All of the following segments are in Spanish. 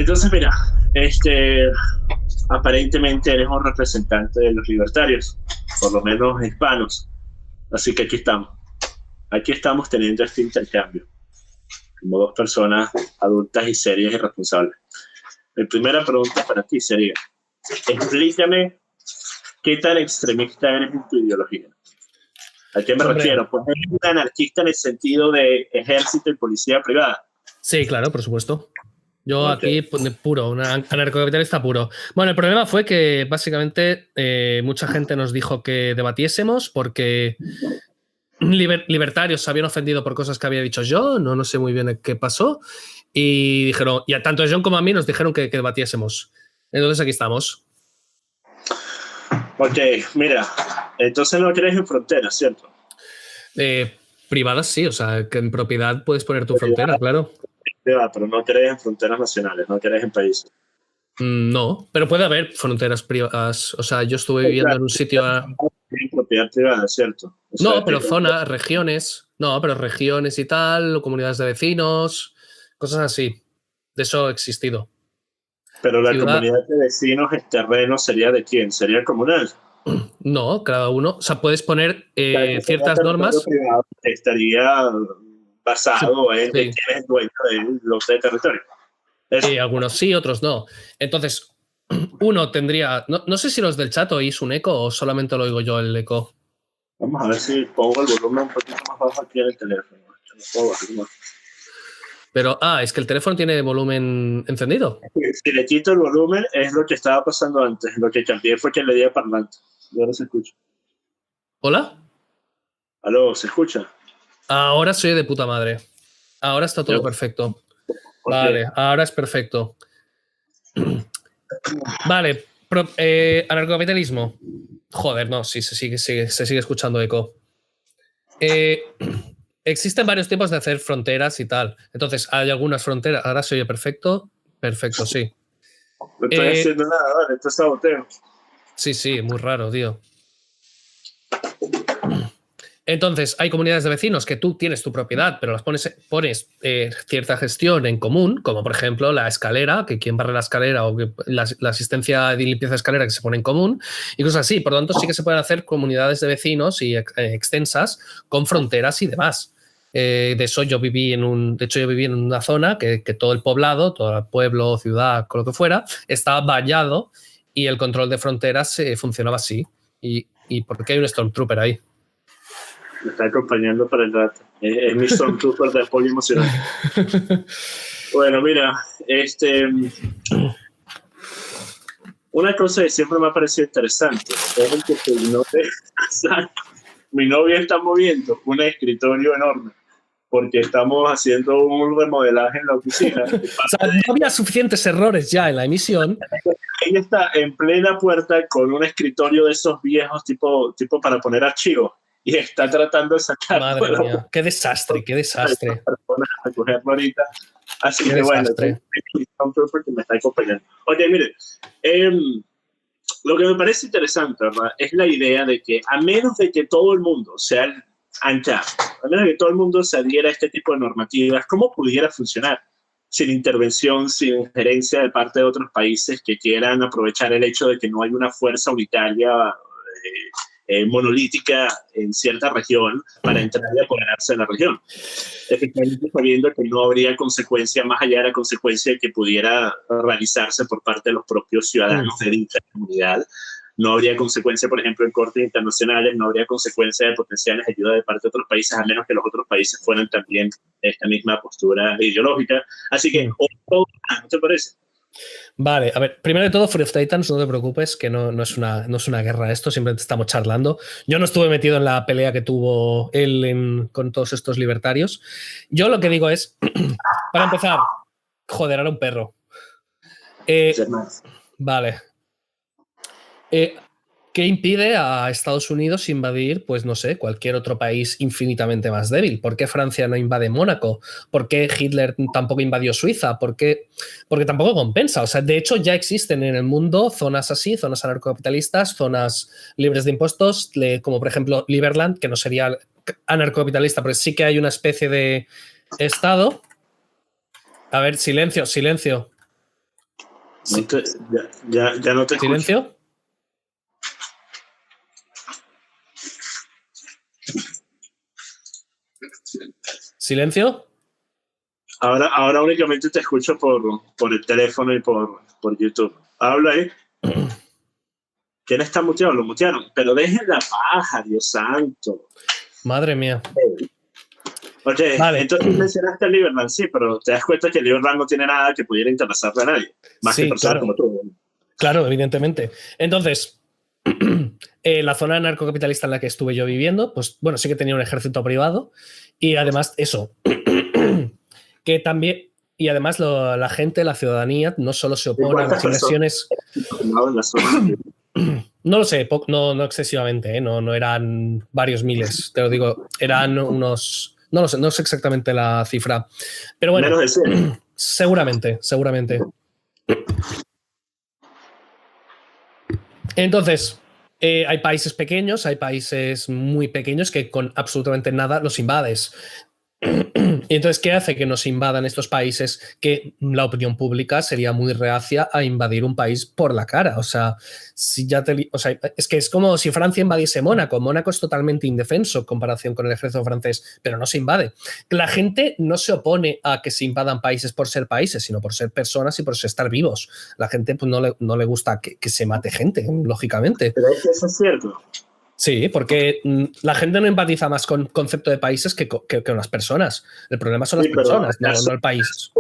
Entonces, mira, este, aparentemente eres un representante de los libertarios, por lo menos hispanos. Así que aquí estamos. Aquí estamos teniendo este intercambio, como dos personas adultas y serias y responsables. Mi primera pregunta para ti sería, explícame qué tan extremista eres en tu ideología. ¿A qué me refiero? Pues eres un anarquista en el sentido de ejército y policía privada. Sí, claro, por supuesto. Yo aquí, puro, un anarcocapitalista puro. Bueno, el problema fue que básicamente mucha gente nos dijo que debatiésemos porque libertarios se habían ofendido por cosas que había dicho yo, no sé muy bien qué pasó, y dijeron, y tanto a John como a mí nos dijeron que debatiésemos. Entonces aquí estamos. Ok, mira, entonces no crees en fronteras, ¿cierto? Privadas sí, o sea, que en propiedad puedes poner tu frontera, claro. Pero no crees en fronteras nacionales, no crees en países. No, pero puede haber fronteras privadas. O sea, yo estuve viviendo en un sitio... En propiedad privada, ¿cierto? O sea, no, pero zonas, regiones. No, pero regiones y tal, o comunidades de vecinos, cosas así. De eso ha existido. Pero la comunidad de vecinos, el terreno sería de quién? ¿Sería comunal? No, cada uno. O sea, puedes poner ciertas normas. Privado estaría basado en quién es el dueño del lote de territorio. Algunos sí, otros no. Entonces, uno tendría... No sé si los del chat oís un eco o solamente lo oigo yo el eco. Vamos a ver si pongo el volumen un poquito más bajo aquí en el teléfono. Pero, es que el teléfono tiene volumen encendido. Si le quito el volumen, es lo que estaba pasando antes. Lo que cambié fue que le di a parlante. Y ahora se escucha. ¿Hola? ¿Aló? ¿Se escucha? Ahora soy de puta madre. Ahora está todo perfecto. Vale, ahora es perfecto. Vale, anarcocapitalismo. Joder, no, sí, se sigue escuchando eco. Existen varios tipos de hacer fronteras y tal. Entonces, hay algunas fronteras. Ahora se oye perfecto. Perfecto, sí. No estoy haciendo nada, vale, esto es saboteo. Sí, muy raro, tío. Entonces, hay comunidades de vecinos que tú tienes tu propiedad, pero las pones cierta gestión en común, como por ejemplo la escalera, que quien barre la escalera o que la asistencia de limpieza de escalera que se pone en común y cosas así. Por lo tanto, sí que se pueden hacer comunidades de vecinos y extensas con fronteras y demás. De hecho, yo viví en una zona que todo el poblado, todo el pueblo, ciudad, con lo que fuera, estaba vallado y el control de fronteras funcionaba así. ¿Y por qué hay un Stormtrooper ahí? Me está acompañando para el rato. Es mi Stormtrooper de apoyo emocional. Bueno, mira, una cosa que siempre me ha parecido interesante es el que mi novia está moviendo un escritorio enorme porque estamos haciendo un remodelaje en la oficina. O sea, no había suficientes errores ya en la emisión. Ella está en plena puerta con un escritorio de esos viejos tipo para poner archivos y está tratando de sacar. Madre mía, qué desastre, qué desastre. A cogerlo ahorita. Así qué que desastre. bueno, porque me está acompañando. Oye, mire, lo que me parece interesante, ¿verdad? Es la idea de que a menos de que todo el mundo sea anchado, a menos de que todo el mundo se adhiera a este tipo de normativas, ¿cómo pudiera funcionar? Sin intervención, sin injerencia de parte de otros países que quieran aprovechar el hecho de que no hay una fuerza unitaria monolítica en cierta región para entrar y apoderarse de la región. Efectivamente, sabiendo que no habría consecuencia más allá de la consecuencia que pudiera realizarse por parte de los propios ciudadanos de dicha comunidad. No habría consecuencia, por ejemplo, en cortes internacionales, no habría consecuencia de potenciales ayudas de parte de otros países, a menos que los otros países fueran también esta misma postura ideológica. Así que, ¿no te parece? Vale, a ver, primero de todo, Free of Titans, no te preocupes, que no es una guerra esto, simplemente estamos charlando. Yo no estuve metido en la pelea que tuvo él con todos estos libertarios. Yo lo que digo es, para empezar, joder, era un perro. Vale. ¿Qué impide a Estados Unidos invadir, pues no sé, cualquier otro país infinitamente más débil? ¿Por qué Francia no invade Mónaco? ¿Por qué Hitler tampoco invadió Suiza? Porque tampoco compensa. O sea, de hecho ya existen en el mundo zonas así, zonas anarcocapitalistas, zonas libres de impuestos, como por ejemplo Liberland, que no sería anarcocapitalista, pero sí que hay una especie de estado. A ver, silencio. No te, ya no te escucho. ¿Silencio? ¿Silencio? Ahora únicamente te escucho por el teléfono y por YouTube. Habla ahí. ¿Quién está muteado? Lo mutearon. Pero dejen la paja, Dios santo. Madre mía. Oye, Vale. entonces mencionaste a Lieberman, sí, pero te das cuenta que Lieberman no tiene nada que pudiera interesarle a nadie, más que personas como tú. Claro, evidentemente. Entonces, la zona narcocapitalista en la que estuve yo viviendo, pues bueno, sí que tenía un ejército privado y además eso, que también, y además la gente, la ciudadanía, no solo se opone a las inversiones. No lo sé, no excesivamente, no eran varios miles, te lo digo, eran unos. No sé exactamente la cifra. Pero bueno, menos de 100. Seguramente. Entonces, hay países pequeños, hay países muy pequeños que con absolutamente nada los invades. Y entonces, ¿qué hace que nos invadan estos países? Que la opinión pública sería muy reacia a invadir un país por la cara. O sea, es que es como si Francia invadiese Mónaco. Mónaco es totalmente indefenso en comparación con el ejército francés, pero no se invade. La gente no se opone a que se invadan países por ser países, sino por ser personas y por estar vivos. La gente pues, no le gusta que se mate gente, lógicamente. Pero es que eso es cierto. Sí, porque la gente no empatiza más con el concepto de países que con las personas. El problema son las personas, no el país.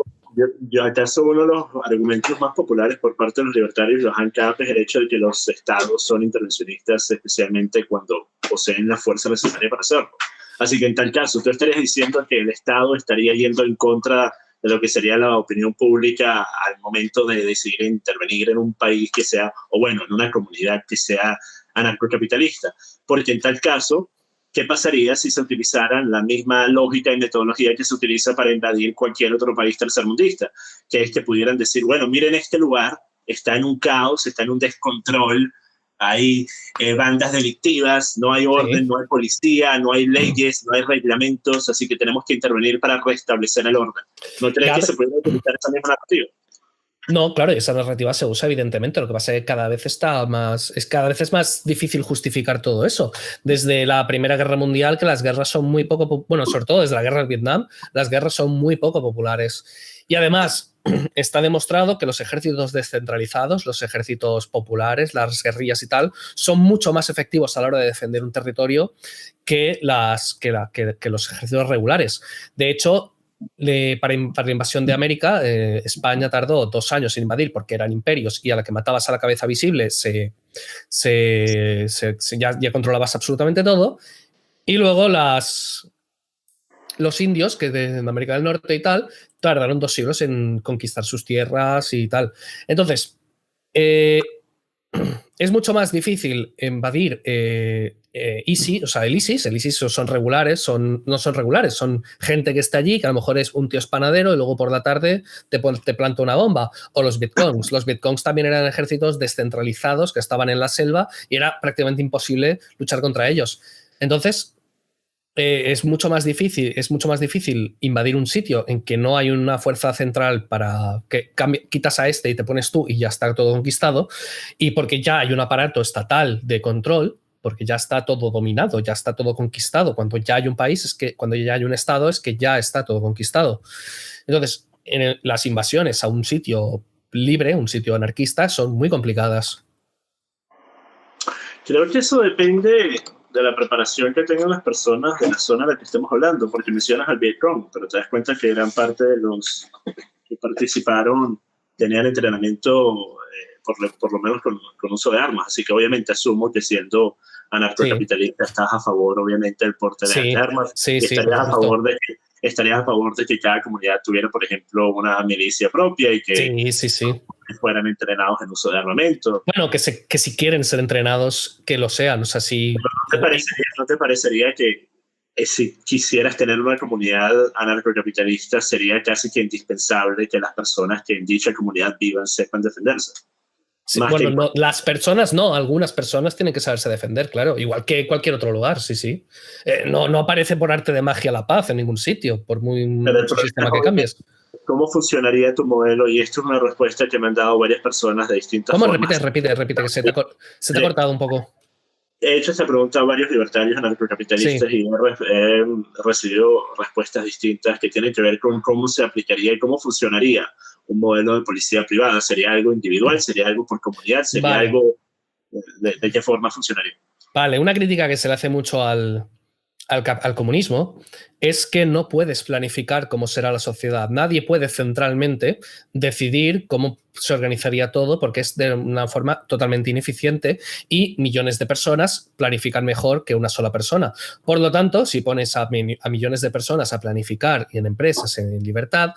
¿Acaso uno de los argumentos más populares por parte de los libertarios, Johan Kapp, es el hecho de que los estados son intervencionistas, especialmente cuando poseen la fuerza necesaria para hacerlo? Así que en tal caso, tú estarías diciendo que el Estado estaría yendo en contra de lo que sería la opinión pública al momento de decidir intervenir en un país que sea, o bueno, en una comunidad que sea anarcocapitalista, porque en tal caso, ¿qué pasaría si se utilizaran la misma lógica y metodología que se utiliza para invadir cualquier otro país tercermundista? Que es que pudieran decir, bueno, miren este lugar, está en un caos, está en un descontrol, hay bandas delictivas, no hay orden, sí. No hay policía, no hay leyes, no hay reglamentos, así que tenemos que intervenir para restablecer el orden. ¿No crees que se puede utilizar esa misma narrativa? No, claro, esa narrativa se usa evidentemente. Lo que pasa es que cada vez es más difícil justificar todo eso. Desde la Primera Guerra Mundial, que las guerras son muy poco, bueno, sobre todo desde la Guerra de Vietnam, las guerras son muy poco populares. Y además está demostrado que los ejércitos descentralizados, los ejércitos populares, las guerrillas y tal, son mucho más efectivos a la hora de defender un territorio que los ejércitos regulares. De hecho, para la invasión de América, España tardó 2 años en invadir porque eran imperios y a la que matabas a la cabeza visible ya controlabas absolutamente todo. Y luego los indios, que de América del Norte y tal, tardaron 2 siglos en conquistar sus tierras y tal. Entonces, es mucho más difícil invadir ISIS, o sea, el ISIS son regulares, no son regulares, son gente que está allí, que a lo mejor es un tío panadero y luego por la tarde te planta una bomba. O los Vietcongs. Los Vietcongs también eran ejércitos descentralizados que estaban en la selva y era prácticamente imposible luchar contra ellos. Entonces, es mucho más difícil invadir un sitio en que no hay una fuerza central para que quitas a este y te pones tú y ya está todo conquistado, y porque ya hay un aparato estatal de control, porque ya está todo dominado, ya está todo conquistado. Cuando ya hay un país, cuando ya hay un estado, es que ya está todo conquistado. Entonces, las invasiones a un sitio libre, un sitio anarquista, son muy complicadas. Creo que eso depende de la preparación que tengan las personas de la zona de la que estemos hablando, porque mencionas al Vietcong, pero te das cuenta que gran parte de los que participaron tenían entrenamiento por lo menos con uso de armas, así que obviamente asumo que siendo anarcocapitalista estás a favor obviamente del porte de armas, estarías a favor de que cada comunidad tuviera, por ejemplo, una milicia propia y que fueran entrenados en uso de armamento. Bueno, que si quieren ser entrenados, que lo sean. O sea, si... ¿No te parecería que si quisieras tener una comunidad anarcocapitalista sería casi que indispensable que las personas que en dicha comunidad vivan sepan defenderse? Sí, bueno, no, las personas no, algunas personas tienen que saberse defender, claro, igual que cualquier otro lugar, sí. No aparece por arte de magia la paz en ningún sitio, por mucho sistema que cambies. ¿cómo funcionaría tu modelo? Y esto es una respuesta que me han dado varias personas de distintas ¿Cómo? formas. Repite, que se te ha cortado un poco. He hecho esta pregunta a varios libertarios anarcocapitalistas Sí. y he recibido respuestas distintas que tienen que ver con cómo se aplicaría y cómo funcionaría un modelo de policía privada. ¿Sería algo individual? ¿Sería algo por comunidad? ¿Sería Vale. algo de qué forma funcionaría? Vale, una crítica que se le hace mucho al comunismo es que no puedes planificar cómo será la sociedad. Nadie puede centralmente decidir cómo se organizaría todo porque es de una forma totalmente ineficiente y millones de personas planifican mejor que una sola persona. Por lo tanto, si pones a millones de personas a planificar y en empresas en libertad,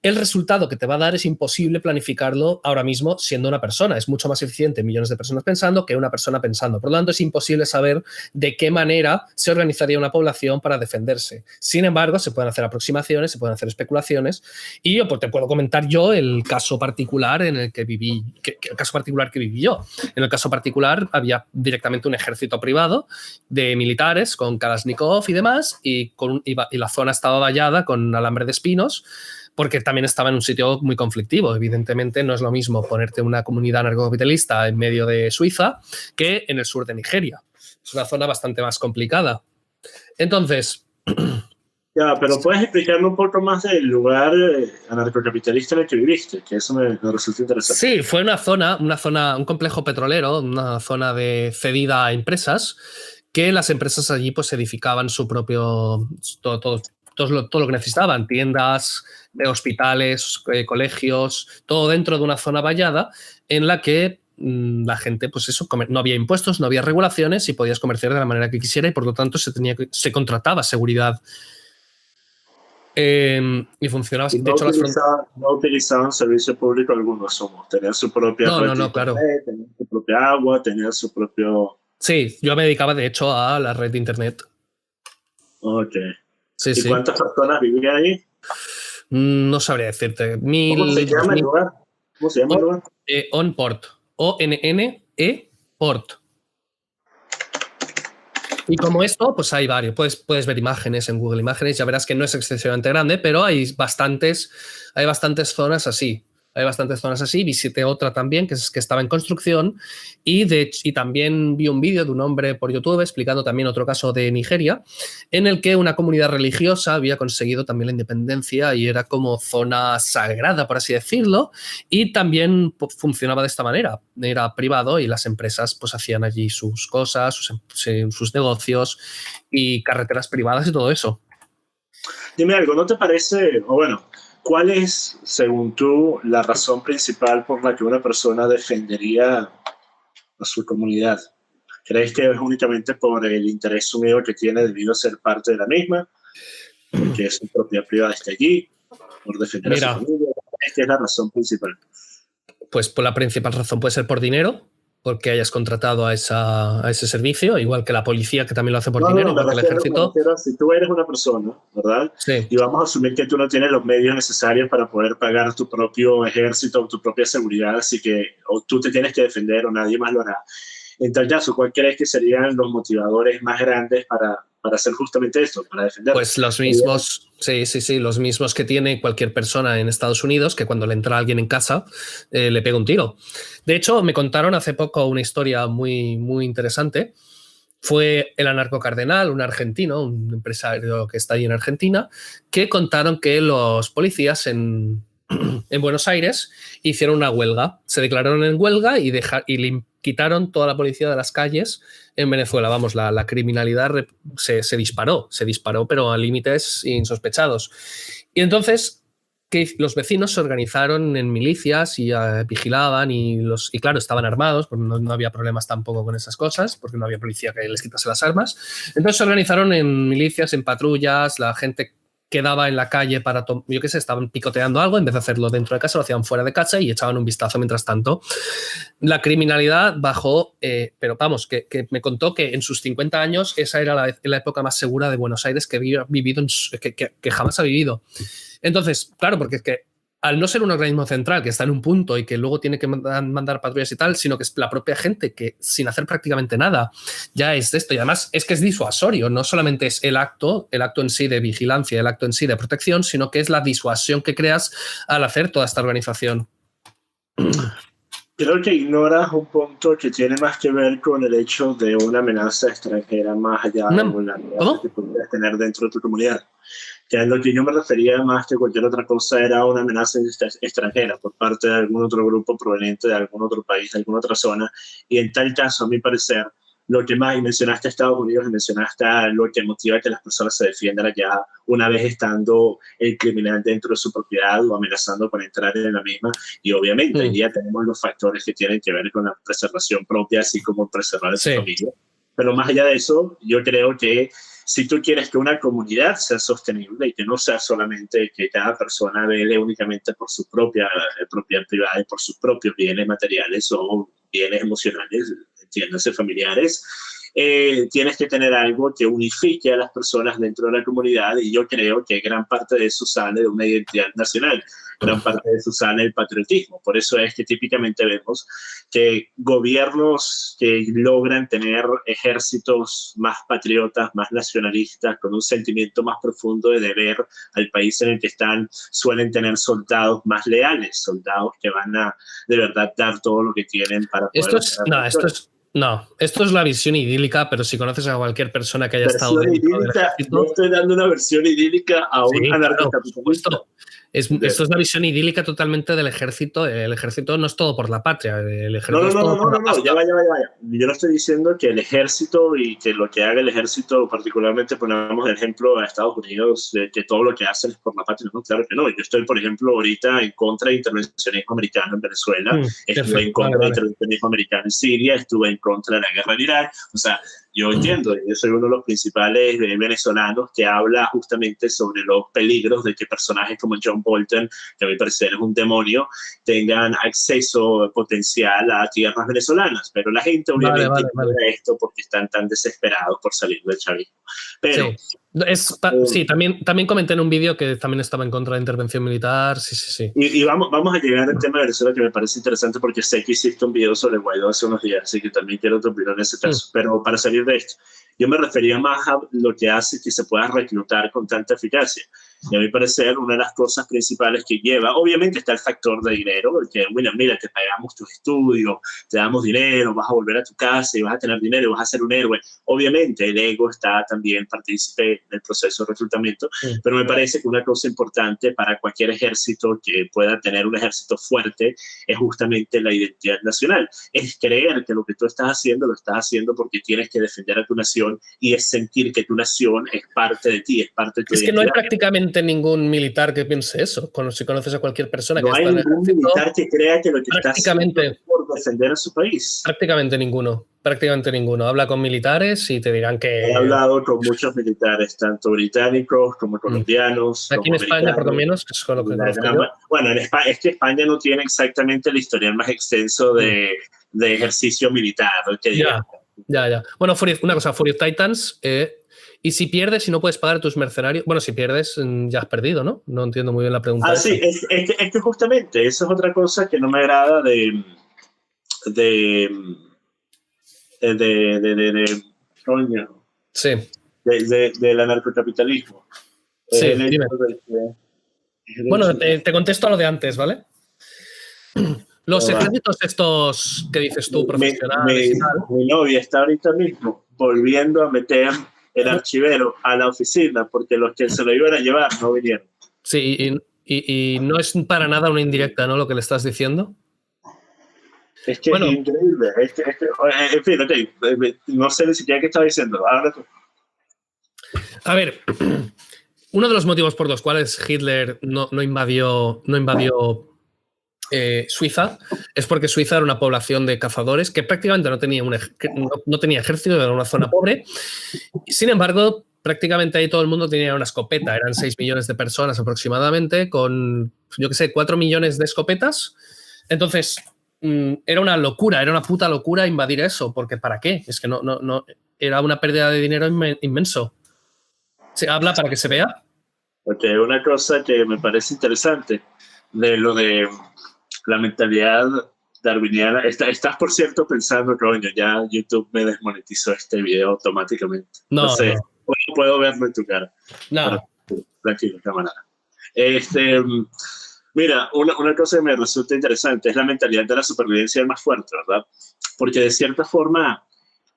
el resultado que te va a dar es imposible planificarlo ahora mismo siendo una persona. Es mucho más eficiente millones de personas pensando que una persona pensando. Por lo tanto, es imposible saber de qué manera se organizaría una población para defenderse. Sin embargo, se pueden hacer aproximaciones, se pueden hacer especulaciones y yo pues, te puedo comentar yo el caso particular en el que viví, el caso particular que viví yo. En el caso particular había directamente un ejército privado de militares con Kalashnikov y demás y la zona estaba vallada con alambre de espinos porque también estaba en un sitio muy conflictivo. Evidentemente no es lo mismo ponerte una comunidad anarcocapitalista en medio de Suiza que en el sur de Nigeria. Es una zona bastante más complicada. Entonces... Ya, pero puedes explicarme un poco más del lugar anarcocapitalista en el que viviste, que eso me resulta interesante. Sí, fue una zona, un complejo petrolero, una zona cedida a empresas, que las empresas allí pues edificaban su propio... todo lo que necesitaban, tiendas, hospitales, colegios, todo dentro de una zona vallada en la que la gente, pues eso, no había impuestos, no había regulaciones y podías comerciar de la manera que quisiera y por lo tanto se contrataba seguridad. Y funcionaba así. De hecho, no utilizaban servicio público alguno, somos. Tenían su propia red de claro. internet, tenían su propia agua, tenían su propio... Sí, yo me dedicaba de hecho a la red de internet. Ok. Sí, ¿Y cuántas personas vivían ahí? No sabría decirte. ¿Cómo se llama el lugar? ¿Cómo se llama el lugar? ONPort. ONNE Port. Y como esto, pues hay varios. Puedes ver imágenes en Google Imágenes, ya verás que no es excesivamente grande, pero hay bastantes zonas así. Visité otra también que estaba en construcción y también vi un vídeo de un hombre por YouTube explicando también otro caso de Nigeria en el que una comunidad religiosa había conseguido también la independencia y era como zona sagrada, por así decirlo, y también funcionaba de esta manera. Era privado y las empresas pues hacían allí sus cosas, sus negocios y carreteras privadas y todo eso. Dime algo, ¿no te parece, o bueno, cuál es, según tú, la razón principal por la que una persona defendería a su comunidad? ¿Crees que es únicamente por el interés sumido que tiene debido a ser parte de la misma? ¿Que su propiedad privada esté allí? ¿Por defender a su familia? ¿Cuál es la razón principal? Pues por la principal razón puede ser por dinero, porque hayas contratado a ese servicio, igual que la policía, que también lo hace por dinero, igual que el ejército. Si tú eres una persona, ¿verdad? Sí. Y vamos a asumir que tú no tienes los medios necesarios para poder pagar tu propio ejército o tu propia seguridad, así que o tú te tienes que defender o nadie más lo hará. En tal caso, ¿cuál crees que serían los motivadores más grandes para hacer justamente esto, para defender? Pues los mismos, sí, los mismos que tiene cualquier persona en Estados Unidos, que cuando le entra alguien en casa le pega un tiro. De hecho, me contaron hace poco una historia muy, muy interesante. Fue el anarcocardenal, un argentino, un empresario que está ahí en Argentina, que contaron que los policías en Buenos Aires hicieron una huelga. Se declararon en huelga y quitaron toda la policía de las calles en Venezuela. Vamos, la criminalidad se disparó, pero a límites insospechados. Y entonces los vecinos se organizaron en milicias y vigilaban y claro, estaban armados, porque no había problemas tampoco con esas cosas, porque no había policía que les quitase las armas. Entonces se organizaron en milicias, en patrullas, la gente quedaba en la calle para, yo qué sé, estaban picoteando algo, en vez de hacerlo dentro de casa, lo hacían fuera de casa y echaban un vistazo mientras tanto. La criminalidad bajó, pero vamos, que me contó que en sus 50 años esa era la época más segura de Buenos Aires que había vivido, que jamás ha vivido. Entonces, claro, porque es que al no ser un organismo central que está en un punto y que luego tiene que mandar patrullas y tal, sino que es la propia gente que sin hacer prácticamente nada ya es de esto. Y además es que es disuasorio, no solamente es el acto en sí de vigilancia, el acto en sí de protección, sino que es la disuasión que creas al hacer toda esta organización. Creo que ignoras un punto que tiene más que ver con el hecho de una amenaza extranjera más allá de una amenaza que podrías tener dentro de tu comunidad. Que a lo que yo me refería más que cualquier otra cosa era una amenaza extranjera por parte de algún otro grupo proveniente de algún otro país, de alguna otra zona. Y en tal caso, a mi parecer, lo que más, y mencionaste a Estados Unidos, y mencionaste a lo que motiva a que las personas se defiendan allá una vez estando el criminal dentro de su propiedad o amenazando con entrar en la misma. Y obviamente, hoy día tenemos los factores que tienen que ver con la preservación propia, así como preservar a su familia. Pero más allá de eso, yo creo que si tú quieres que una comunidad sea sostenible y que no sea solamente que cada persona vele únicamente por su propia propiedad privada y por sus propios bienes materiales o bienes emocionales, entiéndase, familiares, tienes que tener algo que unifique a las personas dentro de la comunidad, y yo creo que gran parte de eso sale de una identidad nacional, gran parte de eso sale del patriotismo. Por eso es que típicamente vemos que gobiernos que logran tener ejércitos más patriotas, más nacionalistas, con un sentimiento más profundo de deber al país en el que están, suelen tener soldados más leales, soldados que van a de verdad dar todo lo que tienen para poder... Esto es la visión idílica, pero si conoces a cualquier persona que haya estado dentro del ejército... No estoy dando una versión idílica a un anarcocapitalista. Claro, esto es la visión idílica totalmente del ejército. El ejército no es todo por la patria. El ejército no, ya va. Yo no estoy diciendo que el ejército y que lo que haga el ejército, particularmente ponemos de ejemplo a Estados Unidos, que todo lo que hacen es por la patria. No, claro que no. Yo estoy, por ejemplo, ahorita en contra de intervencionismo americano en Venezuela, estuve en contra de intervencionismo americano en Siria, estuve en contra de la guerra en Irak. O sea, yo entiendo, yo soy uno de los principales venezolanos que habla justamente sobre los peligros de que personajes como John Bolton, que a mi parecer es un demonio, tengan acceso potencial a tierras venezolanas. Pero la gente obviamente vale. Esto porque están tan desesperados por salir del chavismo. Pero... Sí, también comenté en un vídeo que también estaba en contra de la intervención militar. Sí. Y vamos a llegar al tema de Venezuela, que me parece interesante porque sé que hiciste un video sobre Guaidó hace unos días, así que también quiero tu opinión en ese caso. Pero para salir de esto, yo me refería más a lo que hace que se pueda reclutar con tanta eficacia. Y a mi parecer, una de las cosas principales que lleva, obviamente está el factor de dinero, porque, bueno, mira, te pagamos tus estudios, te damos dinero, vas a volver a tu casa y vas a tener dinero y vas a ser un héroe. Obviamente el ego está también partícipe del proceso de reclutamiento, pero me parece que una cosa importante para cualquier ejército que pueda tener un ejército fuerte es justamente la identidad nacional. Es creer que lo que tú estás haciendo lo estás haciendo porque tienes que defender a tu nación, y es sentir que tu nación es parte de ti, es parte de tu identidad. Es que no hay prácticamente ningún militar que piense eso. Si conoces a cualquier persona que está en el ejército, no hay ningún militar que crea que lo que está haciendo es por defender a su país. Prácticamente ninguno. Habla con militares y te dirán que... He hablado con muchos militares, tanto británicos como colombianos. Aquí en España, por lo menos, que es con lo que bueno, en España, es que España no tiene exactamente el historial más extenso de ejercicio militar. Ya. Bueno, una cosa, Fury of Titans... y si pierdes y no puedes pagar a tus mercenarios, bueno, si pierdes ya has perdido, ¿no? No entiendo muy bien la pregunta. Sí, es que justamente eso es otra cosa que no me agrada del anarcocapitalismo. Sí, dime. Bueno, te contesto a lo de antes, ¿vale? Los ejércitos estos que dices tú, profesionales y tal. Mi novia está ahorita mismo volviendo a meter el archivero a la oficina porque los que se lo iban a llevar no vinieron. Sí, y no es para nada una indirecta, ¿no? Lo que le estás diciendo. Es que es increíble. En fin, no sé ni siquiera qué estaba diciendo. Ahora tú. A ver, uno de los motivos por los cuales Hitler no invadió Suiza es porque Suiza era una población de cazadores que prácticamente no tenía ejército, era una zona pobre. Sin embargo, prácticamente ahí todo el mundo tenía una escopeta. Eran 6 millones de personas aproximadamente con, 4 millones de escopetas. Entonces, era una locura, era una puta locura invadir eso, porque ¿para qué? Es que no era una pérdida de dinero inmenso. ¿Se habla para que se vea? Porque una cosa que me parece interesante de lo de la mentalidad darwiniana. Estás, por cierto, pensando, coño, ya YouTube me desmonetizó este video automáticamente. No sé, no puedo verlo en tu cara. No. Pero, tranquilo, camarada. Mira, una cosa que me resulta interesante es la mentalidad de la supervivencia del más fuerte, ¿verdad? Porque de cierta forma,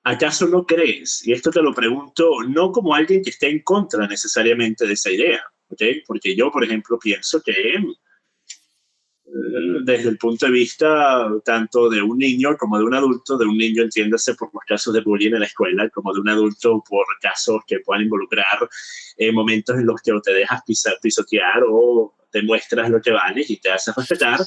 ¿acaso no crees? Y esto te lo pregunto no como alguien que esté en contra necesariamente de esa idea, ¿ok? Porque yo, por ejemplo, pienso que desde el punto de vista tanto de un niño como de un adulto, de un niño entiéndase por los casos de bullying en la escuela, como de un adulto por casos que puedan involucrar momentos en los que o te dejas pisotear o demuestras lo que vales y te haces respetar.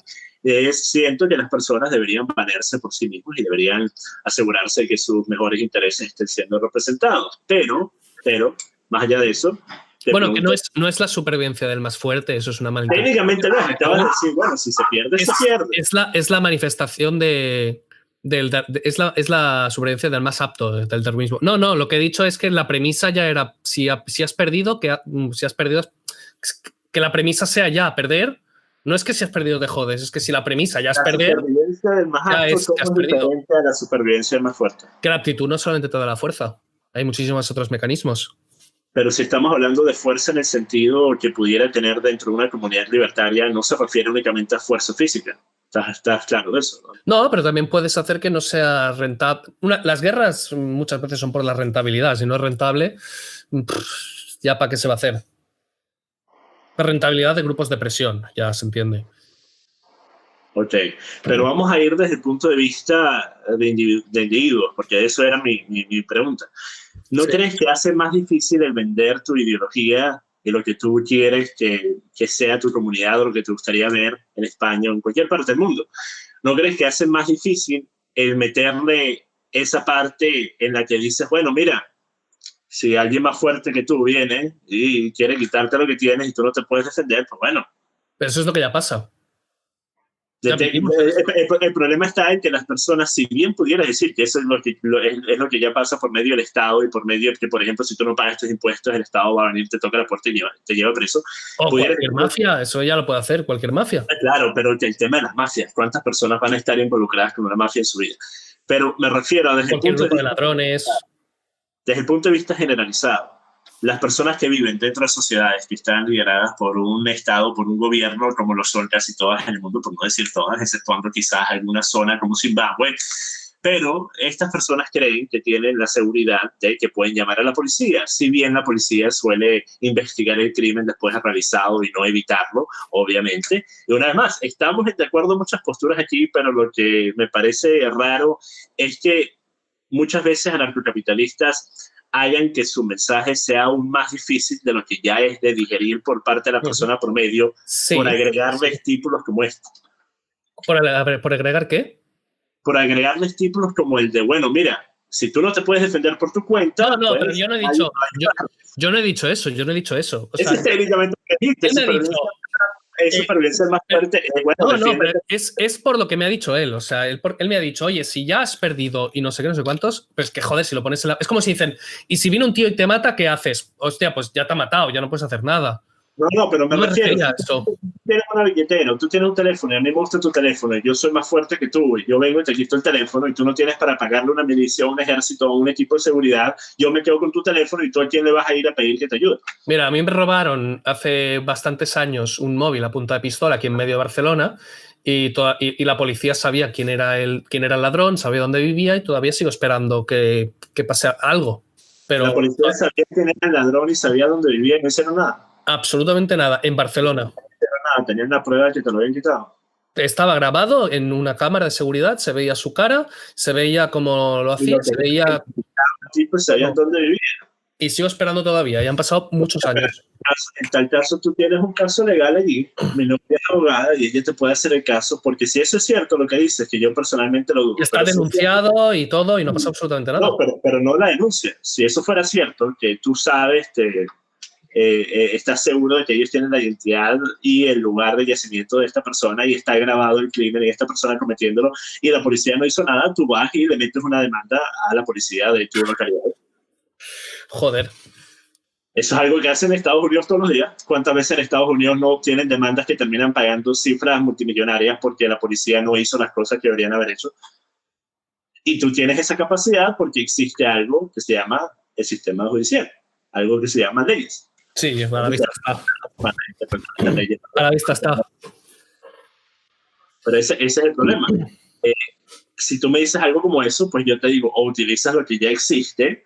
Siento que las personas deberían valerse por sí mismos y deberían asegurarse de que sus mejores intereses estén siendo representados. Pero, más allá de eso, bueno, que no es la supervivencia del más fuerte, eso es una malinterpretación. Técnicamente no, acabas de decir, bueno, si se pierde, se pierde. Es la manifestación es la supervivencia del más apto, del darwinismo. No, lo que he dicho es que la premisa ya era, si has perdido, que la premisa sea ya perder. No es que si has perdido te jodes, es que si la premisa ya es perder, la supervivencia del más apto es diferente a la supervivencia del más fuerte. Que la aptitud no solamente te da la fuerza, hay muchísimos otros mecanismos. Pero si estamos hablando de fuerza en el sentido que pudiera tener dentro de una comunidad libertaria, no se refiere únicamente a fuerza física. ¿Estás claro de eso? No, pero también puedes hacer que no sea rentable. Las guerras muchas veces son por la rentabilidad. Si no es rentable, ya para qué se va a hacer. La rentabilidad de grupos de presión, ya se entiende. Ok, pero vamos a ir desde el punto de vista de individuos, porque eso era mi pregunta. ¿No crees que hace más difícil el vender tu ideología y lo que tú quieres que sea tu comunidad o lo que te gustaría ver en España o en cualquier parte del mundo? ¿No crees que hace más difícil el meterle esa parte en la que dices, bueno, mira, si alguien más fuerte que tú viene y quiere quitarte lo que tienes y tú no te puedes defender, pues bueno. Pero eso es lo que ya pasa. El problema está en que las personas, si bien pudieras decir que eso es lo que ya pasa por medio del Estado y por medio de que, por ejemplo, si tú no pagas tus impuestos, el Estado va a venir, te toca la puerta y te lleva preso. O cualquier mafia, eso ya lo puede hacer cualquier mafia. Claro, pero el tema de las mafias, ¿cuántas personas van a estar involucradas con una mafia en su vida? Pero me refiero a desde el punto de ladrones. Desde el punto de vista generalizado. Las personas que viven dentro de sociedades que están lideradas por un Estado, por un gobierno, como lo son casi todas en el mundo, por no decir todas, exceptuando quizás alguna zona como Zimbabue, pero estas personas creen que tienen la seguridad de que pueden llamar a la policía, si bien la policía suele investigar el crimen después de realizado y no evitarlo, obviamente. Y una vez más, estamos de acuerdo en muchas posturas aquí, pero lo que me parece raro es que muchas veces anarcocapitalistas hagan que su mensaje sea aún más difícil de lo que ya es de digerir por parte de la persona promedio, por agregarles títulos como este. ¿Por agregar qué? Por agregarles títulos como el de, bueno, mira, si tú no te puedes defender por tu cuenta... No, pues, pero yo no he dicho... Yo no he dicho eso, O sea, es técnicamente lo que dijiste. Es supervivencia más fuerte. Pero es por lo que me ha dicho él. O sea, él me ha dicho, oye, si ya has perdido y no sé qué, no sé cuántos, pues que joder, si lo pones en la... Es como si dicen, y si viene un tío y te mata, ¿qué haces? Hostia, pues ya te ha matado, ya no puedes hacer nada. No, pero me refiero a eso. Tú tienes una billetera, tú tienes un teléfono y a mí me gusta tu teléfono y yo soy más fuerte que tú y yo vengo y te quito el teléfono y tú no tienes para pagarle una milicia, un ejército o un equipo de seguridad, yo me quedo con tu teléfono y tú a quién le vas a ir a pedir que te ayude. Mira, a mí me robaron hace bastantes años un móvil a punta de pistola aquí en medio de Barcelona y la policía sabía quién era el ladrón, sabía dónde vivía y todavía sigo esperando que pase algo. Pero la policía sabía quién era el ladrón y sabía dónde vivía y no hicieron nada. Absolutamente nada, en Barcelona. No hicieron nada, tenían la prueba de que te lo habían quitado. Estaba grabado en una cámara de seguridad, se veía su cara, se veía cómo lo hacía, se veía... Sí, pues sabían dónde vivía. Y sigo esperando todavía, ya han pasado muchos años. En tal caso, tú tienes un caso legal allí, mi novia es abogada y ella te puede hacer el caso, porque si eso es cierto lo que dices, que yo personalmente lo dudo. Y está denunciado y todo y no pasa absolutamente nada. No, pero no la denuncia. Si eso fuera cierto, que tú sabes, estás seguro de que ellos tienen la identidad y el lugar de yacimiento de esta persona y está grabado el crimen y esta persona cometiéndolo y la policía no hizo nada, tú vas y le metes una demanda a la policía de tu localidad. Joder. Eso es algo que hacen en Estados Unidos todos los días. ¿Cuántas veces en Estados Unidos no obtienen demandas que terminan pagando cifras multimillonarias porque la policía no hizo las cosas que deberían haber hecho? Y tú tienes esa capacidad porque existe algo que se llama el sistema judicial, algo que se llama leyes. Sí, a la vista está. A la vista está. Pero ese es el problema. Si tú me dices algo como eso, pues yo te digo, o utilizas lo que ya existe,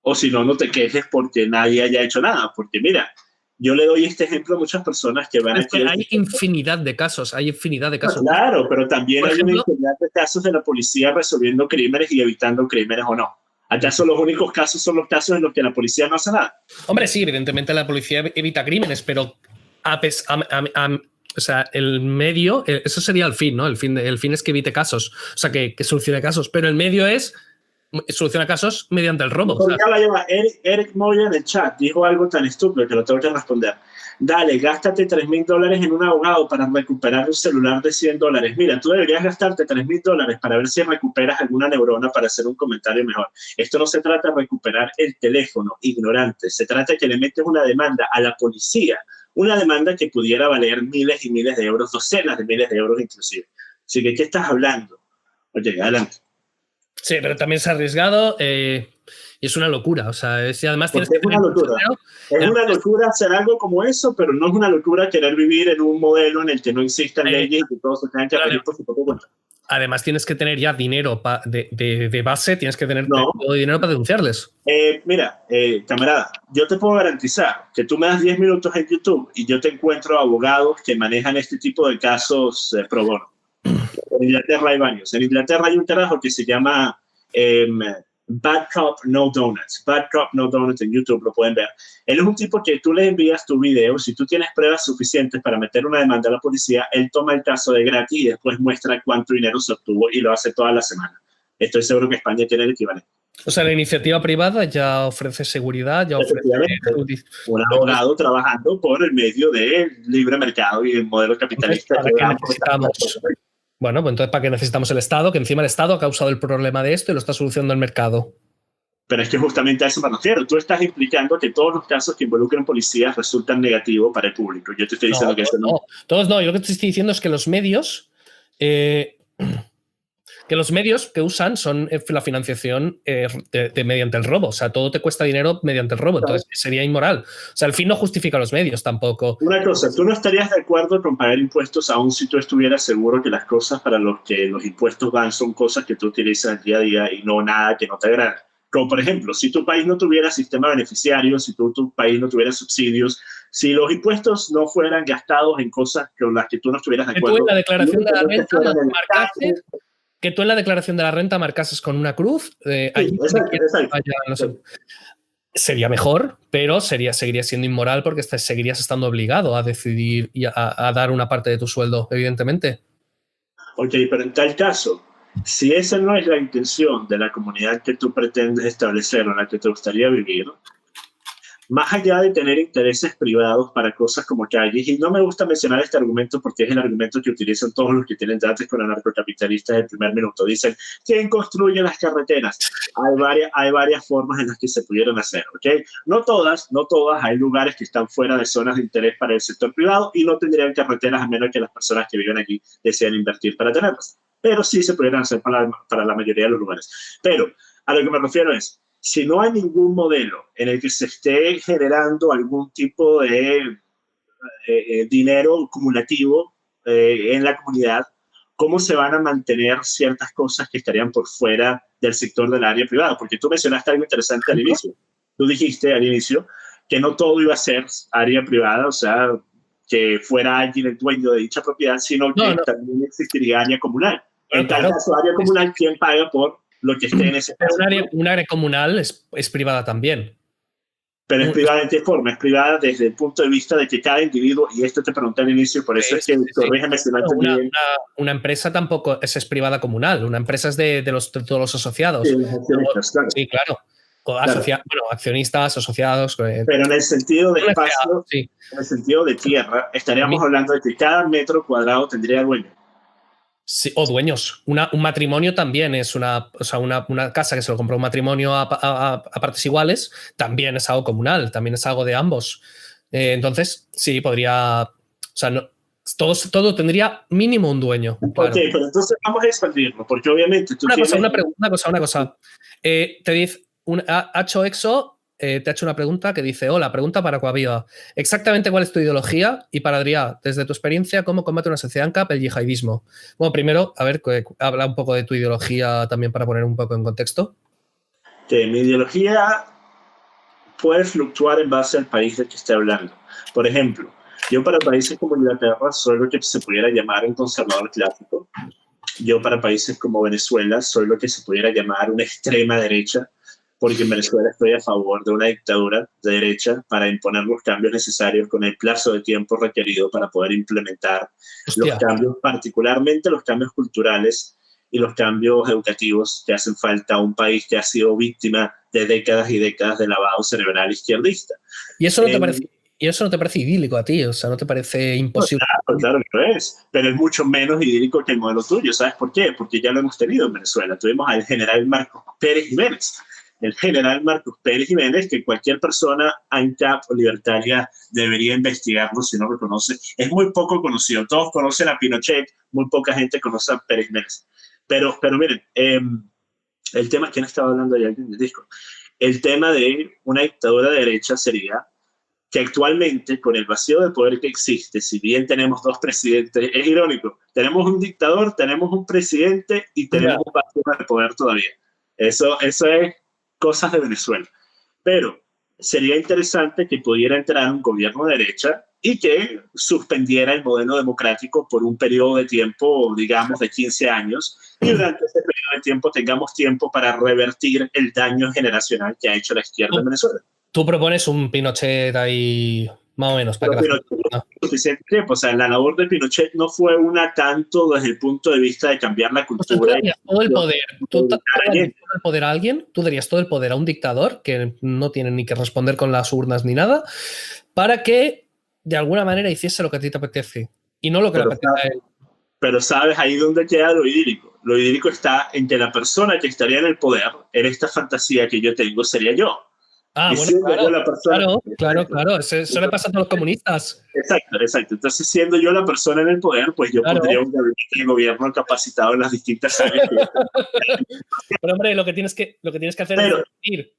o si no, no te quejes porque nadie haya hecho nada. Porque mira, yo le doy este ejemplo a muchas personas que van a... Hay infinidad de casos, Claro, pero también hay una infinidad de casos de la policía resolviendo crímenes y evitando crímenes o no. ¿Acaso los únicos casos son los casos en los que la policía no hace nada? Hombre, sí, evidentemente la policía evita crímenes, pero o sea, el medio, eso sería el fin, ¿no? El fin es que evite casos, o sea, que solucione casos, pero el medio es soluciona casos mediante el robo. Eric Moya en el chat dijo algo tan estúpido que lo tengo que responder. Dale, gástate $3,000 en un abogado para recuperar un celular de $100. Mira, tú deberías gastarte $3,000 para ver si recuperas alguna neurona para hacer un comentario mejor. Esto no se trata de recuperar el teléfono, ignorante. Se trata de que le metes una demanda a la policía, una demanda que pudiera valer miles y miles de euros, docenas de miles de euros inclusive. Así que, ¿qué estás hablando? Oye, adelante. Sí, pero también es arriesgado y es una locura. O sea, además tienes que tener una locura hacer algo como eso, pero no es una locura querer vivir en un modelo en el que no existan leyes y que todos se tengan que reír por su propia cuenta. Además, tienes que tener ya dinero de base, tienes que tener todo dinero para denunciarles. Mira, camarada, yo te puedo garantizar que tú me das 10 minutos en YouTube y yo te encuentro abogados que manejan este tipo de casos pro bono. En Inglaterra hay varios. En Inglaterra hay un carajo que se llama Bad Cop No Donuts. Bad Cop No Donuts en YouTube, lo pueden ver. Él es un tipo que tú le envías tu video, si tú tienes pruebas suficientes para meter una demanda a la policía, él toma el caso de gratis y después muestra cuánto dinero se obtuvo y lo hace toda la semana. Estoy seguro que España tiene el equivalente. O sea, la iniciativa privada ya ofrece seguridad, ya ofrece un abogado trabajando por el medio del libre mercado y el modelo capitalista. Bueno, pues entonces, ¿para qué necesitamos el Estado? Que encima el Estado ha causado el problema de esto y lo está solucionando el mercado. Pero es que justamente a eso me refiero. Tú estás implicando que todos los casos que involucren policías resultan negativos para el público. Yo te estoy diciendo que eso no. Todos no. Yo lo que te estoy diciendo es que los medios... que los medios que usan son la financiación mediante el robo. O sea, todo te cuesta dinero mediante el robo. Entonces, sería inmoral. O sea, el fin no justifica los medios tampoco. Una cosa, ¿tú no estarías de acuerdo con pagar impuestos aún si tú estuvieras seguro que las cosas para los que los impuestos van son cosas que tú utilizas día a día y no nada que no te agrade? Como, por ejemplo, si tu país no tuviera sistema beneficiario, si tu país no tuviera subsidios, si los impuestos no fueran gastados en cosas con las que tú no estuvieras de acuerdo. Tú en la declaración de la renta marcases... Que tú en la declaración de la renta marcases con una cruz. Sería mejor, pero seguiría siendo inmoral porque seguirías estando obligado a decidir y a dar una parte de tu sueldo, evidentemente. Ok, pero en tal caso, si esa no es la intención de la comunidad que tú pretendes establecer o en la que te gustaría vivir, más allá de tener intereses privados para cosas como calles, y no me gusta mencionar este argumento porque es el argumento que utilizan todos los que tienen datos con anarcocapitalistas del primer minuto. Dicen, ¿quién construye las carreteras? Hay varias formas en las que se pudieron hacer, ¿ok? No todas, hay lugares que están fuera de zonas de interés para el sector privado y no tendrían carreteras a menos que las personas que viven aquí desean invertir para tenerlas. Pero sí se pudieran hacer para la mayoría de los lugares. Pero a lo que me refiero es, si no hay ningún modelo en el que se esté generando algún tipo de dinero acumulativo en la comunidad, ¿cómo se van a mantener ciertas cosas que estarían por fuera del sector del área privada? Porque tú mencionaste algo interesante al inicio. Tú dijiste al inicio que no todo iba a ser área privada, o sea, que fuera alguien el dueño de dicha propiedad, sino que también existiría área comunal. En tal caso, área comunal, ¿quién paga por lo que esté en ese caso? Un área comunal es privada también. Pero es privada en qué forma, es privada desde el punto de vista de que cada individuo, y esto te pregunté al inicio, por eso es que corrígeme si no entendí bien. Una empresa tampoco es privada comunal, una empresa es de todos los asociados. Sí, los accionistas, claro. Sí, claro. Bueno, accionistas, asociados. Pero en el sentido de espacio, en el sentido de tierra, estaríamos hablando de que cada metro cuadrado tendría dueño. Sí, o dueños. Un matrimonio también es una casa que se lo compró un matrimonio a partes iguales, también es algo comunal, también es algo de ambos. Entonces, sí, podría. O sea, no, todo tendría mínimo un dueño. Claro. Ok, pero entonces vamos a expandirlo, porque obviamente tú una cosa. Te dice, Hacho Exo te ha hecho una pregunta que dice: hola, pregunta para Coaviva. Exactamente cuál es tu ideología y para Adrià, desde tu experiencia, ¿cómo combate una sociedad en cap el yihadismo? Bueno, primero, a ver, habla un poco de tu ideología también para poner un poco en contexto. Mi ideología puede fluctuar en base al país del que esté hablando. Por ejemplo, yo para países como Inglaterra soy lo que se pudiera llamar un conservador clásico. Yo para países como Venezuela soy lo que se pudiera llamar una extrema derecha, porque en Venezuela estoy a favor de una dictadura de derecha para imponer los cambios necesarios con el plazo de tiempo requerido para poder implementar los cambios, particularmente los cambios culturales y los cambios educativos que hacen falta a un país que ha sido víctima de décadas y décadas de lavado cerebral izquierdista. ¿Y eso no te parece idílico a ti? O sea, ¿no te parece imposible? Claro que lo es, pero es mucho menos idílico que el modelo tuyo. ¿Sabes por qué? Porque ya lo hemos tenido en Venezuela. Tuvimos al general Marcos Pérez Jiménez. El general Marcos Pérez Jiménez, que cualquier persona ANCAP o libertaria debería investigarlo si no lo conoce. Es muy poco conocido. Todos conocen a Pinochet, muy poca gente conoce a Pérez Jiménez. Pero miren, el tema, ¿quién estaba hablando ahí en el disco? El tema de una dictadura de derecha sería que actualmente, con el vacío de poder que existe, si bien tenemos dos presidentes, es irónico, tenemos un dictador, tenemos un presidente y tenemos un vacío de poder todavía. Eso es cosas de Venezuela. Pero sería interesante que pudiera entrar un gobierno de derecha y que suspendiera el modelo democrático por un periodo de tiempo, digamos, de 15 años, y durante ese periodo de tiempo tengamos tiempo para revertir el daño generacional que ha hecho la izquierda en Venezuela. Tú propones un Pinochet ahí, más o menos, para que Pinochet, suficiente tiempo. O sea, la labor de Pinochet no fue una tanto desde el punto de vista de cambiar la cultura. Tú darías todo el poder. ¿Tú darías todo el poder a alguien? ¿Tú darías todo el poder a un dictador que no tiene ni que responder con las urnas ni nada para que de alguna manera hiciese lo que a ti te apetece y no lo que le apetece a él? Pero sabes ahí dónde queda lo idílico. Lo idílico está en que la persona que estaría en el poder, en esta fantasía que yo tengo, sería yo. Ah, bueno, claro. Eso le pasa a todos los comunistas. Exacto. Entonces, siendo yo la persona en el poder, pues yo pondría un gabinete de gobierno capacitado en las distintas áreas. Pero, hombre, lo que tienes que hacer es decir.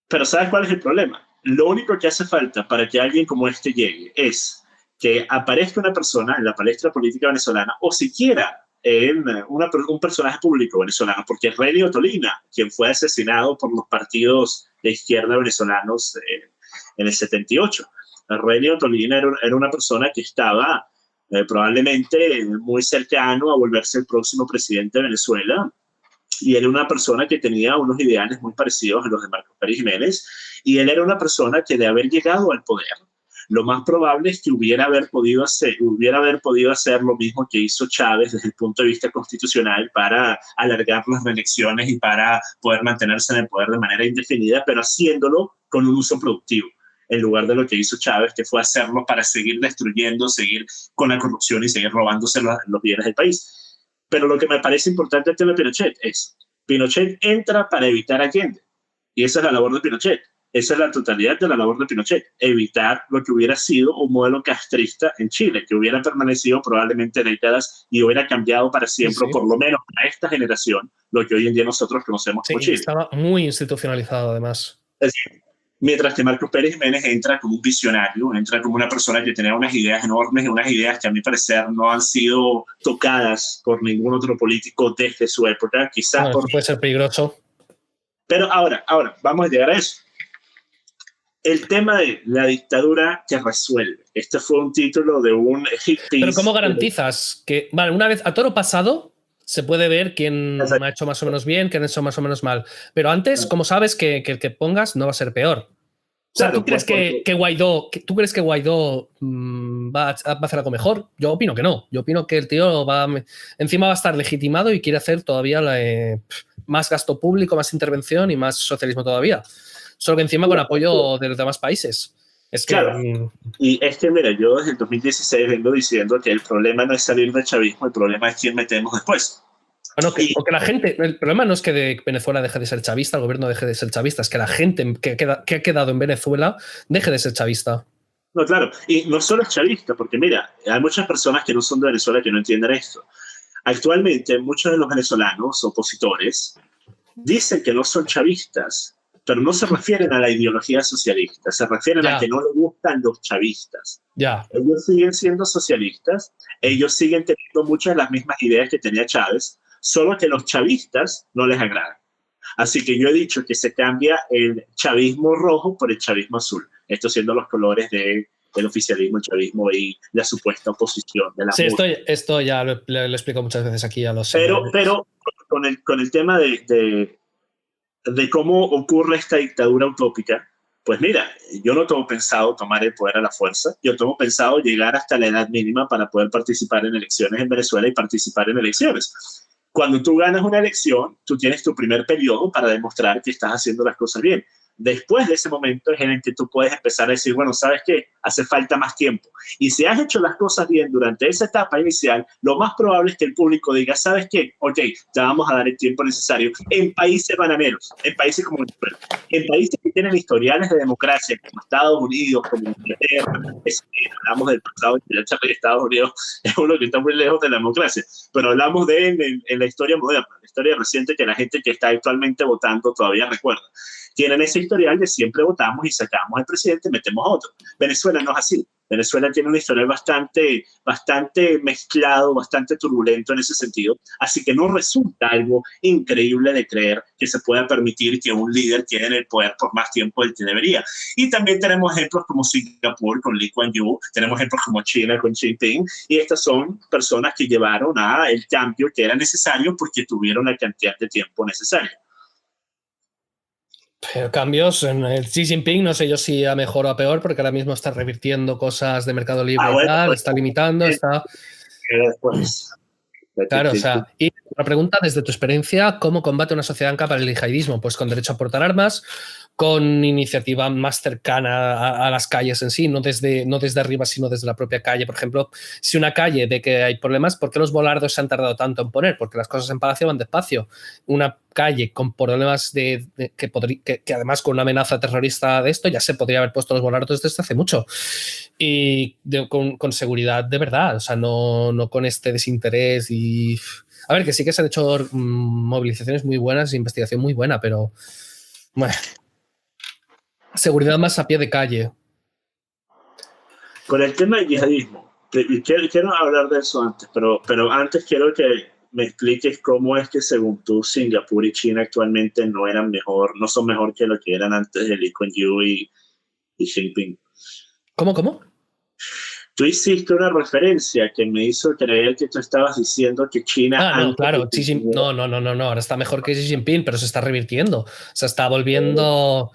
Pero ¿sabes cuál es el problema? Lo único que hace falta para que alguien como este llegue es que aparezca una persona en la palestra política venezolana o siquiera en un personaje público venezolano, porque Renio Tolina, quien fue asesinado por los partidos de izquierda venezolanos en el 78, Renio Tolina era una persona que estaba probablemente muy cercano a volverse el próximo presidente de Venezuela, y él era una persona que tenía unos ideales muy parecidos a los de Marcos Pérez Jiménez, y él era una persona que de haber llegado al poder, lo más probable es que hubiera haber podido hacer lo mismo que hizo Chávez desde el punto de vista constitucional para alargar las reelecciones y para poder mantenerse en el poder de manera indefinida, pero haciéndolo con un uso productivo, en lugar de lo que hizo Chávez, que fue hacerlo para seguir destruyendo, seguir con la corrupción y seguir robándose los bienes del país. Pero lo que me parece importante del tema de Pinochet es, Pinochet entra para evitar a Allende, y esa es la labor de Pinochet. Esa es la totalidad de la labor de Pinochet, evitar lo que hubiera sido un modelo castrista en Chile, que hubiera permanecido probablemente décadas y hubiera cambiado para siempre, por lo menos para esta generación, lo que hoy en día nosotros conocemos como Chile. Estaba muy institucionalizado, además. Es decir, mientras que Marcos Pérez Jiménez entra como un visionario, entra como una persona que tenía unas ideas enormes, unas ideas que a mi parecer no han sido tocadas por ningún otro político desde su época, quizás puede ser peligroso. Pero ahora, vamos a llegar a eso. El tema de la dictadura que resuelve. Este fue un título de un hit piece. Pero ¿cómo garantizas que, vale, una vez a toro pasado se puede ver quién ha hecho más o menos bien, quién ha hecho más o menos mal? Pero antes, ¿cómo sabes que el que pongas no va a ser peor? O sea, ¿tú crees que Guaidó va a hacer algo mejor? Yo opino que no. Yo opino que el tío encima va a estar legitimado y quiere hacer todavía más gasto público, más intervención y más socialismo todavía. Solo que encima con apoyo de los demás países. Es que... Claro, y es que, mira, yo desde el 2016 vengo diciendo que el problema no es salir del chavismo, el problema es quién metemos después. Bueno, porque la gente, el problema no es que de Venezuela deje de ser chavista, el gobierno deje de ser chavista, es que la gente que ha quedado en Venezuela deje de ser chavista. No, claro, y no solo es chavista, porque mira, hay muchas personas que no son de Venezuela que no entienden esto. Actualmente, muchos de los venezolanos opositores dicen que no son chavistas, pero no se refieren a la ideología socialista, se refieren a que no les gustan los chavistas. Ellos siguen siendo socialistas, ellos siguen teniendo muchas de las mismas ideas que tenía Chávez, solo que los chavistas no les agradan. Así que yo he dicho que se cambia el chavismo rojo por el chavismo azul. Esto siendo los colores del oficialismo, el chavismo y la supuesta oposición de la Sí, esto ya lo he explicado muchas veces aquí, ya lo sé. Pero con el tema de cómo ocurre esta dictadura utópica, pues mira, yo no tengo pensado tomar el poder a la fuerza, yo tengo pensado llegar hasta la edad mínima para poder participar en elecciones en Venezuela y participar en elecciones. Cuando tú ganas una elección, tú tienes tu primer periodo para demostrar que estás haciendo las cosas bien. Después de ese momento es en el que tú puedes empezar a decir, bueno, ¿sabes qué? Hace falta más tiempo. Y si has hecho las cosas bien durante esa etapa inicial, lo más probable es que el público diga, ¿sabes qué? Ok, te vamos a dar el tiempo necesario. En países bananeros, en países como Venezuela, en países que tienen historiales de democracia, como Estados Unidos, como Inglaterra, hablamos del pasado de Estados Unidos, es uno que está muy lejos de la democracia, pero hablamos de en la historia moderna, la historia reciente que la gente que está actualmente votando todavía recuerda. Tienen ese historial de siempre votamos y sacamos al presidente, metemos a otro. Venezuela no es así. Venezuela tiene un historial bastante mezclado, bastante turbulento en ese sentido. Así que no resulta algo increíble de creer que se pueda permitir que un líder quede en el poder por más tiempo del que debería. Y también tenemos ejemplos como Singapur con Lee Kuan Yew, tenemos ejemplos como China con Xi Jinping, y estas son personas que llevaron a el cambio que era necesario porque tuvieron la cantidad de tiempo necesario. Pero cambios en el Xi Jinping, no sé yo si a mejor o a peor, porque ahora mismo está revirtiendo cosas de mercado libre y tal, pues, está limitando, está... Pues, claro, o sea, y la pregunta desde tu experiencia, ¿cómo combate una sociedad ANCAP el yihadismo? Pues con derecho a portar armas, con iniciativa más cercana a las calles en sí, no desde arriba, sino desde la propia calle. Por ejemplo, si una calle ve que hay problemas, ¿por qué los volardos se han tardado tanto en poner? Porque las cosas en Palacio van despacio. Una calle con problemas que además con una amenaza terrorista de esto ya se podría haber puesto los volardos desde hace mucho. Y con seguridad de verdad, o sea, no con este desinterés y... A ver, que sí que se han hecho movilizaciones muy buenas, investigación muy buena, pero... Bueno, seguridad más a pie de calle. Con el tema del yihadismo, quiero hablar de eso antes, pero antes quiero que me expliques cómo es que según tú Singapur y China actualmente no son mejor que lo que eran antes de Lee Kuan Yew y Xi Jinping. ¿Cómo? Tú hiciste una referencia que me hizo creer que tú estabas diciendo que China... no, claro, no, ahora está mejor que Xi Jinping, pero se está revirtiendo. O sea, está volviendo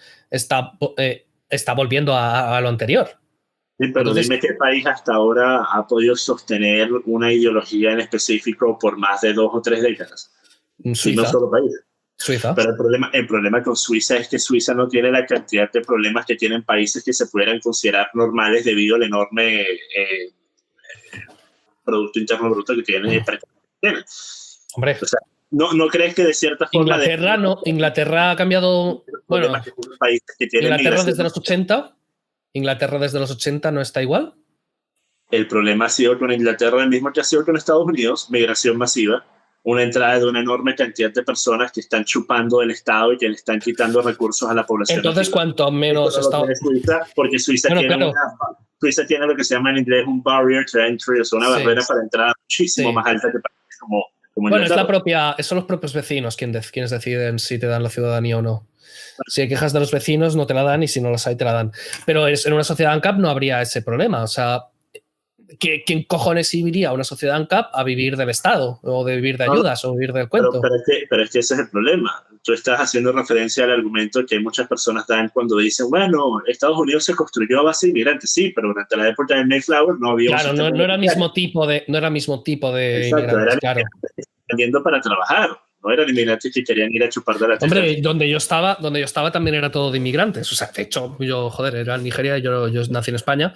a lo anterior. Sí, pero entonces, dime qué país hasta ahora ha podido sostener una ideología en específico por más de 2 o 3 décadas. Suiza. Y no solo país. Suiza. Pero el problema con Suiza es que Suiza no tiene la cantidad de problemas que tienen países que se pudieran considerar normales debido al enorme Producto Interno Bruto que tiene. Hombre. O sea, ¿no crees que de cierta forma... Inglaterra ha cambiado... Bueno, Inglaterra desde los 80... ¿Inglaterra desde los 80 no está igual? El problema ha sido con Inglaterra el mismo que ha sido con Estados Unidos, migración masiva, una entrada de una enorme cantidad de personas que están chupando del Estado y que le están quitando recursos a la población. Entonces, cuanto menos Estado... Porque Suiza tiene lo que se llama en inglés un barrier to entry, o sea, una barrera para entrar muchísimo más alta que países como bueno, son los propios vecinos quienes deciden si te dan la ciudadanía o no. Si hay quejas de los vecinos, no te la dan, y si no las hay, te la dan. Pero en una sociedad ANCAP no habría ese problema. O sea, ¿quién cojones iría a una sociedad ANCAP a vivir del Estado? O de vivir de ayudas, o vivir del cuento. Pero es que ese es el problema. Tú estás haciendo referencia al argumento que muchas personas dan cuando dicen, bueno, Estados Unidos se construyó a base de inmigrantes. Sí, pero durante la época de Mayflower no había... Claro, no era el mismo tipo de Exacto, inmigrantes, claro. Yendo para trabajar. no eran inmigrantes que querían ir a chupar de la teta. Hombre, donde yo estaba también era todo de inmigrantes. O sea, de hecho, yo, joder, era en Nigeria, yo nací en España.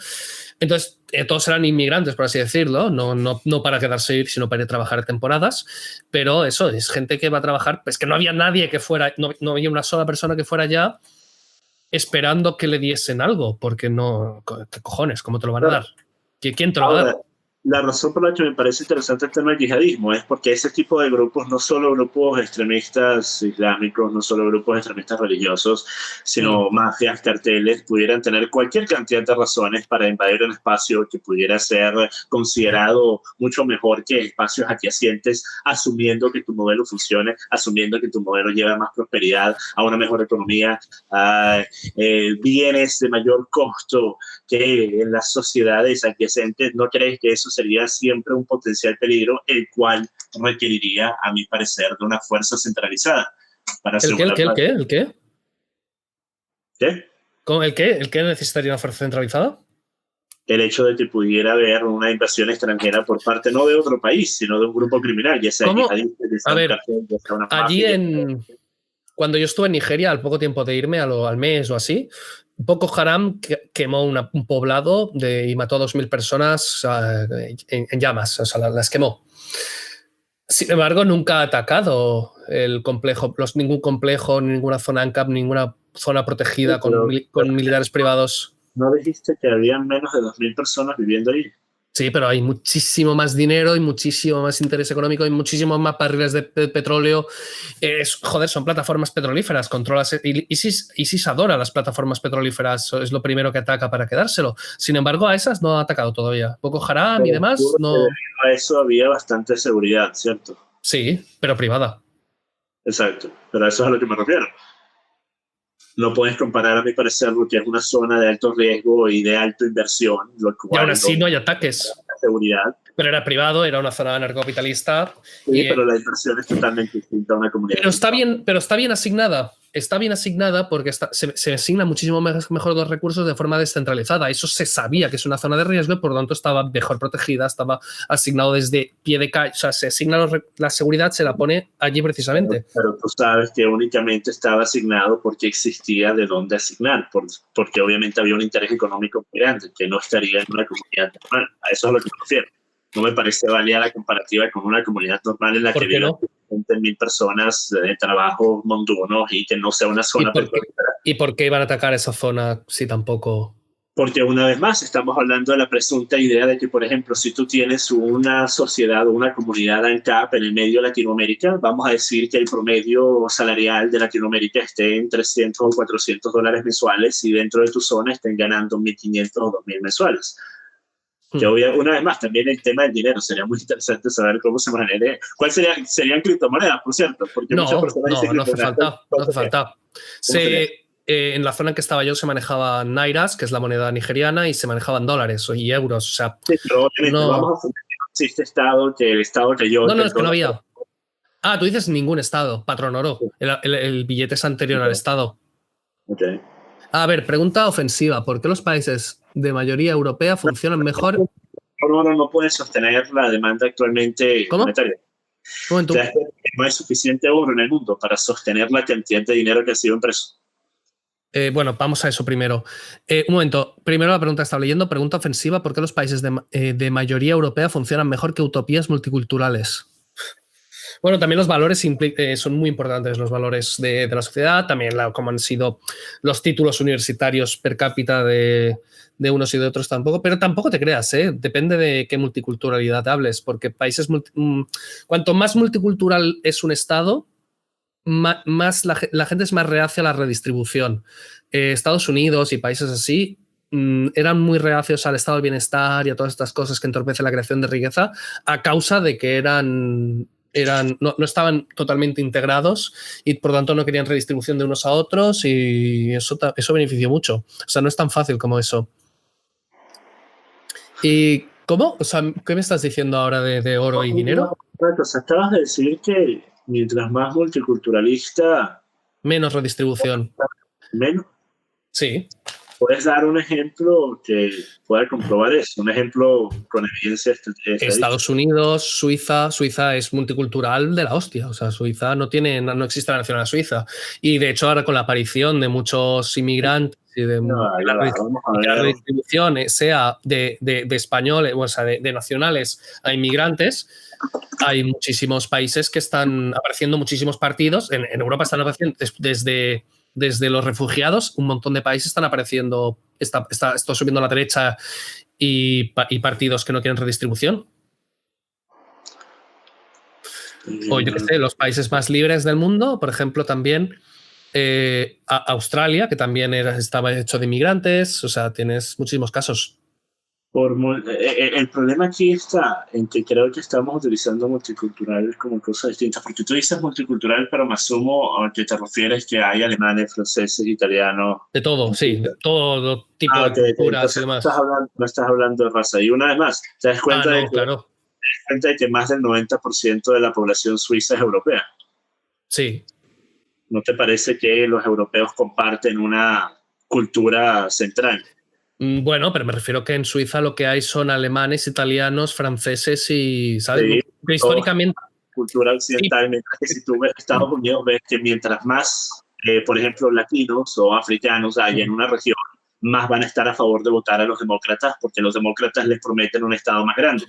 Entonces, todos eran inmigrantes, por así decirlo, no para quedarse ir, sino para ir a trabajar temporadas. Pero eso, es gente que va a trabajar, pues que no había nadie que fuera, no había una sola persona que fuera allá esperando que le diesen algo, porque no, ¿qué cojones? ¿Cómo te lo van a dar? ¿Quién te lo va a dar? La razón por la que me parece interesante el tema del yihadismo es porque ese tipo de grupos, no solo grupos extremistas islámicos, no solo grupos extremistas religiosos, sino mafias, carteles, pudieran tener cualquier cantidad de razones para invadir un espacio que pudiera ser considerado mucho mejor que espacios adyacentes, asumiendo que tu modelo funcione, asumiendo que tu modelo lleva más prosperidad, a una mejor economía, a bienes de mayor costo que en las sociedades adyacentes. ¿No crees que eso sería siempre un potencial peligro, el cual requeriría, a mi parecer, de una fuerza centralizada? Para ¿El qué? ¿Qué? ¿Cómo, el qué? ¿El qué necesitaría una fuerza centralizada? El hecho de que pudiera haber una invasión extranjera por parte no de otro país, sino de un grupo criminal, ya sea yihadista, ya sea un cartel, ya sea una mafia. Cuando yo estuve en Nigeria, al poco tiempo de irme, al mes o así, Boko Haram quemó un poblado y mató a 2.000 personas en llamas, o sea, las quemó. Sin embargo, nunca ha atacado el complejo, ningún complejo, ninguna zona ANCAP, ninguna zona protegida con militares privados. ¿No dijiste que había menos de 2.000 personas viviendo ahí? Sí, pero hay muchísimo más dinero y muchísimo más interés económico y muchísimos más barriles de petróleo. Joder, son plataformas petrolíferas. ISIS adora las plataformas petrolíferas. Es lo primero que ataca para quedárselo. Sin embargo, a esas no ha atacado todavía. Boko Haram y demás, no. A eso había bastante seguridad, ¿cierto? Sí, pero privada. Exacto, pero a eso es a lo que me refiero. No puedes comparar, a mi parecer, lo que es una zona de alto riesgo y de alta inversión. Y aún así no hay ataques. Seguridad. Pero era privado, era una zona narcocapitalista. Sí, pero la inversión es totalmente distinta a una comunidad. Pero está bien asignada. Está bien asignada porque se asignan muchísimo mejor los recursos de forma descentralizada. Eso se sabía que es una zona de riesgo y por lo tanto estaba mejor protegida, estaba asignado desde pie de calle. O sea, se asigna la seguridad, se la pone allí precisamente. Pero tú sabes que únicamente estaba asignado porque existía de dónde asignar, porque obviamente había un interés económico muy grande que no estaría en una comunidad normal. A eso es a lo que me refiero. No me parece válida la comparativa con una comunidad normal en la que viven 20.000 personas de trabajo montunos y que no sea una zona petrolífera. ¿Y por qué iban a atacar esa zona si tampoco? Porque una vez más estamos hablando de la presunta idea de que, por ejemplo, si tú tienes una sociedad o una comunidad ANCAP en el medio de Latinoamérica, vamos a decir que el promedio salarial de Latinoamérica esté en $300 o $400 mensuales y dentro de tu zona estén ganando 1.500 o 2.000 mensuales. Que una vez más, también el tema del dinero, sería muy interesante saber cómo se maneja. ¿Cuáles serían criptomonedas, por cierto? Porque muchas personas dicen no hace falta. En la zona en que estaba yo se manejaban nairas, que es la moneda nigeriana, y se manejaban dólares y euros. O sea, sí, pero obviamente vamos a suponer que no existe estado, que el estado que yo... No, es que no había. Ah, tú dices ningún estado, patrón oro. Sí. El billete es anterior al estado. Ok. A ver, pregunta ofensiva. ¿Por qué los países de mayoría europea funcionan mejor? No puede sostener la demanda actualmente monetaria. ¿Cómo? No hay suficiente oro en el mundo para sostener la cantidad de dinero que ha sido impreso. Bueno, vamos a eso primero. Un momento. Primero la pregunta que estaba leyendo. Pregunta ofensiva. ¿Por qué los países de mayoría europea funcionan mejor que utopías multiculturales? Bueno, también los valores son muy importantes, los valores de la sociedad, también como han sido los títulos universitarios per cápita de unos y de otros tampoco, pero tampoco te creas, depende de qué multiculturalidad hables, porque cuanto más multicultural es un estado, más la gente es más reacia a la redistribución. Estados Unidos y países así eran muy reacios al estado del bienestar y a todas estas cosas que entorpecen la creación de riqueza a causa de que no estaban totalmente integrados y por tanto no querían redistribución de unos a otros y eso benefició mucho. O sea, no es tan fácil como eso. ¿Y cómo? O sea, ¿qué me estás diciendo ahora de oro y dinero? Pues acabas de decir que mientras más multiculturalista... Menos redistribución. ¿Menos? Sí. ¿Puedes dar un ejemplo que pueda comprobar eso? Un ejemplo con evidencia estadística. Estados Unidos, Suiza. Suiza es multicultural de la hostia. O sea, Suiza no existe la nacionalidad suiza. Y de hecho, ahora con la aparición de muchos inmigrantes y de la redistribución, sea de españoles, o sea, de nacionales a inmigrantes, hay muchísimos países que están apareciendo, muchísimos partidos. En Europa están apareciendo desde los refugiados, un montón de países están apareciendo, está subiendo a la derecha y partidos que no quieren redistribución. O yo qué sé, los países más libres del mundo, por ejemplo, también Australia, que también estaba hecho de inmigrantes, o sea, tienes muchísimos casos. El problema aquí está en que creo que estamos utilizando multicultural como cosas distintas, porque tú dices multicultural, pero me asumo a que te refieres que hay alemanes, franceses, italianos. De todo, sí, de todo tipo de culturas y demás. No estás hablando de raza. Y una vez más, te das cuenta, de que más del 90% de la población suiza es europea. Sí. ¿No te parece que los europeos comparten una cultura central? Bueno, pero me refiero que en Suiza lo que hay son alemanes, italianos, franceses y, ¿sabes? Sí, históricamente. Cultura occidental, sí. Mientras que si tú ves Estados Unidos, ves que mientras más, por ejemplo, latinos o africanos hay en una región, más van a estar a favor de votar a los demócratas, porque los demócratas les prometen un estado más grande.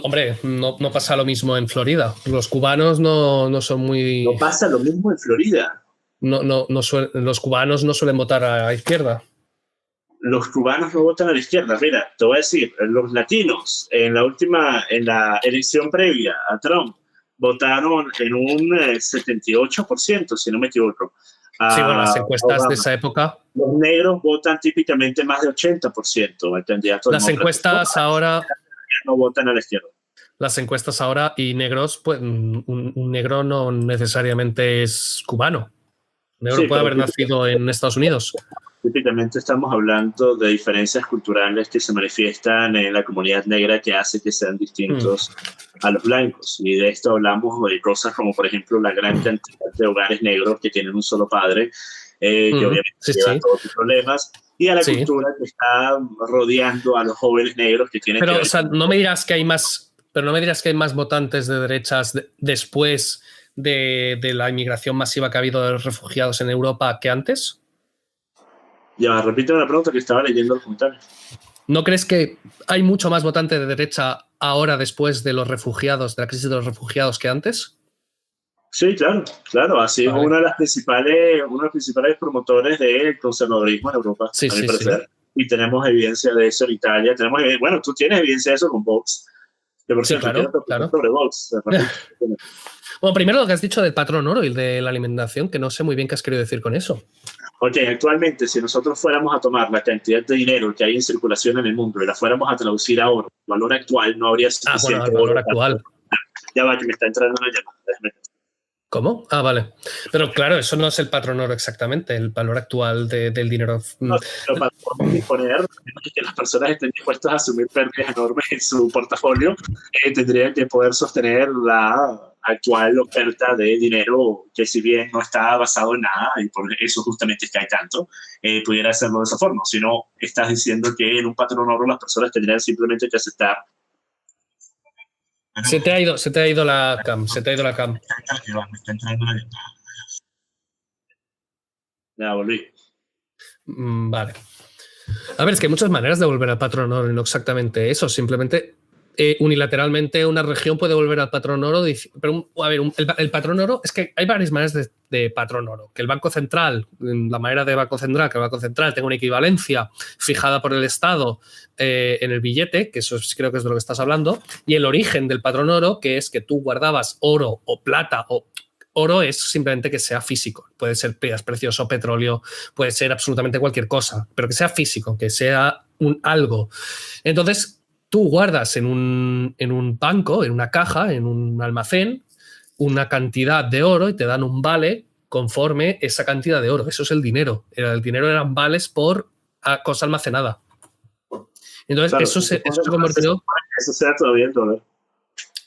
Hombre, no pasa lo mismo en Florida. Los cubanos no son muy... No pasa lo mismo en Florida. Los cubanos no suelen votar a la izquierda. Los cubanos no votan a la izquierda. Mira, te voy a decir, los latinos en la elección previa a Trump votaron en un 78%, si no me equivoco. Sí, bueno, las encuestas Obama. De esa época. Los negros votan típicamente más de 80% al candidato. Las encuestas ahora no votan a la izquierda. Las encuestas ahora y negros, pues un negro no necesariamente es cubano. Un negro puede haber nacido en Estados Unidos. Típicamente estamos hablando de diferencias culturales que se manifiestan en la comunidad negra que hace que sean distintos a los blancos. Y de esto hablamos de cosas como, por ejemplo, la gran cantidad de hogares negros que tienen un solo padre, que obviamente llevan todos sus problemas, y a la cultura que está rodeando a los jóvenes negros que tienen... Pero, o sea, no me dirás que hay más votantes de derechas después de la inmigración masiva que ha habido de refugiados en Europa que antes. Ya, repíteme la pregunta que estaba leyendo el comentario. ¿No crees que hay mucho más votante de derecha ahora después de los refugiados, de la crisis de los refugiados que antes? Sí, claro. Así es uno de los principales promotores del conservadurismo en Europa, a mi parecer. Sí. Y tenemos evidencia de eso en Italia. Bueno, tú tienes evidencia de eso con Vox. Claro. Sobre Vox. Bueno, primero lo que has dicho del patrón oro y de la alimentación, que no sé muy bien qué has querido decir con eso. Ok, actualmente, si nosotros fuéramos a tomar la cantidad de dinero que hay en circulación en el mundo y la fuéramos a traducir a oro, el valor actual no habría suficiente. El valor actual. Ya va, que me está entrando una llamada. ¿Cómo? Vale. Pero claro, eso no es el patrón oro exactamente, el valor actual del dinero. No, pero para poder disponer, que las personas estén dispuestas a asumir pérdidas enormes en su portafolio, tendrían que poder sostener la actual oferta de dinero, que si bien no está basado en nada, y por eso justamente es que hay tanto, pudiera hacerlo de esa forma. Si no, estás diciendo que en un patrón oro las personas tendrían simplemente que aceptar. Se te ha ido la cam. Ya volví. Vale. A ver, es que hay muchas maneras de volver al patrón oro y no exactamente eso. Simplemente unilateralmente una región puede volver al patrón oro. Pero, a ver, el patrón oro, es que hay varias maneras de patrón oro. Que el Banco Central, la manera de Banco Central, que el Banco Central tenga una equivalencia fijada por el Estado en el billete, que eso creo que es de lo que estás hablando, y el origen del patrón oro, que es que tú guardabas oro o plata o... Oro es simplemente que sea físico. Puede ser piedras preciosas, petróleo, puede ser absolutamente cualquier cosa, pero que sea físico, que sea algo. Entonces, tú guardas en un banco, en una caja, en un almacén, una cantidad de oro y te dan un vale conforme esa cantidad de oro. Eso es el dinero. El dinero eran vales por cosa almacenada. Entonces, claro, eso se convirtió... ¿Eso sea todavía el dólar?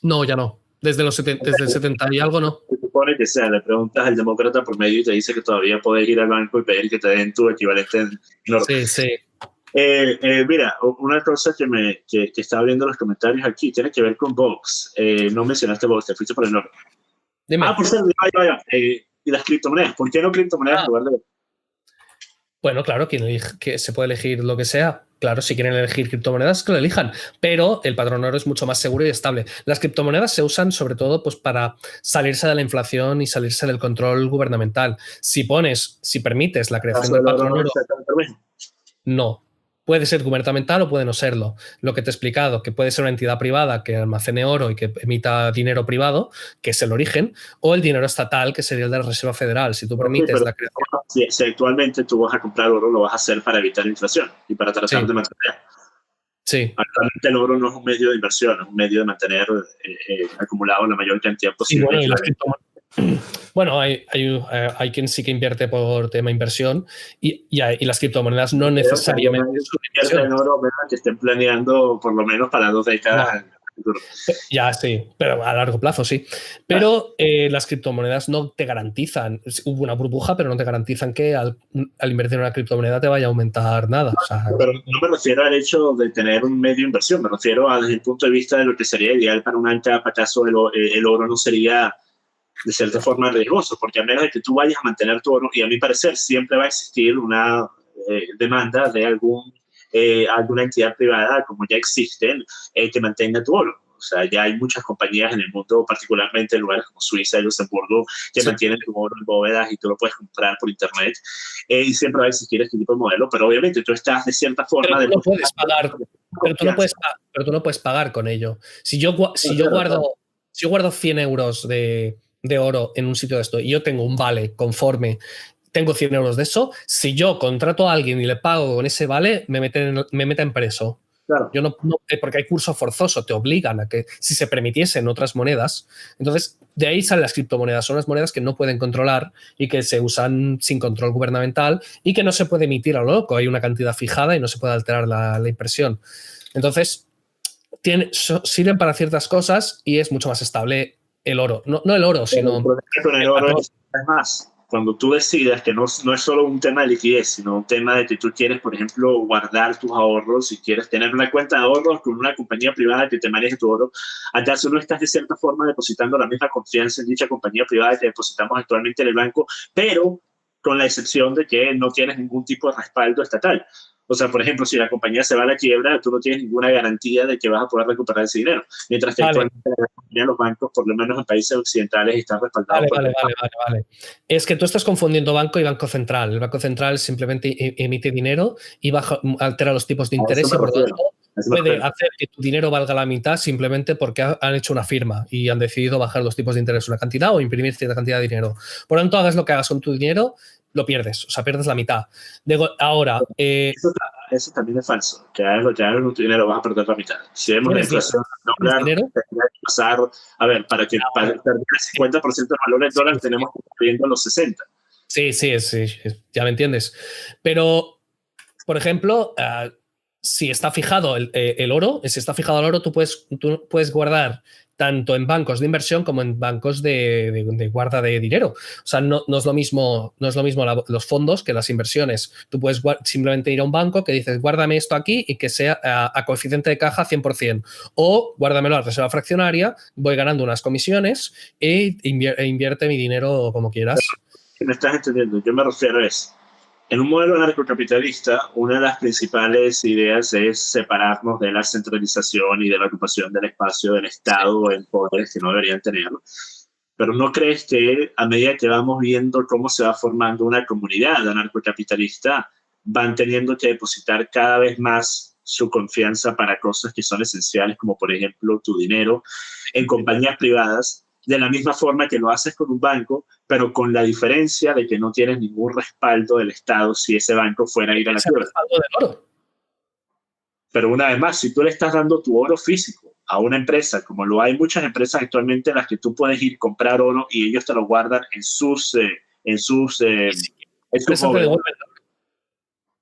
No, ya no. Desde el 70 y algo no. supone que sea, le preguntas al demócrata por medio y te dice que todavía puedes ir al banco y pedir que te den tu equivalente en oro. Sí, sí. Mira, una cosa que estaba viendo en los comentarios aquí tiene que ver con Vox. No mencionaste Vox, te fuiste por el oro. Dime. Por cierto, vaya. Y las criptomonedas, ¿por qué no criptomonedas en lugar de oro? Bueno, claro, que se puede elegir lo que sea. Claro, si quieren elegir criptomonedas, que lo elijan. Pero el patrón oro es mucho más seguro y estable. Las criptomonedas se usan sobre todo pues, para salirse de la inflación y salirse del control gubernamental. Si permites la creación del patrón oro, no. Puede ser gubernamental o puede no serlo. Lo que te he explicado, que puede ser una entidad privada que almacene oro y que emita dinero privado, que es el origen, o el dinero estatal, que sería el de la Reserva Federal. Si tú permites la creación... Si actualmente tú vas a comprar oro, lo vas a hacer para evitar inflación y para tratar de mantener. Sí. Actualmente el oro no es un medio de inversión, es un medio de mantener acumulado la mayor cantidad posible. Bueno, hay quien sí que invierte por tema inversión y las criptomonedas no necesariamente son inversión. En oro, ¿verdad? Que estén planeando por lo menos para 2 décadas. No. Ya, sí, pero a largo plazo sí. Pero las criptomonedas no te garantizan, hubo una burbuja, pero no te garantizan que al invertir en una criptomoneda te vaya a aumentar nada. O sea, pero no me refiero al hecho de tener un medio de inversión, me refiero desde el punto de vista de lo que sería ideal para una capa. ¿Acaso el oro no sería de cierta forma riesgoso? Porque a menos de que tú vayas a mantener tu oro, y a mi parecer siempre va a existir una demanda de alguna entidad privada, como ya existen, que mantenga tu oro. O sea, ya hay muchas compañías en el mundo, particularmente en lugares como Suiza y Luxemburgo, que mantienen tu oro en bóvedas y tú lo puedes comprar por internet. Y siempre va a existir este tipo de modelo, pero obviamente tú estás de cierta forma... Pero tú no puedes pagar, pero tú no puedes pagar con ello. Si yo guardo 100 euros de oro en un sitio de esto y yo tengo un vale conforme, tengo 100 euros de eso, si yo contrato a alguien y le pago con ese vale, me meten preso. Claro. Yo no, porque hay curso forzoso, te obligan a que si se permitiesen otras monedas, entonces de ahí salen las criptomonedas, son las monedas que no pueden controlar y que se usan sin control gubernamental y que no se puede emitir a lo loco, hay una cantidad fijada y no se puede alterar la impresión. Entonces, sirven para ciertas cosas y es mucho más estable el oro. No el oro, sino... Con el oro es más. Cuando tú decidas que no es solo un tema de liquidez, sino un tema de que tú quieres, por ejemplo, guardar tus ahorros y quieres tener una cuenta de ahorros con una compañía privada que te maneje tu oro, ¿acaso no estás de cierta forma depositando la misma confianza en dicha compañía privada que depositamos actualmente en el banco, pero con la excepción de que no tienes ningún tipo de respaldo estatal? O sea, por ejemplo, si la compañía se va a la quiebra, tú no tienes ninguna garantía de que vas a poder recuperar ese dinero. Mientras que actualmente los bancos, por lo menos en países occidentales, están respaldados. Vale. Es que tú estás confundiendo banco y banco central. El banco central simplemente emite dinero y altera los tipos de interés y por lo tanto puede hacer que tu dinero valga la mitad simplemente porque han hecho una firma y han decidido bajar los tipos de interés una cantidad o imprimir cierta cantidad de dinero. Por lo tanto, hagas lo que hagas con tu dinero, lo pierdes, o sea, pierdes la mitad. Ahora... Eso también es falso. Que hagas lo que hagas con tu dinero, vas a perder la mitad. Si vemos la inflación dólar, pasar, a ver, para perder el 50% del valor del dólar, tenemos que estar viendo los 60. Sí, ya me entiendes. Pero, por ejemplo, si está fijado el oro, tú puedes guardar tanto en bancos de inversión como en bancos de guarda de dinero. O sea, no es lo mismo los fondos que las inversiones. Tú puedes simplemente ir a un banco que dices, guárdame esto aquí y que sea a coeficiente de caja 100%. O guárdamelo a la reserva fraccionaria, voy ganando unas comisiones e invierte mi dinero como quieras. ¿Me estás entendiendo? Yo me refiero a eso. En un modelo anarcocapitalista, una de las principales ideas es separarnos de la centralización y de la ocupación del espacio del Estado en poderes que no deberían tenerlo. Pero ¿no crees que a medida que vamos viendo cómo se va formando una comunidad anarcocapitalista, van teniendo que depositar cada vez más su confianza para cosas que son esenciales, como por ejemplo tu dinero, en compañías privadas, de la misma forma que lo haces con un banco, pero con la diferencia de que no tienes ningún respaldo del Estado si ese banco fuera a ir a la quiebra? Pero una vez más, si tú le estás dando tu oro físico a una empresa, como lo hay muchas empresas actualmente en las que tú puedes ir a comprar oro y ellos te lo guardan en sus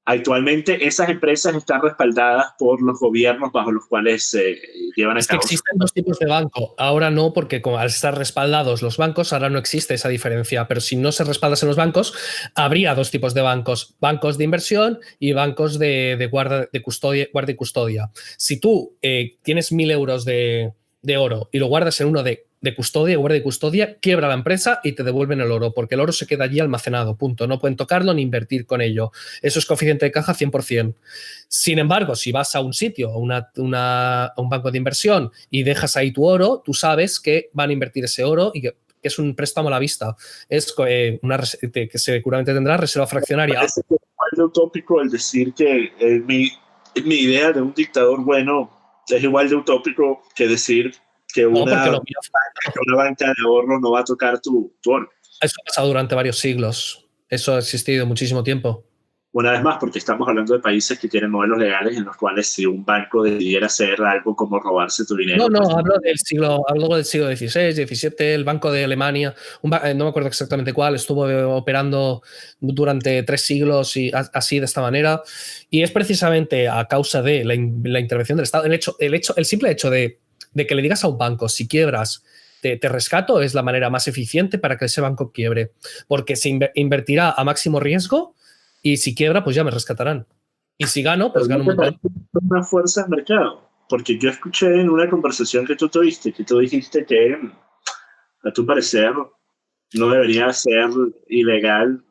Actualmente esas empresas están respaldadas por los gobiernos bajo los cuales se llevan a cabo. Es que existen dos tipos de banco. Ahora no, porque al estar respaldados los bancos, ahora no existe esa diferencia. Pero si no se respaldasen los bancos, habría dos tipos de bancos. Bancos de inversión y bancos de guarda y custodia. Si tú tienes 1.000 euros de oro y lo guardas en uno de custodia, guarda y custodia, quiebra la empresa y te devuelven el oro, porque el oro se queda allí almacenado, punto. No pueden tocarlo ni invertir con ello. Eso es coeficiente de caja 100%. Sin embargo, si vas a un sitio, a un banco de inversión y dejas ahí tu oro, tú sabes que van a invertir ese oro y que es un préstamo a la vista. Es que seguramente tendrá reserva fraccionaria. Es utópico el decir que mi idea de un dictador bueno es igual de utópico que decir que una banca de ahorro no va a tocar tu oro. Eso ha pasado durante varios siglos. Eso ha existido muchísimo tiempo. Una vez más, porque estamos hablando de países que tienen modelos legales en los cuales si un banco decidiera hacer algo como robarse tu dinero... No, hablo del siglo XVI, XVII, el Banco de Alemania, no me acuerdo exactamente cuál, estuvo operando durante 3 siglos y así de esta manera. Y es precisamente a causa de la intervención del Estado. El simple hecho de que le digas a un banco, si quiebras, te rescato, es la manera más eficiente para que ese banco quiebre. Porque se invertirá a máximo riesgo y si quiebra, pues ya me rescatarán. Y si gano, pues gano un montón. Una fuerza de mercado. Porque yo escuché en una conversación que tú tuviste, que tú dijiste que, a tu parecer, no debería ser ilegal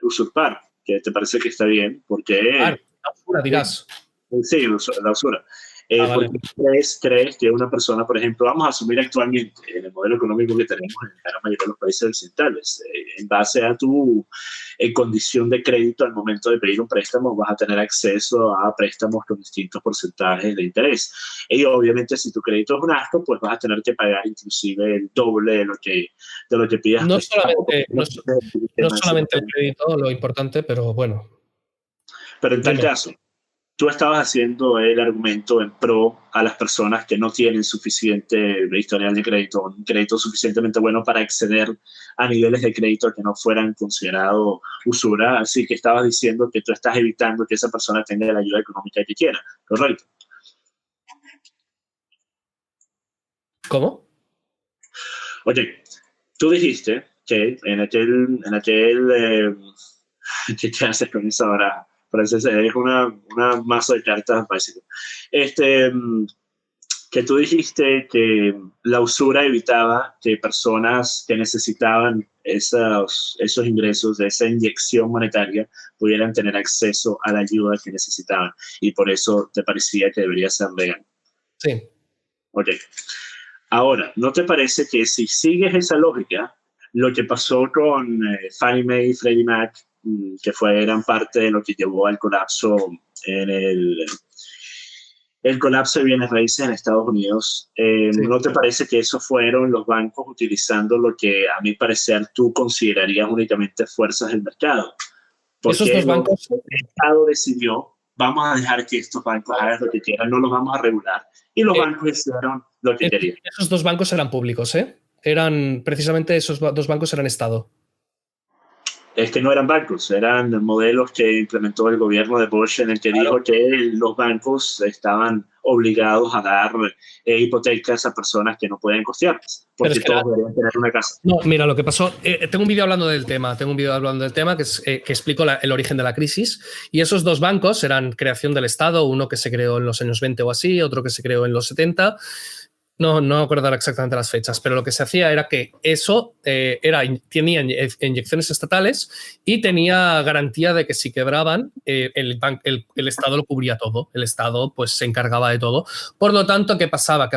usurpar. Que te parece que está bien, porque... la usura, dirás. Sí, la usura. Vale. ¿Crees que una persona, por ejemplo, vamos a asumir actualmente en el modelo económico que tenemos en la mayoría de los países occidentales, en base a tu condición de crédito al momento de pedir un préstamo, vas a tener acceso a préstamos con distintos porcentajes de interés? Y obviamente, si tu crédito es un asco, pues vas a tener que pagar inclusive el doble de lo que pidas. No solamente el crédito, lo importante, pero bueno. Pero en tal caso, tú estabas haciendo el argumento en pro a las personas que no tienen suficiente historial de crédito, un crédito suficientemente bueno para acceder a niveles de crédito que no fueran considerados usura, así que estabas diciendo que tú estás evitando que esa persona tenga la ayuda económica que quiera, ¿correcto? ¿Cómo? Oye, tú dijiste que ¿qué haces con eso ahora? Es una masa de cartas básica. Que tú dijiste que la usura evitaba que personas que necesitaban esos ingresos, de esa inyección monetaria, pudieran tener acceso a la ayuda que necesitaban. Y por eso te parecía que debería ser legal. Sí. Ok. Ahora, ¿no te parece que si sigues esa lógica, lo que pasó con Fannie Mae y Freddie Mac, que fue gran parte de lo que llevó al colapso en el colapso de bienes raíces en Estados Unidos, sí. ¿No te parece que esos fueron los bancos utilizando lo que a mi parecer tú considerarías únicamente fuerzas del mercado? Porque esos dos bancos... el Estado decidió, vamos a dejar que estos bancos hagan lo que quieran, no los vamos a regular, y los bancos hicieron lo que querían. Esos dos bancos eran públicos, precisamente esos dos bancos eran Estado. Es que no eran bancos, eran modelos que implementó el gobierno de Bush, en el que dijo que los bancos estaban obligados a dar hipotecas a personas que no pueden costearlas, porque todos deberían tener una casa. No, mira, lo que pasó, tengo un vídeo hablando del tema, que explico el origen de la crisis, y esos dos bancos eran creación del Estado, uno que se creó en los años 20 o así, otro que se creó en los 70. No me acuerdo exactamente las fechas, pero lo que se hacía era que eso tenía inyecciones estatales y tenía garantía de que si quebraban, el Estado lo cubría todo. El Estado pues se encargaba de todo. Por lo tanto, ¿qué pasaba?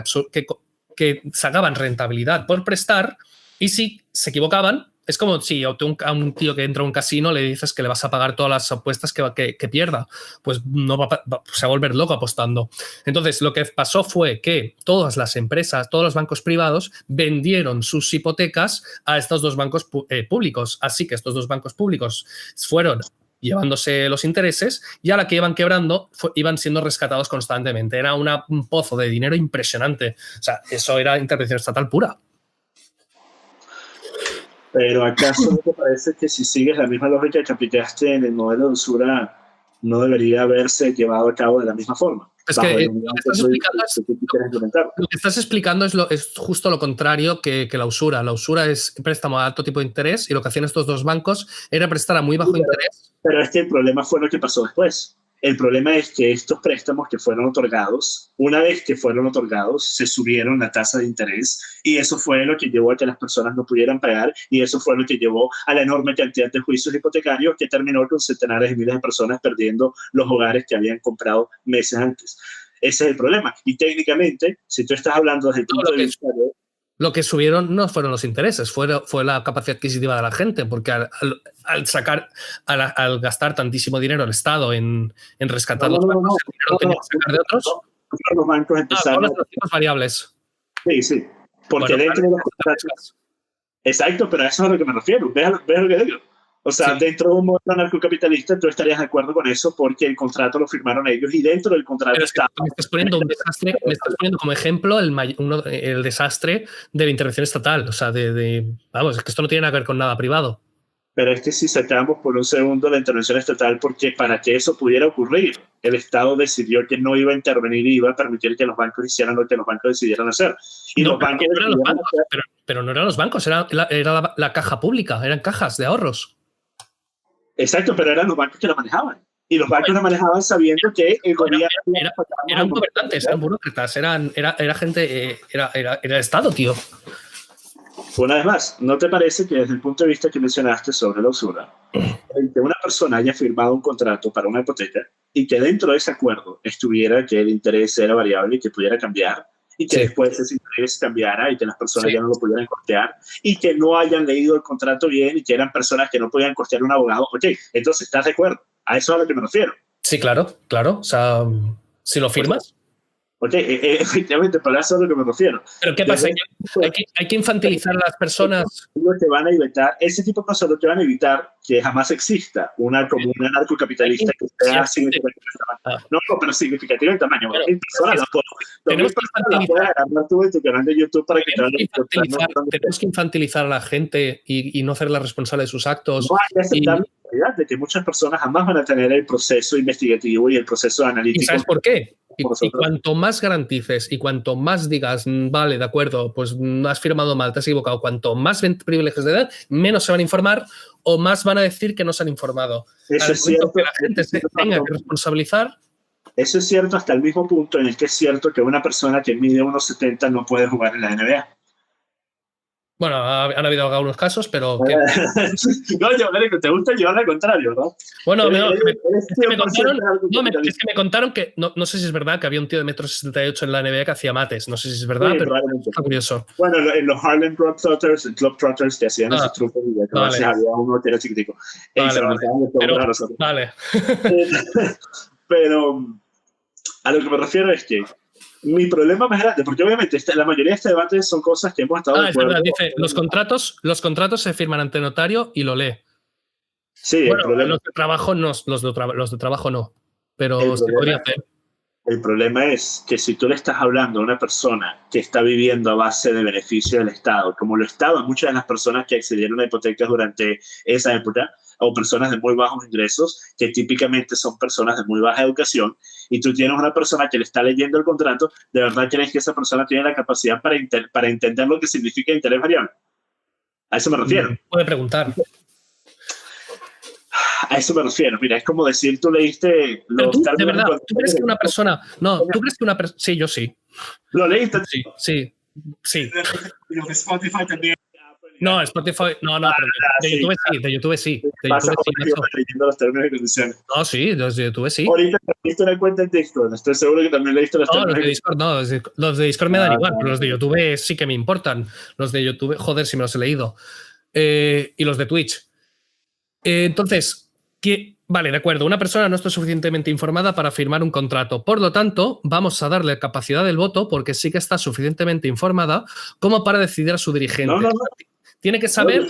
Que sacaban rentabilidad por prestar, y si se equivocaban, es como si a un tío que entra a un casino le dices que le vas a pagar todas las apuestas que pierda. Pues no se va a volver loco apostando. Entonces, lo que pasó fue que todas las empresas, todos los bancos privados vendieron sus hipotecas a estos dos bancos públicos. Así que estos dos bancos públicos fueron llevándose los intereses, y a la que iban quebrando iban siendo rescatados constantemente. Era un pozo de dinero impresionante. O sea, eso era intervención estatal pura. Pero ¿acaso no te parece que si sigues la misma lógica que aplicaste en el modelo de usura, no debería haberse llevado a cabo de la misma forma. Es que lo que estás explicando es justo lo contrario que la usura. La usura es préstamo a alto tipo de interés y lo que hacían estos dos bancos era prestar a muy bajo interés. Pero es que el problema fue lo que pasó después. El problema es que estos préstamos que fueron otorgados, una vez que fueron otorgados, se subieron la tasa de interés y eso fue lo que llevó a que las personas no pudieran pagar y eso fue lo que llevó a la enorme cantidad de juicios hipotecarios que terminó con centenares de miles de personas perdiendo los hogares que habían comprado meses antes. Ese es el problema. Y técnicamente, si tú estás hablando desde el punto de vista de... Lo que subieron no fueron los intereses, fue la capacidad adquisitiva de la gente, porque al gastar tantísimo dinero el Estado en rescatar los bancos, el dinero tenía que sacar de otros. Los bancos empezaron... los tipos variables. Sí. Porque dentro de los contratos... Exacto, pero a eso es a lo que me refiero. Ve lo que digo. O sea, dentro de un mundo anarcocapitalista tú estarías de acuerdo con eso porque el contrato lo firmaron ellos y dentro del contrato está... Me estás poniendo un desastre, me estás poniendo como ejemplo el desastre de la intervención estatal. O sea, vamos, es que esto no tiene nada que ver con nada privado. Pero es que si sacamos por un segundo la intervención estatal, porque para que eso pudiera ocurrir, el Estado decidió que no iba a intervenir y iba a permitir que los bancos hicieran lo que los bancos decidieran hacer. Y no, los bancos no eran los bancos, pero no eran los bancos, era la caja pública, eran cajas de ahorros. Exacto, pero eran los bancos que lo manejaban. Y los bancos lo manejaban sabiendo que el gobierno... Eran gobernantes, eran burócratas, era gente, era el Estado, tío. Una vez más, ¿no te parece que desde el punto de vista que mencionaste sobre la usura, que una persona haya firmado un contrato para una hipoteca y que dentro de ese acuerdo estuviera que el interés era variable y que pudiera cambiar, y que después ese interés cambiara y que las personas ya no lo pudieran costear y que no hayan leído el contrato bien y que eran personas que no podían costear un abogado? Ok, entonces ¿estás de acuerdo? A eso es a lo que me refiero. Sí, claro. O sea, si lo firmas. Ok, efectivamente, para eso es a lo que me refiero. Pero ¿qué pasa? Hay que infantilizar a las personas. Lo que van a evitar, ese tipo de cosas lo que van a evitar que jamás exista una comunidad anarcocapitalista que sea significativa en tamaño. No, pero significativa en tamaño. Tenemos que infantilizar a la gente y no hacerla responsable de sus actos. No hay que aceptar la realidad de que muchas personas jamás van a tener el proceso investigativo y el proceso analítico. ¿Y sabes por qué? Y cuanto más garantices y cuanto más digas, vale, de acuerdo, pues has firmado mal, te has equivocado, cuanto más privilegios de edad, menos se van a informar o más van a decir que no se han informado. Eso es cierto. Que la gente se tenga que responsabilizar. Eso es cierto hasta el mismo punto en el que es cierto que una persona que mide 1,70 no puede jugar en la NBA. Bueno, han habido algunos casos, pero... No, te gusta llevar al contrario, ¿no? Bueno, es que me contaron que, no sé si es verdad, que había un tío de 1,68 m en la NBA que hacía mates. No sé si es verdad, pero está curioso. Bueno, en los Harlem Globetrotters, el Globetrotters que hacían esos trucos y había uno que era chiquitico. Vale. Pero a lo que me refiero es que mi problema más grande, porque obviamente la mayoría de este debate son cosas que hemos estado de acuerdo. Es verdad, dice, los contratos se firman ante notario y lo lee. Sí, bueno, los de trabajo no, los de trabajo no, pero se podría hacer. El problema es que si tú le estás hablando a una persona que está viviendo a base de beneficio del Estado, como lo estaban muchas de las personas que accedieron a hipotecas durante esa época, o personas de muy bajos ingresos, que típicamente son personas de muy baja educación, y tú tienes una persona que le está leyendo el contrato, ¿de verdad crees que esa persona tiene la capacidad para entender lo que significa interés variable? A eso me refiero. Puede preguntar. A eso me refiero. Mira, es como decir, tú leíste los de verdad, ¿tú crees que una persona... No, ¿tú crees que una persona... Sí, yo sí. ¿Lo leíste? Sí. Spotify también. No, Spotify, no, pero de YouTube sí. Leyendo los términos y condiciones. No, sí, los de YouTube sí. Ahorita leíste una cuenta en Discord, estoy seguro que también leíste los términos. Los de Discord no, los de Discord me dan igual, pero los de YouTube sí que me importan. Los de YouTube, joder, si me los he leído. Y los de Twitch. Entonces, vale, de acuerdo, una persona no está suficientemente informada para firmar un contrato. Por lo tanto, vamos a darle capacidad del voto porque sí que está suficientemente informada como para decidir a su dirigente. No. Tiene que saber...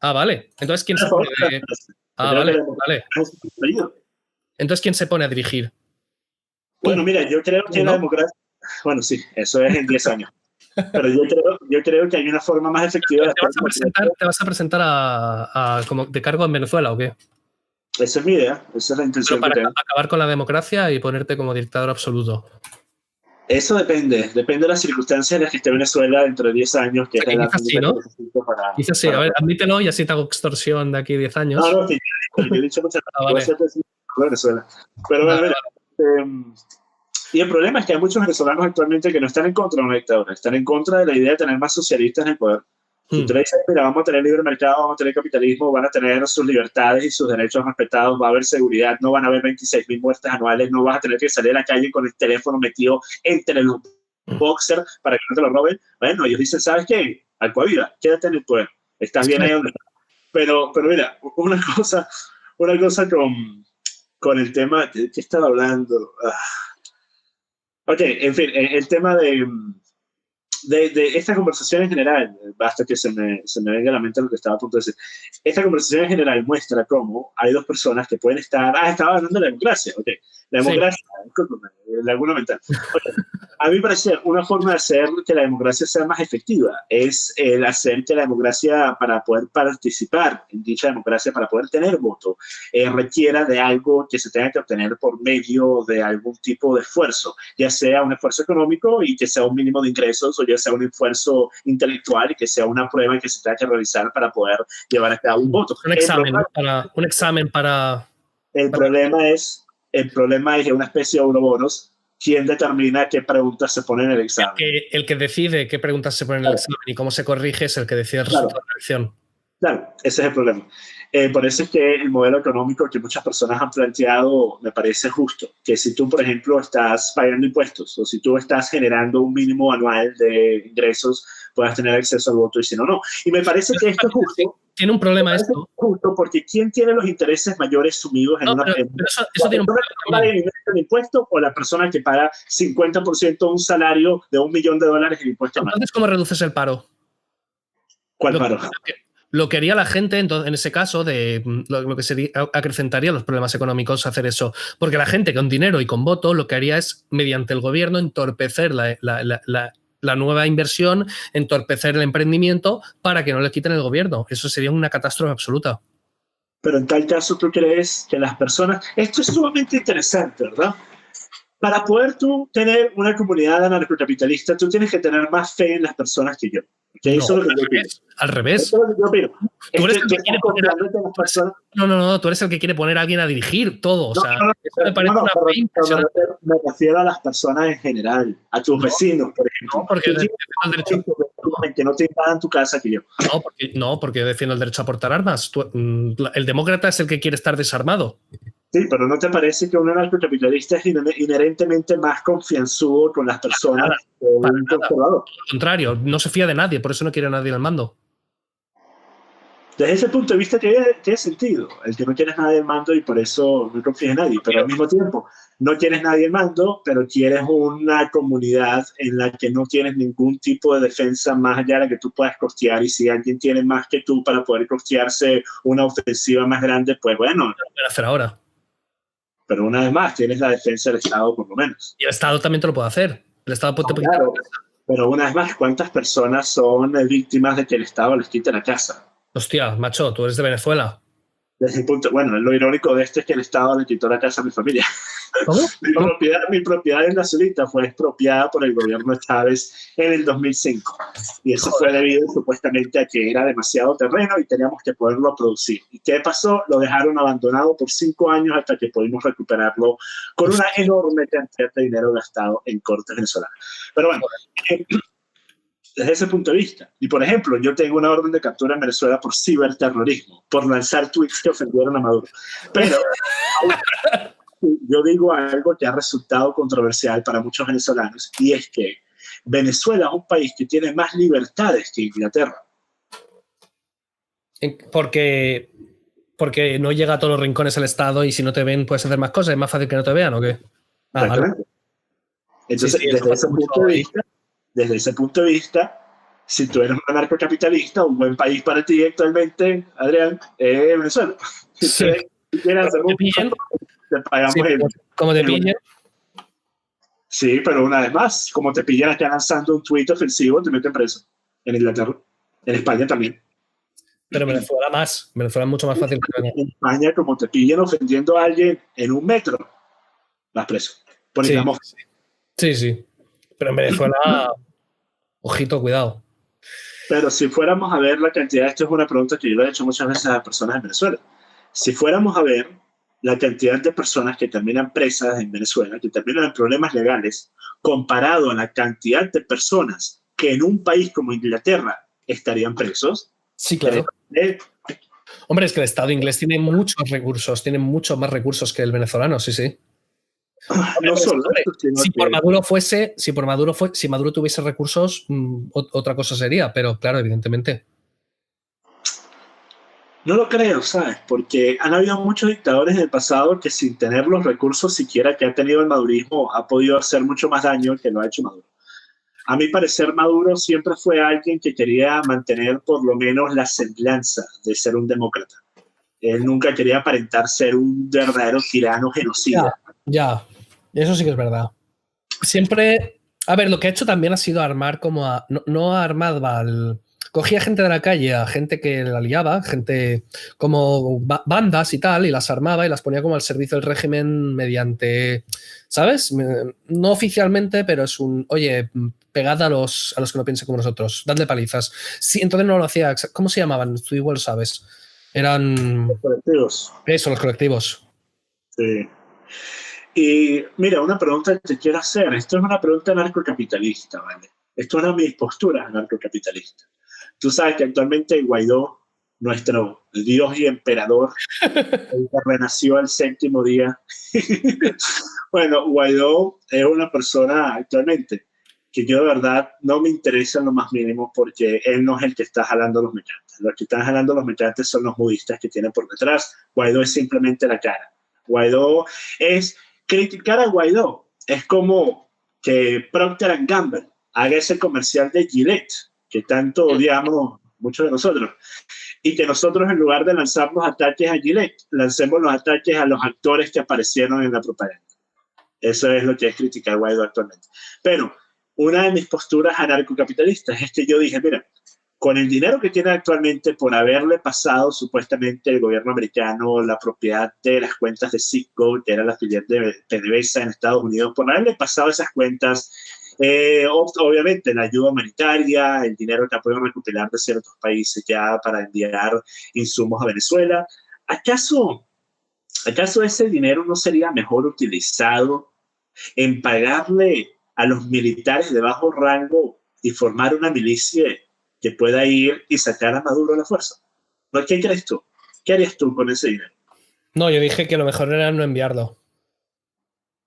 vale. Entonces, ¿quién se pone? Vale. Entonces, ¿quién se pone a dirigir? Bueno, mira, yo creo que la democracia... Bueno, sí, eso es en 10 años. Pero yo creo que hay una forma más efectiva... ¿Te vas a presentar como de cargo en Venezuela o qué? Esa es mi idea, esa es la intención Pero que para tengo. acabar con la democracia y ponerte como dictador absoluto. Eso depende de las circunstancias en las que esté Venezuela dentro de 10 años, que O es sea, la que edad quizás sí, ¿no? que necesito para... Quizás sí. A ver, admítelo y así te hago extorsión de aquí 10 años. No, sí, yo he dicho muchas Ah, veces, voy a vale. ser presidente de Venezuela. Pero bueno, Vale, mira, y el problema es que hay muchos venezolanos actualmente que no están en contra de una dictadura, están en contra de la idea de tener más socialistas en el poder. Si tú le dices, mira, vamos a tener libre mercado, vamos a tener capitalismo, van a tener sus libertades y sus derechos respetados, va a haber seguridad, no van a haber 26.000 muertes anuales, no vas a tener que salir a la calle con el teléfono metido entre los boxers para que no te lo roben. Bueno, ellos dicen, ¿sabes qué? Alcoavida, quédate en el poder, estás bien ahí donde estás. Pero mira, una cosa con el tema, ¿de qué estaba hablando? Ok, en fin, el tema de esta conversación en general, basta que se me venga a la mente lo que estaba a punto de decir. Esta conversación en general muestra cómo hay dos personas que pueden estar. Estaba hablando de la democracia, ok. La democracia, discúlpame, laguna mental. Okay. A mí parece una forma de hacer que la democracia sea más efectiva es el hacer que la democracia, para poder participar en dicha democracia, para poder tener voto, requiera de algo que se tenga que obtener por medio de algún tipo de esfuerzo, ya sea un esfuerzo económico y que sea un mínimo de ingresos, o ya sea un esfuerzo intelectual y que sea una prueba que se tenga que realizar para poder llevar a cabo un voto. Un examen para... El problema es una especie de eurobonos. ¿Quién determina qué preguntas se ponen en el examen? El que decide qué preguntas se ponen en el examen y cómo se corrige es el que decide el resultado de la elección. Claro, ese es el problema. Por eso es que el modelo económico que muchas personas han planteado me parece justo. Que si tú, por ejemplo, estás pagando impuestos o si tú estás generando un mínimo anual de ingresos, puedas tener acceso al voto y si no, no. Y me parece que esto es justo. Tiene un problema esto. Justo porque ¿quién tiene los intereses mayores sumidos en una... Pero eso tiene un problema. ¿La persona que paga el impuesto o la persona que paga 50% de un salario de $1 millón en impuestos? Entonces, ¿cómo reduces el paro? ¿Cuál paro? Lo que haría la gente, entonces, en ese caso, lo que sería, acrecentaría los problemas económicos hacer eso. Porque la gente con dinero y con voto lo que haría es, mediante el gobierno, entorpecer la nueva inversión, entorpecer el emprendimiento para que no le quiten el gobierno. Eso sería una catástrofe absoluta. Pero en tal caso, ¿tú crees que las personas... Esto es sumamente interesante, ¿verdad? Para poder tú tener una comunidad anarcocapitalista, tú tienes que tener más fe en las personas que yo. ¿Okay? No, eso es lo que yo opino. Al revés. Eso es lo que yo opino. Tú eres el que quiere poner tú eres el que quiere poner a alguien a dirigir todo. O sea, eso me parece una fe impresionante. Me refiero a las personas en general, a tus vecinos, por ejemplo. No, porque defiendo el derecho que no te invadan tu casa que yo. No, porque yo defiendo el derecho a portar armas. El demócrata es el que quiere estar desarmado. Sí, pero ¿no te parece que un anarcocapitalista es inherentemente más confianzudo con las personas que un conservador? Al contrario, no se fía de nadie, por eso no quiere a nadie al mando. Desde ese punto de vista tiene sentido. El que no quieres nadie al mando y por eso no confías en nadie. Pero al mismo tiempo, no quieres nadie al mando, pero quieres una comunidad en la que no tienes ningún tipo de defensa más allá de la que tú puedas costear. Y si alguien tiene más que tú para poder costearse una ofensiva más grande, pues bueno. Lo puede hacer ahora. Pero una vez más, tienes la defensa del Estado por lo menos. Y el Estado también te lo puede hacer. El Estado puede... Claro, pero una vez más, ¿cuántas personas son víctimas de que el Estado les quite la casa? Hostia, macho, tú eres de Venezuela. Desde el punto, bueno, lo irónico de esto es que el Estado le quitó la casa a mi familia. ¿Cómo? Mi propiedad en la Zulita fue expropiada por el gobierno de Chávez en el 2005. Y eso fue debido supuestamente a que era demasiado terreno y teníamos que poderlo producir. ¿Y qué pasó? Lo dejaron abandonado por 5 años hasta que pudimos recuperarlo con una enorme cantidad de dinero gastado en cortes venezolanas. Pero bueno, desde ese punto de vista. Y por ejemplo, yo tengo una orden de captura en Venezuela por ciberterrorismo, por lanzar tweets que ofendieron a Maduro. Pero yo digo algo que ha resultado controversial para muchos venezolanos, y es que Venezuela es un país que tiene más libertades que Inglaterra. Porque no llega a todos los rincones el Estado y si no te ven puedes hacer más cosas. ¿Es más fácil que no te vean o qué? Vale. Entonces, desde ese punto de vista, si tú eres un anarcocapitalista, un buen país para ti actualmente, Adrián, es Venezuela. Sí. Si quieres hacer te pagamos como te pillen. Sí, pero una vez más, como te pillan acá lanzando un tuit ofensivo, te meten preso. En Inglaterra. En España también. Pero en Venezuela más. En Venezuela es mucho más fácil. En España, como te pillen ofendiendo a alguien en un metro, vas preso. Por sí, islamofobia. sí. Pero en Venezuela, ojito, cuidado. Pero si fuéramos a ver la cantidad, esto es una pregunta que yo le he hecho muchas veces a personas en Venezuela. Si fuéramos a ver la cantidad de personas que terminan presas en Venezuela, que terminan en problemas legales, comparado a la cantidad de personas que en un país como Inglaterra estarían presos. Sí, claro. Hombre, es que el Estado inglés tiene muchos recursos, tiene muchos más recursos que el venezolano, sí. No solo esto, sino si Maduro tuviese recursos, otra cosa sería, pero claro, evidentemente. No lo creo, ¿sabes? Porque han habido muchos dictadores en el pasado que sin tener los recursos siquiera que ha tenido el madurismo ha podido hacer mucho más daño que lo ha hecho Maduro. A mi parecer, Maduro siempre fue alguien que quería mantener por lo menos la semblanza de ser un demócrata. Él nunca quería aparentar ser un verdadero tirano genocida. Ya, eso sí que es verdad. Siempre, a ver, lo que ha hecho también ha sido armar como no armaba cogía gente de la calle, a gente que la liaba, gente como bandas y tal, y las armaba y las ponía como al servicio del régimen mediante, ¿sabes? No oficialmente, pero es oye, pegad a los que no piensen como nosotros, dadle palizas. Sí, entonces no lo hacía, ¿cómo se llamaban? Tú igual lo sabes. Eran... Los colectivos. Eso, los colectivos. Sí. Y mira, una pregunta que te quiero hacer. Esto es una pregunta anarcocapitalista, ¿vale? Esto es una de mis posturas anarcocapitalista. Tú sabes que actualmente Guaidó, nuestro dios y emperador, renació al séptimo día. Bueno, Guaidó es una persona actualmente que yo de verdad no me interesa en lo más mínimo porque él no es el que está jalando los mechantes. Los que están jalando los mechantes son los budistas que tienen por detrás. Guaidó es simplemente la cara. Guaidó es... Criticar a Guaidó es como que Procter & Gamble haga ese comercial de Gillette que tanto odiamos muchos de nosotros, y que nosotros en lugar de lanzar los ataques a Gillette, lancemos los ataques a los actores que aparecieron en la propaganda. Eso es lo que es criticar a Guaidó actualmente. Pero una de mis posturas anarcocapitalistas es que yo dije, mira, con el dinero que tiene actualmente por haberle pasado supuestamente el gobierno americano la propiedad de las cuentas de Citgo, que era la filial de PDVSA en Estados Unidos, por haberle pasado esas cuentas, obviamente la ayuda humanitaria, el dinero que ha podido recopilar de ciertos países ya para enviar insumos a Venezuela, ¿acaso ese dinero no sería mejor utilizado en pagarle a los militares de bajo rango y formar una milicia que pueda ir y sacar a Maduro a la fuerza? ¿Qué crees tú? ¿Qué harías tú con ese dinero? No, yo dije que lo mejor era no enviarlo.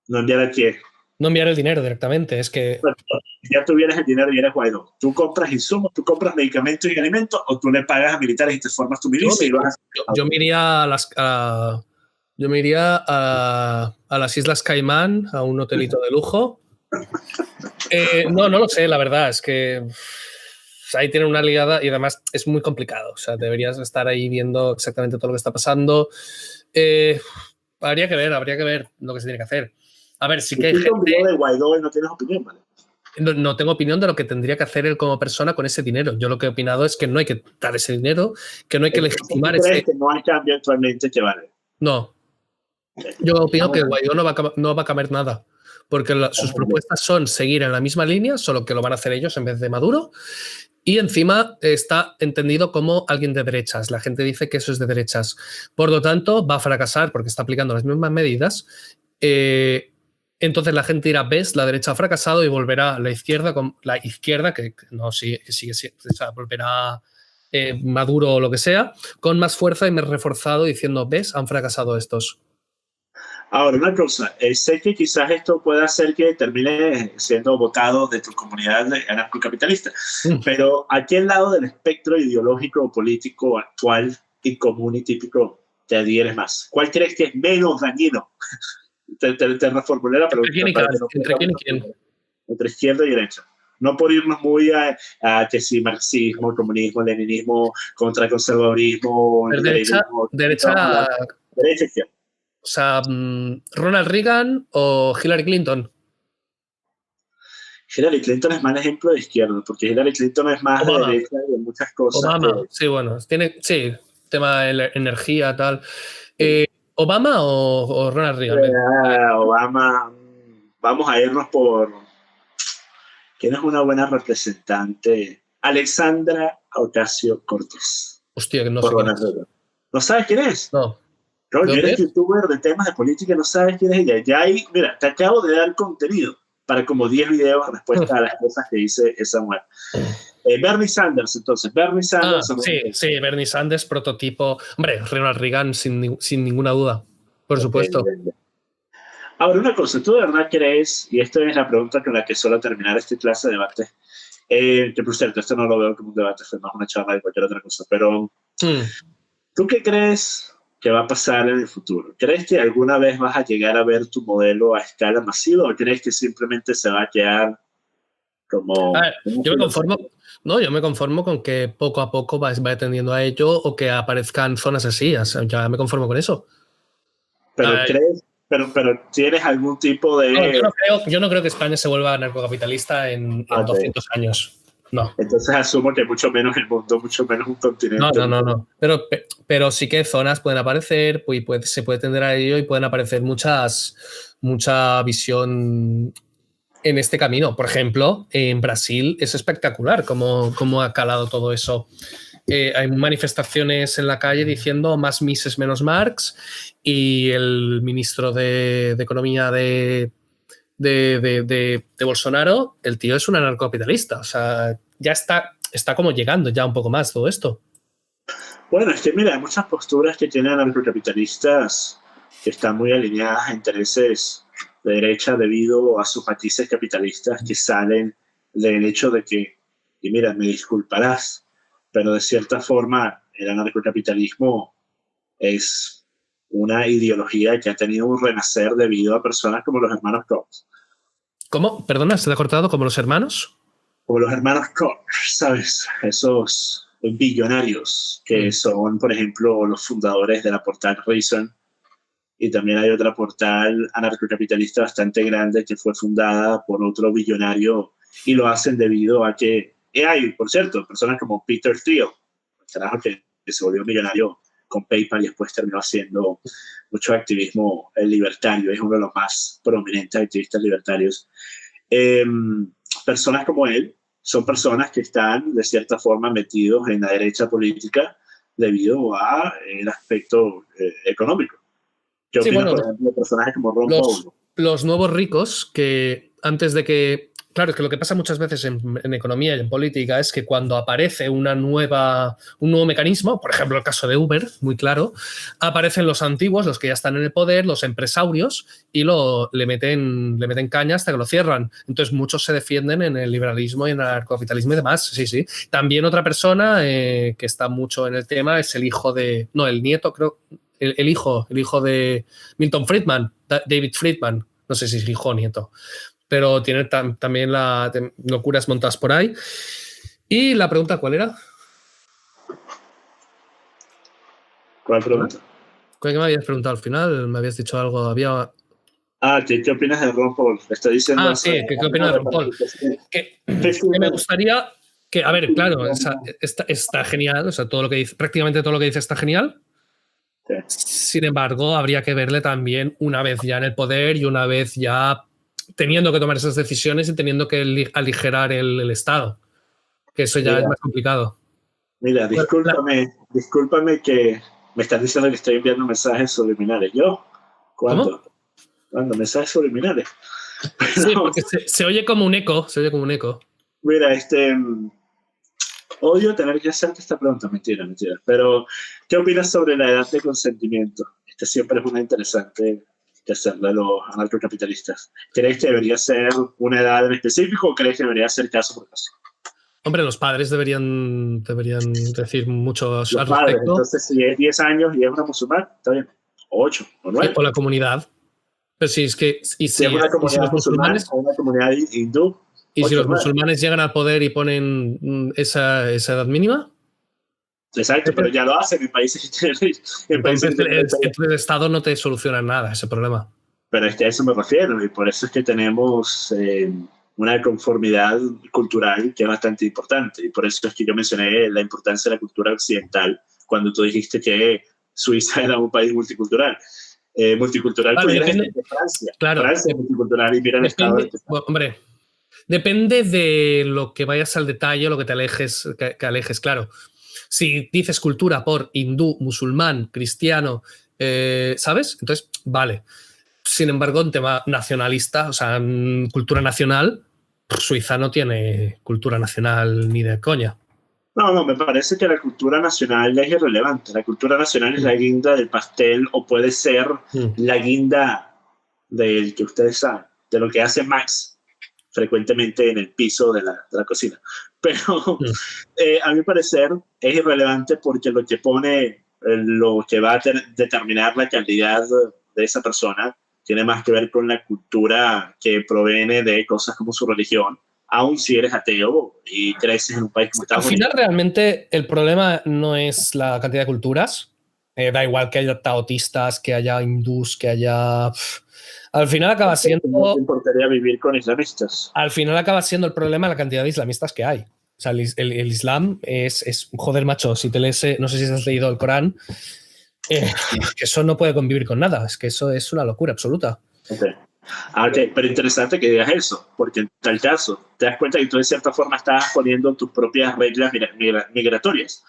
¿No enviar a qué? No enviar el dinero directamente, es que... Bueno, ya tuvieras el dinero y eres Guaidó. ¿Tú compras insumos, tú compras medicamentos y alimentos, o tú le pagas a militares y te formas tu milicia? Yo me iría a las Islas Caimán, a un hotelito de lujo. No lo sé, la verdad, es que ahí tienen una liada y además es muy complicado. O sea, deberías estar ahí viendo exactamente todo lo que está pasando. Habría que ver lo que se tiene que hacer. A ver, sí que hay gente... de Guaidó y no tienes opinión, ¿vale? No tengo opinión de lo que tendría que hacer él como persona con ese dinero. Yo lo que he opinado es que no hay que dar ese dinero, que no hay que legitimar ese... que no hay cambio actualmente que vale? No. Yo opino que Guaidó no va a cambiar nada, porque sus propuestas son seguir en la misma línea, solo que lo van a hacer ellos en vez de Maduro, y encima está entendido como alguien de derechas. La gente dice que eso es de derechas. Por lo tanto, va a fracasar porque está aplicando las mismas medidas. Entonces la gente dirá, ves, la derecha ha fracasado y volverá la izquierda que no sigue, o sea, volverá Maduro o lo que sea, con más fuerza y más reforzado, diciendo, ves, han fracasado estos. Ahora, una cosa, sé que quizás esto pueda hacer que termine siendo votado de tu comunidad anarcocapitalista, pero ¿a qué lado del espectro ideológico o político actual y común y típico te adhieres más? ¿Cuál crees que es menos dañino? Te reformulé la pregunta. ¿Entre quién y quién? Entre izquierda y derecha. No por irnos muy a que si marxismo, comunismo, leninismo, contra conservadurismo. Derecha izquierda. O sea, ¿Ronald Reagan o Hillary Clinton? Hillary Clinton es mal ejemplo de izquierda, porque Hillary Clinton es más Obama. de derecha y de muchas cosas. Obama, sí, bueno, sí, tema de energía, tal. ¿Obama o Ronald Reagan? Obama, vamos a irnos por... ¿Quién es una buena representante? Alexandra Ocasio-Cortez. Hostia, que no sé quién es. ¿No sabes quién es? No. Coño, eres youtuber de temas de política, no sabes quién es ella. Ya ahí, mira, te acabo de dar contenido para como 10 videos en respuesta a las cosas que dice esa mujer. Bernie Sanders, entonces. Bernie Sanders. Sí, Bernie Sanders, prototipo. Hombre, Ronald Reagan, sin ninguna duda. Por supuesto. Ahora, una cosa, ¿tú de verdad crees, y esta es la pregunta con la que suelo terminar esta clase de debate, que por cierto, esto no lo veo como un debate, es más una charla de cualquier otra cosa, pero ¿tú qué crees que va a pasar en el futuro? ¿Crees que alguna vez vas a llegar a ver tu modelo a escala masiva o crees que simplemente se va a quedar como... yo me conformo con que poco a poco vaya tendiendo a ello o que aparezcan zonas así, o sea, ya me conformo con eso. Pero crees... Pero ¿tienes algún tipo de...? No, yo no creo que España se vuelva anarcocapitalista en 200 años. No. Entonces asumo que mucho menos el mundo, mucho menos un continente. No. Pero sí que zonas pueden aparecer, se puede tender a ello y pueden aparecer mucha visión en este camino. Por ejemplo, en Brasil es espectacular cómo ha calado todo eso. Hay manifestaciones en la calle diciendo más Mises menos Marx, y el ministro de Economía de Bolsonaro, el tío es un anarcocapitalista. O sea, ya está como llegando ya un poco más todo esto. Bueno, es que mira, hay muchas posturas que tienen anarcocapitalistas que están muy alineadas a intereses de derecha debido a sus matices capitalistas que salen del hecho de que, y mira, me disculparás, pero de cierta forma el anarcocapitalismo es una ideología que ha tenido un renacer debido a personas como los hermanos Koch. ¿Cómo? Perdona, ¿se te ha cortado? ¿Como los hermanos? Como los hermanos Koch, ¿sabes? Esos billonarios que son, por ejemplo, los fundadores de la portal Reason. Y también hay otra portal anarcocapitalista bastante grande que fue fundada por otro billonario y lo hacen debido a que hay, por cierto, personas como Peter Thiel, que se volvió millonario con PayPal y después terminó haciendo mucho activismo libertario, es uno de los más prominentes activistas libertarios. Personas como él son personas que están de cierta forma metidos en la derecha política debido a el aspecto económico. ¿Qué opinas, por ejemplo, de personajes como Ron Paul? Los nuevos ricos que antes de que... Claro, es que lo que pasa muchas veces en economía y en política es que cuando aparece un nuevo mecanismo, por ejemplo el caso de Uber, muy claro, aparecen los antiguos, los que ya están en el poder, los empresarios, y le meten caña hasta que lo cierran. Entonces muchos se defienden en el liberalismo y en el anarcocapitalismo y demás. Sí. También otra persona que está mucho en el tema es el hijo de... No, el nieto, creo... El hijo de Milton Friedman, David Friedman. No sé si es hijo o nieto. Pero tiene también locuras montadas por ahí. ¿Y la pregunta cuál era? ¿Cuál pregunta? ¿Qué me habías preguntado al final? Me habías dicho algo. ¿Qué opinas de Ron Paul? Está diciendo sí, ¿qué opinas de Ron Paul? Que me gustaría que, a ver, claro, está genial. O sea, prácticamente todo lo que dice está genial. Sí. Sin embargo, habría que verle también una vez ya en el poder y una vez ya teniendo que tomar esas decisiones y teniendo que aligerar el Estado, que eso ya es más complicado. Mira, discúlpame que me estás diciendo que estoy enviando mensajes subliminales. ¿Yo? ¿Cuándo? ¿Cómo? ¿Cuándo? Mensajes subliminales. Sí, porque se oye como un eco. Mira, odio tener que hacerte esta pregunta, mentira. Pero, ¿qué opinas sobre la edad de consentimiento? Esta siempre es una interesante que hacerle a los anarcocapitalistas. ¿Crees que debería ser una edad en específico o crees que debería ser caso por caso? Hombre, los padres deberían decir mucho al respecto. Entonces, si es 10 años y es una musulmán, está bien. O 8, o 9. O la comunidad. Pero si es que... si es una comunidad musulmana o una comunidad hindú. ¿Y si los musulmanes llegan al poder y ponen esa edad mínima? Exacto, pero ya lo hacen en países que entonces el Estado no te soluciona nada ese problema. Pero es que a eso me refiero y por eso es que tenemos una conformidad cultural que es bastante importante. Y por eso es que yo mencioné la importancia de la cultura occidental cuando tú dijiste que Suiza era un país multicultural. Multicultural Vale, pudiera depende, decir Francia. claro, Francia es multicultural y mira el estado depende, del que está. bueno, hombre, depende de lo que vayas al detalle o lo que te alejes, que alejes, claro. Si dices cultura por hindú, musulmán, cristiano, ¿sabes? Entonces, vale. Sin embargo, en tema nacionalista, o sea, cultura nacional, Suiza no tiene cultura nacional ni de coña. No, me parece que la cultura nacional es irrelevante. La cultura nacional es la guinda del pastel o puede ser la guinda del que ustedes saben, de lo que hace Max frecuentemente en el piso de la cocina. Pero a mi parecer es irrelevante porque lo que pone, lo que va a determinar la calidad de esa persona tiene más que ver con la cultura que proviene de cosas como su religión, aun si eres ateo y creces en un país como Estados Unidos. Al final, realmente, el problema no es la cantidad de culturas. Da igual que haya taotistas, que haya hindús, que haya... Al final acaba siendo... No te importaría vivir con islamistas. Al final acaba siendo el problema la cantidad de islamistas que hay. O sea, el Islam es... Joder, macho, si te lees... No sé si has leído el Corán, que eso no puede convivir con nada. Es que eso es una locura absoluta. Okay, pero interesante que digas eso, porque en tal caso te das cuenta que tú de cierta forma estás poniendo tus propias reglas migratorias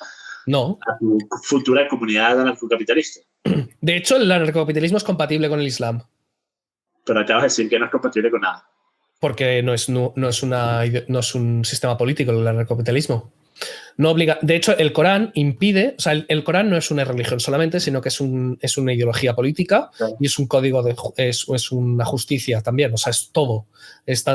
No. a tu futura comunidad anarcocapitalista. De hecho, el anarcocapitalismo es compatible con el Islam. Pero acabas de decir que no es compatible con nada. Porque no es un sistema político el anarcocapitalismo. No obliga. De hecho, el Corán impide, o sea, el Corán no es una religión solamente, sino que es una ideología política y es un código es una justicia también, o sea, es todo. Es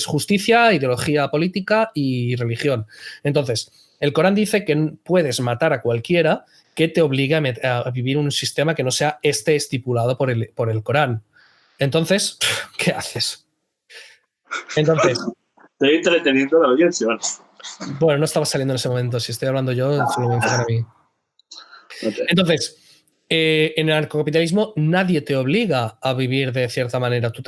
justicia, ideología política y religión. Entonces, el Corán dice que puedes matar a cualquiera que te obligue a vivir un sistema que no sea estipulado por el Corán. Entonces, ¿qué haces? Entonces, estoy entreteniendo a la audiencia, ¿vale? Bueno, no estaba saliendo en ese momento. Si estoy hablando yo, solo me enfocan a mí. Okay. Entonces, en el anarcocapitalismo nadie te obliga a vivir de cierta manera. Tú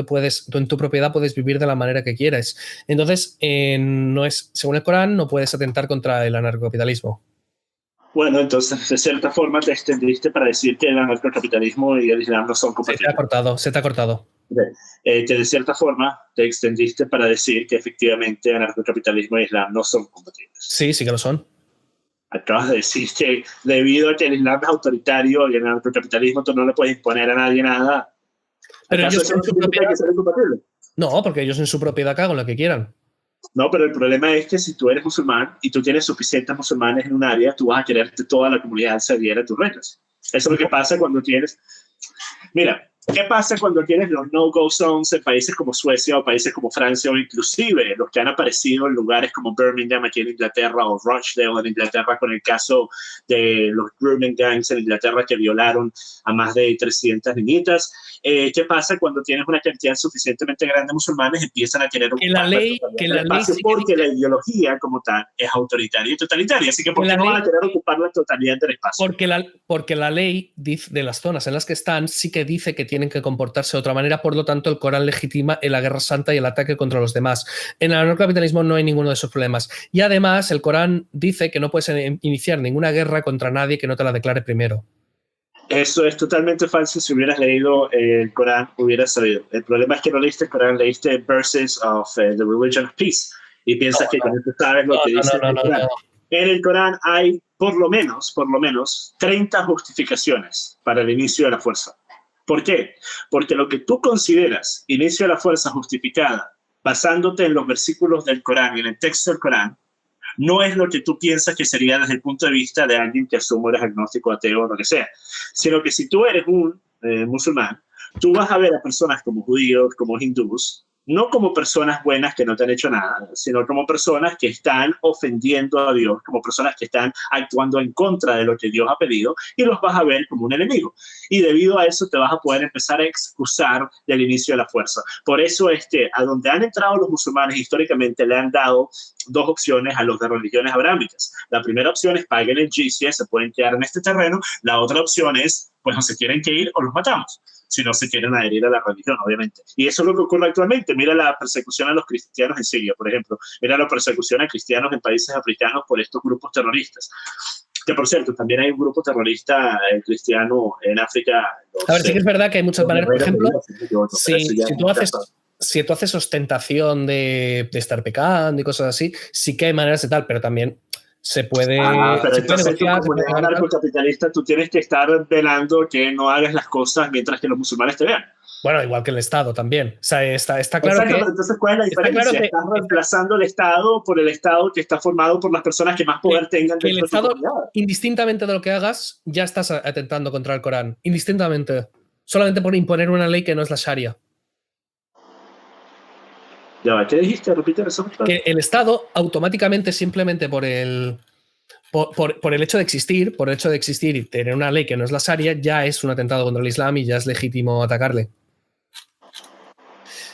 en tu propiedad puedes vivir de la manera que quieras. Entonces, según el Corán, no puedes atentar contra el anarcocapitalismo. Bueno, entonces, de cierta forma te extendiste para decir que el anarcocapitalismo y el Islam no son compatibles. Se te ha cortado. Que de cierta forma te extendiste para decir que efectivamente anarcocapitalismo y Islam no son compatibles. Sí que lo son. Acabas de decir que debido a que el Islam es autoritario y el anarcocapitalismo tú no le puedes imponer a nadie nada. Pero ellos en su propiedad... No, porque ellos en su propiedad cagan lo que quieran. No, pero el problema es que si tú eres musulmán y tú tienes suficientes musulmanes en un área, tú vas a querer que toda la comunidad se adhiera a tus reglas. Eso es lo que pasa cuando tienes... Mira, ¿qué pasa cuando tienes los no-go zones en países como Suecia o países como Francia o inclusive los que han aparecido en lugares como Birmingham aquí en Inglaterra o Rochdale en Inglaterra con el caso de los grooming gangs en Inglaterra que violaron a más de 300 niñitas? ¿Qué pasa cuando tienes una cantidad suficientemente grande de musulmanes empiezan a querer ocupar la ley porque la ideología como tal es autoritaria y totalitaria, así que ¿por qué no van a querer ocupar la totalidad del espacio? Porque la ley de las zonas en las que están sí que dice que tienen que comportarse de otra manera, por lo tanto el Corán legitima la guerra santa y el ataque contra los demás. En el anarcocapitalismo no hay ninguno de esos problemas. Y además el Corán dice que no puedes iniciar ninguna guerra contra nadie que no te la declare primero. Eso es totalmente falso. Si hubieras leído el Corán, hubieras sabido. El problema es que no leíste el Corán, leíste Verses of the Religion of Peace y piensas que con esto sabes lo que dice el Corán. En el Corán hay por lo menos 30 justificaciones para el inicio de la fuerza. ¿Por qué? Porque lo que tú consideras inicio de la fuerza justificada, basándote en los versículos del Corán y en el texto del Corán, no es lo que tú piensas que sería desde el punto de vista de alguien que asume eres agnóstico, ateo o lo que sea, sino que si tú eres un musulmán, tú vas a ver a personas como judíos, como hindús, no como personas buenas que no te han hecho nada, sino como personas que están ofendiendo a Dios, como personas que están actuando en contra de lo que Dios ha pedido, y los vas a ver como un enemigo. Y debido a eso te vas a poder empezar a excusar del inicio de la fuerza. Por eso es que a donde han entrado los musulmanes históricamente le han dado dos opciones a los de religiones abrámicas. La primera opción es paguen el jizya, se pueden quedar en este terreno. La otra opción es, pues no se quieren que ir o los matamos. si no se quieren adherir a la religión, obviamente. Y eso es lo que ocurre actualmente. Mira la persecución a los cristianos en Siria, por ejemplo. Mira la persecución a cristianos en países africanos por estos grupos terroristas. Que, por cierto, también hay un grupo terrorista cristiano en África. A ver, sí que es verdad que hay muchas maneras, por ejemplo, si tú haces ostentación de estar pecando y cosas así, sí que hay maneras de tal, pero también se puede... pero se entonces puede negociar, tú, como anarcocapitalista, tú tienes que estar velando que no hagas las cosas mientras que los musulmanes te vean. Bueno, igual que el Estado también. O sea, está claro. Exacto, que... pero entonces, ¿cuál es la diferencia? Claro Estás reemplazando el Estado por el Estado que está formado por las personas que más poder tengan que el dentro de Estado, tu comunidad. indistintamente de lo que hagas, ya estás atentando contra el Corán. Indistintamente. Solamente por imponer una ley que no es la Sharia. Ya, ¿qué dijiste? Repite eso. Que el Estado automáticamente, simplemente por el hecho de existir y tener una ley que no es la Sharia, ya es un atentado contra el Islam y ya es legítimo atacarle.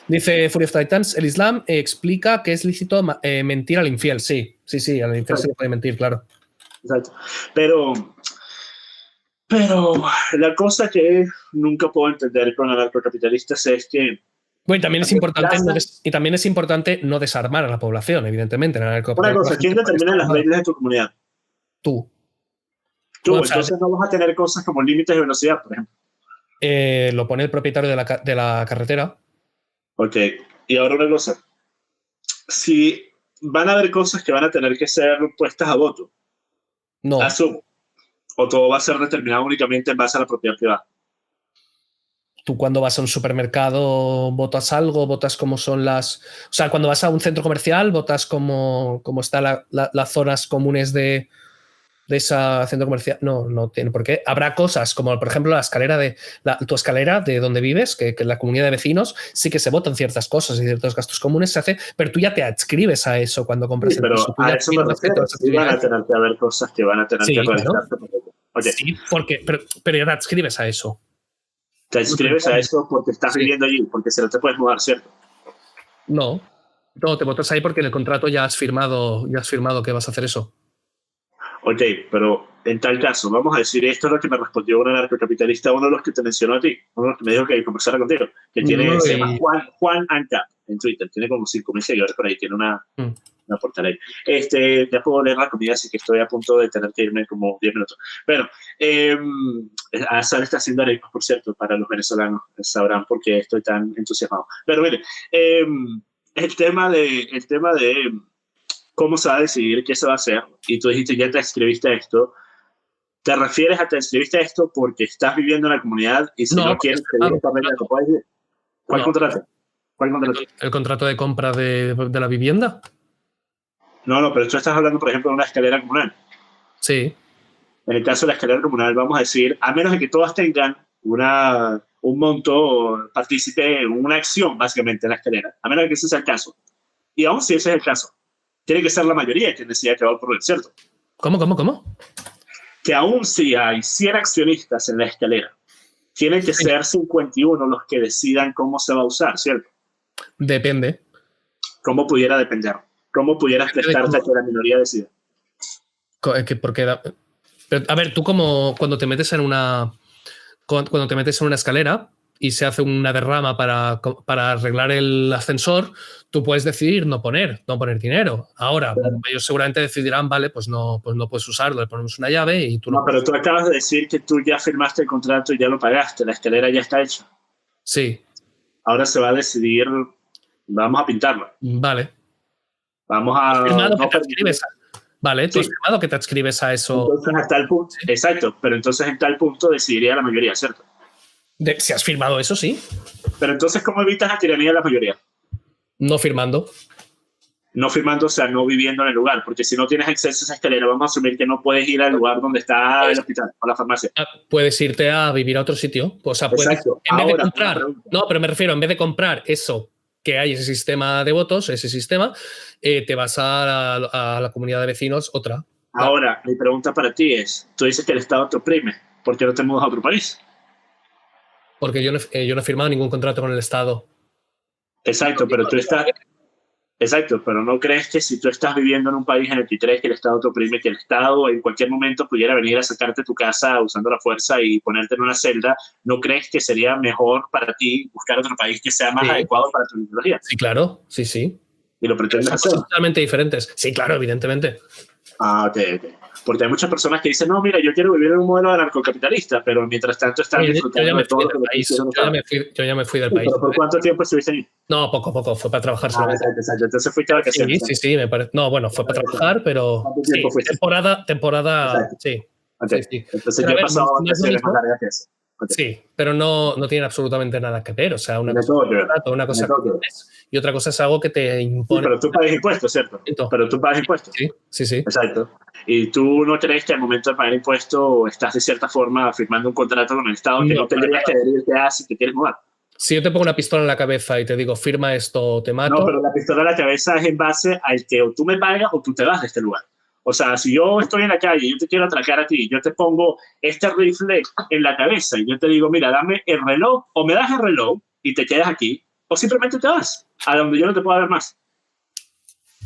Dice Fury of Titans, el Islam explica que es lícito mentir al infiel. Sí, al infiel se le puede mentir, claro. Exacto. Pero la cosa que nunca puedo entender con anarcocapitalistas es que... Bueno, y también es importante no desarmar a la población, evidentemente. Una cosa, ¿quién determina las reglas de tu comunidad? Tú. Bueno, entonces no vas a tener cosas como límites de velocidad, por ejemplo. Lo pone el propietario de la carretera. Ok, y ahora una cosa. Si van a haber cosas que van a tener que ser puestas a voto, no. O todo va a ser determinado únicamente en base a la propiedad privada. Tú cuando vas a un supermercado votas algo, votas cómo son las... O sea, cuando vas a un centro comercial votas cómo están las zonas comunes de ese centro comercial. No tiene por qué. Habrá cosas como, por ejemplo, tu escalera de donde vives, que en la comunidad de vecinos sí que se votan ciertas cosas y ciertos gastos comunes se hace, pero tú ya te adscribes a eso cuando compras el piso. Pero a eso me refiero. Sí van a tener que haber cosas que van a tener que realizarse. Claro. Okay. Sí, pero ya te adscribes a eso. Te adscribes a eso porque estás viviendo allí, porque si no te puedes mudar, ¿cierto? No, te votas ahí porque en el contrato ya has firmado que vas a hacer eso. Ok, pero en tal caso, vamos a decir, esto es lo que me respondió un anarcocapitalista, uno de los que te mencionó a ti, uno de los que me dijo que conversara contigo, que se llama Juan Anca en Twitter, tiene como 5.000 seguidores por ahí, tiene una portal ahí. Ya puedo leer la comida, así que estoy a punto de tener que irme como 10 minutos. Pero, Sal está haciendo arepas, por cierto, para los venezolanos, sabrán por qué estoy tan entusiasmado. Pero mire, el tema de cómo se va a decidir qué se va a hacer, y tú dijiste, ya te escribiste a esto, ¿te refieres a te escribiste a esto porque estás viviendo en la comunidad y si no quieres pedir esta regla, ¿te puedes decir? ¿Cuál contrato? ¿El contrato de compra de la vivienda? No, pero tú estás hablando, por ejemplo, de una escalera comunal. Sí. En el caso de la escalera comunal, vamos a decir, a menos de que todas tengan un monto, participe en una acción, básicamente, en la escalera, a menos de que ese sea el caso. Y aún si ese es el caso, tiene que ser la mayoría quien decida que va a ocurrir, ¿cierto? ¿Cómo? Que aún si hay 100 accionistas en la escalera, tienen que ser 51 los que decidan cómo se va a usar, ¿cierto? Depende. ¿Cómo pudiera depender? ¿Cómo pudieras prestarte a que la minoría decida? Pero, a ver, tú cuando te metes en una escalera y se hace una derrama para arreglar el ascensor, tú puedes decidir no poner dinero. Ahora, ellos seguramente decidirán, vale, pues no puedes usarlo, le ponemos una llave y tú no. Pero tú acabas de decir que tú ya firmaste el contrato y ya lo pagaste, la escalera ya está hecha. Sí. Ahora se va a decidir, vamos a pintarlo. Vale. Vamos a... Vale, tú has firmado que te adscribes a eso. Entonces, hasta el punto, exacto, pero entonces en tal punto decidiría la mayoría, ¿cierto? Si has firmado eso, sí. Pero entonces, ¿cómo evitas la tiranía de la mayoría? No firmando. No firmando, o sea, no viviendo en el lugar, porque si no tienes acceso a esa escalera, vamos a asumir que no puedes ir al lugar donde está el hospital o la farmacia. Puedes irte a vivir a otro sitio. O sea, exacto. En vez de comprar, no, pero me refiero, en vez de comprar eso, que hay ese sistema de votos, te vas a la comunidad de vecinos, otra. Ahora, mi pregunta para ti es, tú dices que el Estado te oprime, ¿por qué no te mudas a otro país? Porque yo no he firmado ningún contrato con el Estado. Exacto, pero tú estás... Exacto, pero ¿no crees que si tú estás viviendo en un país en el que crees que el Estado te oprime, que el Estado en cualquier momento pudiera venir a sacarte tu casa usando la fuerza y ponerte en una celda, ¿no crees que sería mejor para ti buscar otro país que sea más adecuado para tu ideología? Sí, claro, sí, sí. ¿Y lo pretendes Son hacer? cosas totalmente diferentes. Sí, claro, evidentemente. Ok. Porque hay muchas personas que dicen, no, mira, yo quiero vivir en un modelo anarcocapitalista, pero mientras tanto están disfrutando de todo lo que yo ya me fui del país. ¿Pero por cuánto tiempo estuviste ahí? No, poco. Fue para trabajar solamente. Exacto. Entonces fuiste a vacaciones. Sí, me parece. No, bueno, fue para trabajar, pero ¿Cuánto tiempo fuiste? Temporada, sí. Okay. Sí. Entonces yo he pasado vacaciones más largas que eso. Okay. Sí, pero no tiene absolutamente nada que ver. O sea, una cosa y otra cosa es algo que te impone. Sí, pero tú pagas impuestos, ¿cierto? Pero tú pagas impuestos. Sí. Exacto. ¿Y tú no crees que al momento de pagar impuestos estás de cierta forma firmando un contrato con el Estado que no tendrías que adherirte a si te quieres mudar? Si yo te pongo una pistola en la cabeza y te digo, firma esto, te mato. No, pero la pistola en la cabeza es en base al que o tú me pagas o tú te vas de este lugar. O sea, si yo estoy en la calle y yo te quiero atracar a ti, yo te pongo este rifle en la cabeza y yo te digo, mira, dame el reloj, o me das el reloj y te quedas aquí, o simplemente te vas a donde yo no te pueda ver más.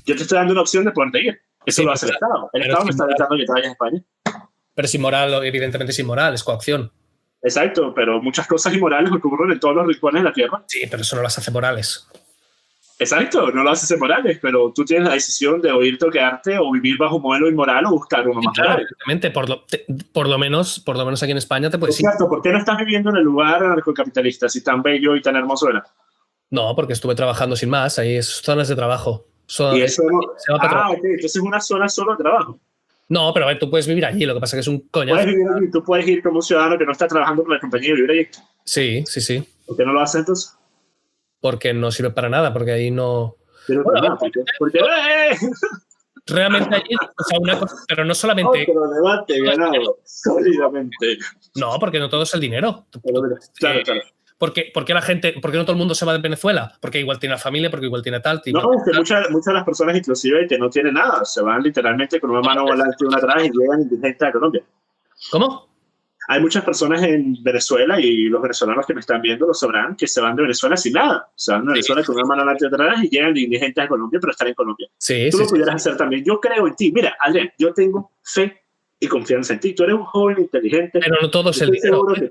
Yo te estoy dando una opción de poderte ir. Eso lo hace el Estado. El Estado me está evitando que te vayas a España. Pero es inmoral, evidentemente es inmoral, es coacción. Exacto, pero muchas cosas inmorales ocurren en todos los rincones de la Tierra. Sí, pero eso no las hace morales. Exacto, no lo haces morales, pero tú tienes la decisión de o irte o quedarte o vivir bajo un modelo inmoral o buscar uno más moral. Evidentemente, por lo menos aquí en España te puedes ir. Exacto, ¿por qué no estás viviendo en el lugar anarcocapitalista si tan bello y tan hermoso era? No, porque estuve trabajando sin más, ahí es zonas de trabajo. Y eso no... ok, entonces es una zona solo de trabajo. No, pero a ver, tú puedes vivir allí, lo que pasa es que es un coñazo. Puedes vivir allí, tú puedes ir como un ciudadano que no está trabajando por la compañía y vivir allí. Sí. ¿Por qué no lo haces entonces? Porque no sirve para nada, porque ahí no... Pero bueno, porque realmente allí, o sea, una cosa, pero no solamente... Otro debate ganado, sólidamente. No, porque no todo es el dinero. Claro. ¿Por qué no todo el mundo se va de Venezuela? Porque igual tiene la familia, porque igual tiene tal. No, es que muchas de las personas, inclusive, que no tienen nada, se van literalmente con una mano volante y una atrás y llegan indigentes a Colombia. ¿Cómo? Hay muchas personas en Venezuela, y los venezolanos que me están viendo lo sabrán, que se van de Venezuela sin nada. Se van de Venezuela con una mano volante y atrás y llegan indigentes a Colombia, pero están en Colombia. Tú lo pudieras hacer también. Yo creo en ti. Mira, Adrián, yo tengo fe y confianza en ti. Tú eres un joven inteligente. Pero no todo es el dinero. Estoy seguro que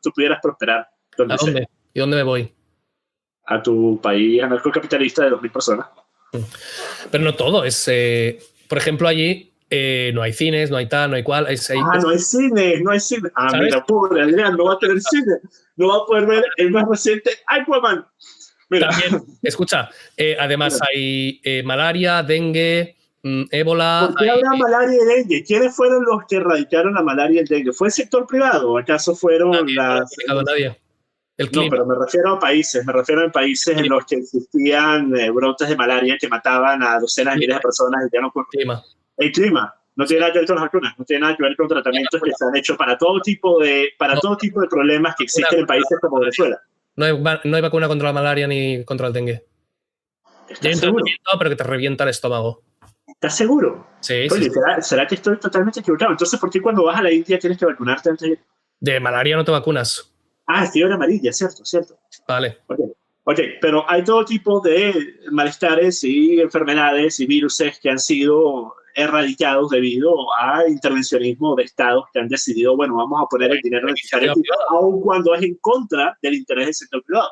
tú pudieras prosperar. ¿A dónde? ¿Y dónde me voy? A tu país anarcocapitalista de 2.000 personas. Pero no todo. Por ejemplo, allí no hay cines, no hay tal, no hay cual. No hay cine. ¿Sabes? Mira, pobre Adrián, no va a tener cine. No va a poder ver el más reciente Aquaman. Mira. También, escucha, además hay malaria, dengue, ébola. ¿Por qué habrá malaria y dengue? ¿Quiénes fueron los que erradicaron la malaria y el dengue? ¿Fue el sector privado o acaso fueron nadie? No, pero me refiero a países en los que existían brotes de malaria que mataban a docenas de miles de personas y ya no ocurre. El clima no tiene nada que ver con las vacunas, no tiene nada que ver con tratamientos que se han hecho para todo tipo de problemas que existen en países como Venezuela. No hay vacuna contra la malaria ni contra el dengue. ¿Estás seguro? Pero que te revienta el estómago. ¿Estás seguro? Sí. Oye, sí. ¿será que estoy totalmente equivocado? Entonces, ¿por qué cuando vas a la India tienes que vacunarte antes de ir? De malaria no te vacunas. Fiebre amarilla, cierto. Vale. Ok, pero hay todo tipo de malestares y enfermedades y viruses que han sido erradicados debido a intervencionismo de estados que han decidido, bueno, vamos a poner el dinero necesario, aun cuando es en contra del interés del sector privado,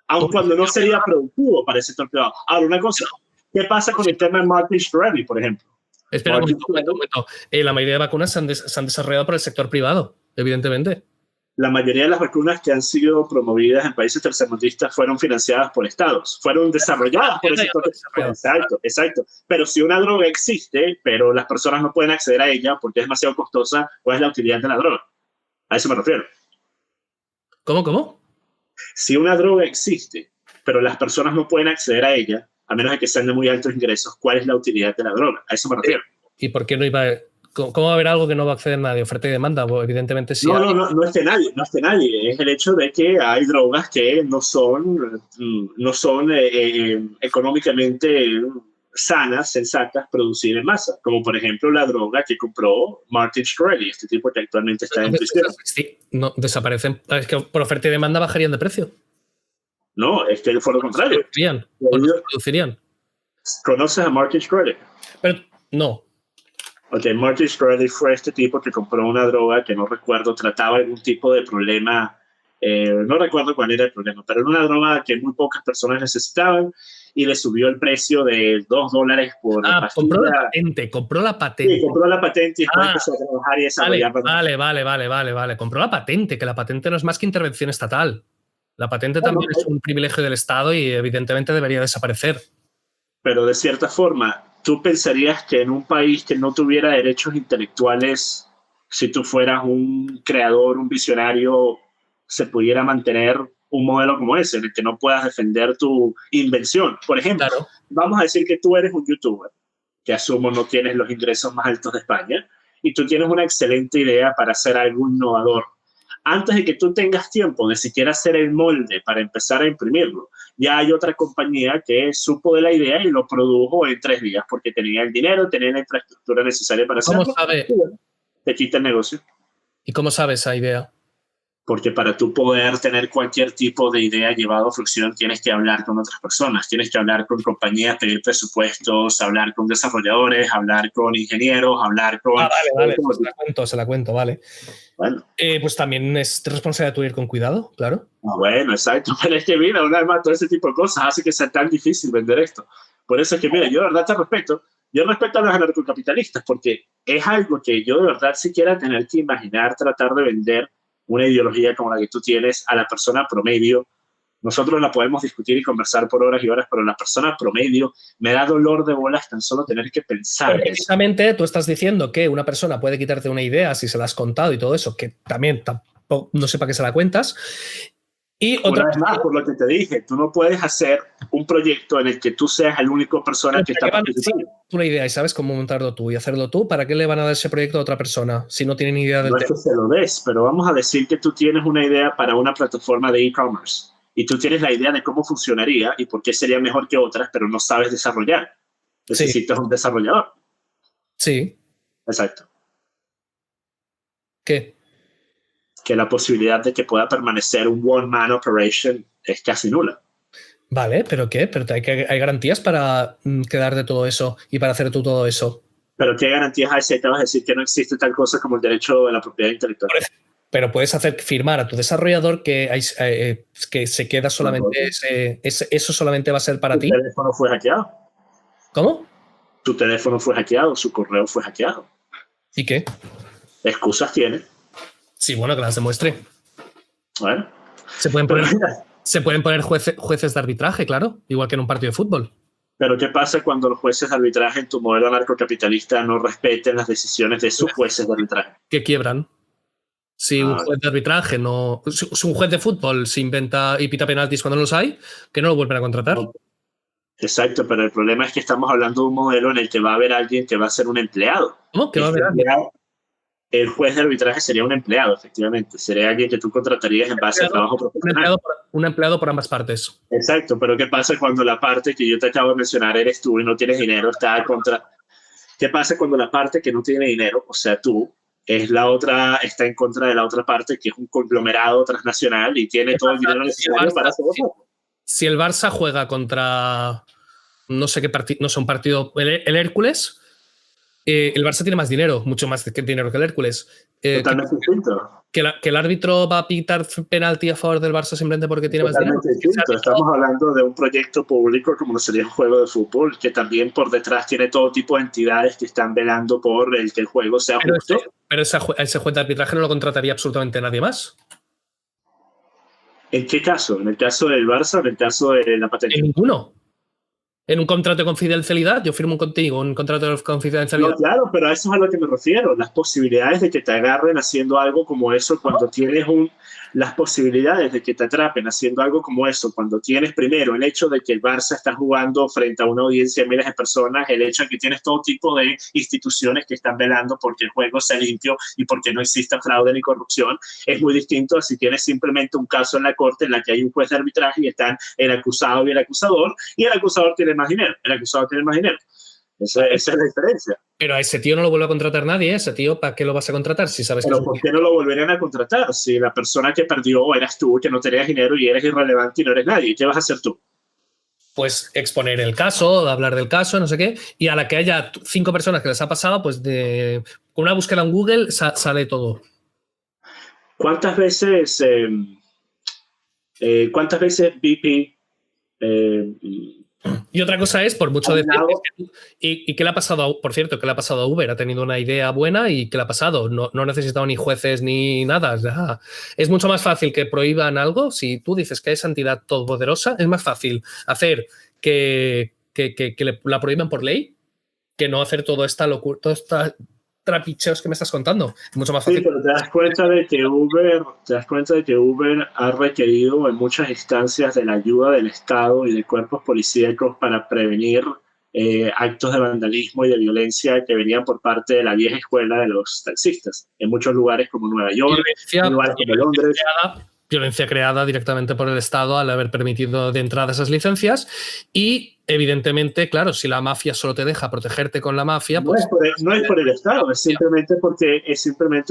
aun cuando no sería productivo para el sector privado. Ahora, una cosa, ¿qué pasa con el tema de Martin Shkreli, por ejemplo? Espera un momento. La mayoría de vacunas se han desarrollado por el sector privado, evidentemente. La mayoría de las vacunas que han sido promovidas en países tercermundistas fueron financiadas por estados, fueron desarrolladas por el sector privado. Exacto. Pero si una droga existe, pero las personas no pueden acceder a ella porque es demasiado costosa, ¿cuál es la utilidad de la droga? A eso me refiero. ¿Cómo? Si una droga existe, pero las personas no pueden acceder a ella, a menos de que sean de muy altos ingresos, ¿cuál es la utilidad de la droga? A eso me refiero. ¿Y por qué no iba a...? ¿Cómo va a haber algo que no va a acceder nadie? Oferta y demanda, pues evidentemente sí. No es que nadie. Es el hecho de que hay drogas que no son económicamente sanas, sensatas, producir en masa. Como por ejemplo la droga que compró Martin Shkreli, este tipo que actualmente está en prisión. Sí, no, desaparecen. Es que por oferta y demanda bajarían de precio. No, es que fue lo contrario. ¿O no se producirían? ¿Conoces a Martin Shkreli? Pero no. Ok, Martin Shkreli fue este tipo que compró una droga que no recuerdo, trataba algún tipo de problema, no recuerdo cuál era el problema, pero era una droga que muy pocas personas necesitaban y le subió el precio de $2 por pastilla. Compró la patente, compró la patente. Sí, compró la patente y después empezó a trabajar y desarrollar. Vale. Compró la patente, que la patente no es más que intervención estatal. La patente también es un privilegio del Estado y evidentemente debería desaparecer. Pero de cierta forma, ¿tú pensarías que en un país que no tuviera derechos intelectuales, si tú fueras un creador, un visionario, se pudiera mantener un modelo como ese, en el que no puedas defender tu invención? Por ejemplo, vamos a decir que tú eres un youtuber, que asumo no tienes los ingresos más altos de España, y tú tienes una excelente idea para hacer algo innovador. Antes de que tú tengas tiempo de siquiera hacer el molde para empezar a imprimirlo, ya hay otra compañía que supo de la idea y lo produjo en 3 días porque tenía el dinero, tenía la infraestructura necesaria para hacerlo. ¿Cómo sabe? Te quita el negocio. ¿Y cómo sabe esa idea? Porque para tú poder tener cualquier tipo de idea llevado a fruición tienes que hablar con otras personas, tienes que hablar con compañías, pedir presupuestos, hablar con desarrolladores, hablar con ingenieros, hablar con... Vale, se la cuento, vale. Bueno. Pues también es responsabilidad tuya ir con cuidado, claro. Bueno, exacto, pero es que mira, una vez más todo ese tipo de cosas hace que sea tan difícil vender esto. Por eso es que mira, yo de verdad te respeto. Yo respeto a los anarcocapitalistas porque es algo que yo de verdad siquiera tener que imaginar tratar de vender una ideología como la que tú tienes a la persona promedio. Nosotros la podemos discutir y conversar por horas y horas, pero la persona promedio me da dolor de bolas tan solo tener que pensar. Pero precisamente tú estás diciendo que una persona puede quitarte una idea si se la has contado y todo eso, que también tampoco, no sé para qué se la cuentas. Y otra vez más, por lo que te dije, tú no puedes hacer un proyecto en el que tú seas el único persona que está participando. Una idea y sabes cómo montarlo tú y hacerlo tú, ¿para qué le van a dar ese proyecto a otra persona si no tienen ni idea del tema? No es que se lo des, pero vamos a decir que tú tienes una idea para una plataforma de e-commerce y tú tienes la idea de cómo funcionaría y por qué sería mejor que otras, pero no sabes desarrollar. Necesitas un desarrollador. Sí. Exacto. ¿Qué? Que la posibilidad de que pueda permanecer un one-man operation es casi nula. Vale, ¿pero qué? Pero hay garantías para quedar de todo eso y para hacer tú todo eso. ¿Pero qué garantías hay si acabas de decir que no existe tal cosa como el derecho de la propiedad intelectual? Pero puedes hacer firmar a tu desarrollador que se queda solamente eso solamente va a ser para ti. ¿Tu teléfono fue hackeado? ¿Cómo? Tu teléfono fue hackeado, su correo fue hackeado. ¿Y qué? ¿Excusas tiene? Sí, bueno, que las demuestre. Bueno. Se pueden poner jueces de arbitraje, claro, igual que en un partido de fútbol. Pero ¿qué pasa cuando los jueces de arbitraje en tu modelo anarcocapitalista no respeten las decisiones de sus jueces de arbitraje? Que quiebran. Si un juez de arbitraje no... Si un juez de fútbol se inventa y pita penaltis cuando no los hay, que no lo vuelven a contratar. No. Exacto, pero el problema es que estamos hablando de un modelo en el que va a haber alguien que va a ser un empleado. ¿Cómo? ¿Que va a haber alguien? El juez de arbitraje sería un empleado, efectivamente. Sería alguien que tú contratarías en base a trabajo profesional. Un empleado por ambas partes. Exacto, pero ¿qué pasa cuando la parte que yo te acabo de mencionar eres tú y no tienes dinero? Está contra... ¿Qué pasa cuando la parte que no tiene dinero, o sea, tú, es la otra, está en contra de la otra parte, que es un conglomerado transnacional y tiene todo el dinero necesario para hacer eso? Si el Barça juega contra no sé qué partido, no sé, un partido, el Hércules, el Barça tiene más dinero, mucho más dinero que el Hércules. Totalmente distinto. Que el árbitro va a pitar penalti a favor del Barça simplemente porque tiene más dinero. Distinto. Estamos hablando de un proyecto público como lo sería un juego de fútbol, que también por detrás tiene todo tipo de entidades que están velando por el que el juego sea justo. Pero ese juez de arbitraje no lo contrataría absolutamente nadie más. ¿En qué caso? ¿En el caso del Barça o en el caso de la patente? En ninguno. En un contrato de confidencialidad, yo firmo contigo un contrato de confidencialidad. No, claro, pero a eso es a lo que me refiero. Las posibilidades de que te agarren haciendo algo como eso cuando tienes las posibilidades de que te atrapen haciendo algo como eso, cuando tienes primero el hecho de que el Barça está jugando frente a una audiencia de miles de personas, el hecho de que tienes todo tipo de instituciones que están velando porque el juego sea limpio y porque no exista fraude ni corrupción, es muy distinto a si tienes simplemente un caso en la corte en la que hay un juez de arbitraje y están el acusado y el acusador tiene más dinero, el acusado tiene más dinero. Esa es la diferencia. Pero a ese tío no lo vuelve a contratar nadie, ese tío, ¿para qué lo vas a contratar? Si sabes pero ¿por qué no lo volverían a contratar? Si la persona que perdió eras tú, que no tenías dinero y eres irrelevante y no eres nadie, ¿qué vas a hacer tú? pues exponer el caso, hablar del caso, no sé qué, y a la que haya 5 personas que les ha pasado, pues con una búsqueda en Google sale todo. ¿Cuántas veces BP y otra cosa es, por mucho decir, ¿y qué le ha pasado? Por cierto, ¿qué le ha pasado a Uber? Ha tenido una idea buena y ¿qué le ha pasado? No ha necesitado ni jueces ni nada. Es mucho más fácil que prohíban algo. Si tú dices que es entidad todopoderosa, es más fácil hacer que la prohíban por ley que no hacer toda esta locura, toda esta trapicheos que me estás contando. Es mucho más fácil. Sí, pero te das cuenta de que Uber ha requerido en muchas instancias de la ayuda del Estado y de cuerpos policíacos para prevenir actos de vandalismo y de violencia que venían por parte de la vieja escuela de los taxistas. En muchos lugares como Nueva York, lugares como Londres. Violencia creada directamente por el Estado al haber permitido de entrada esas licencias y, evidentemente, claro, si la mafia solo te deja protegerte con la mafia... Pues, no es por el Estado, es simplemente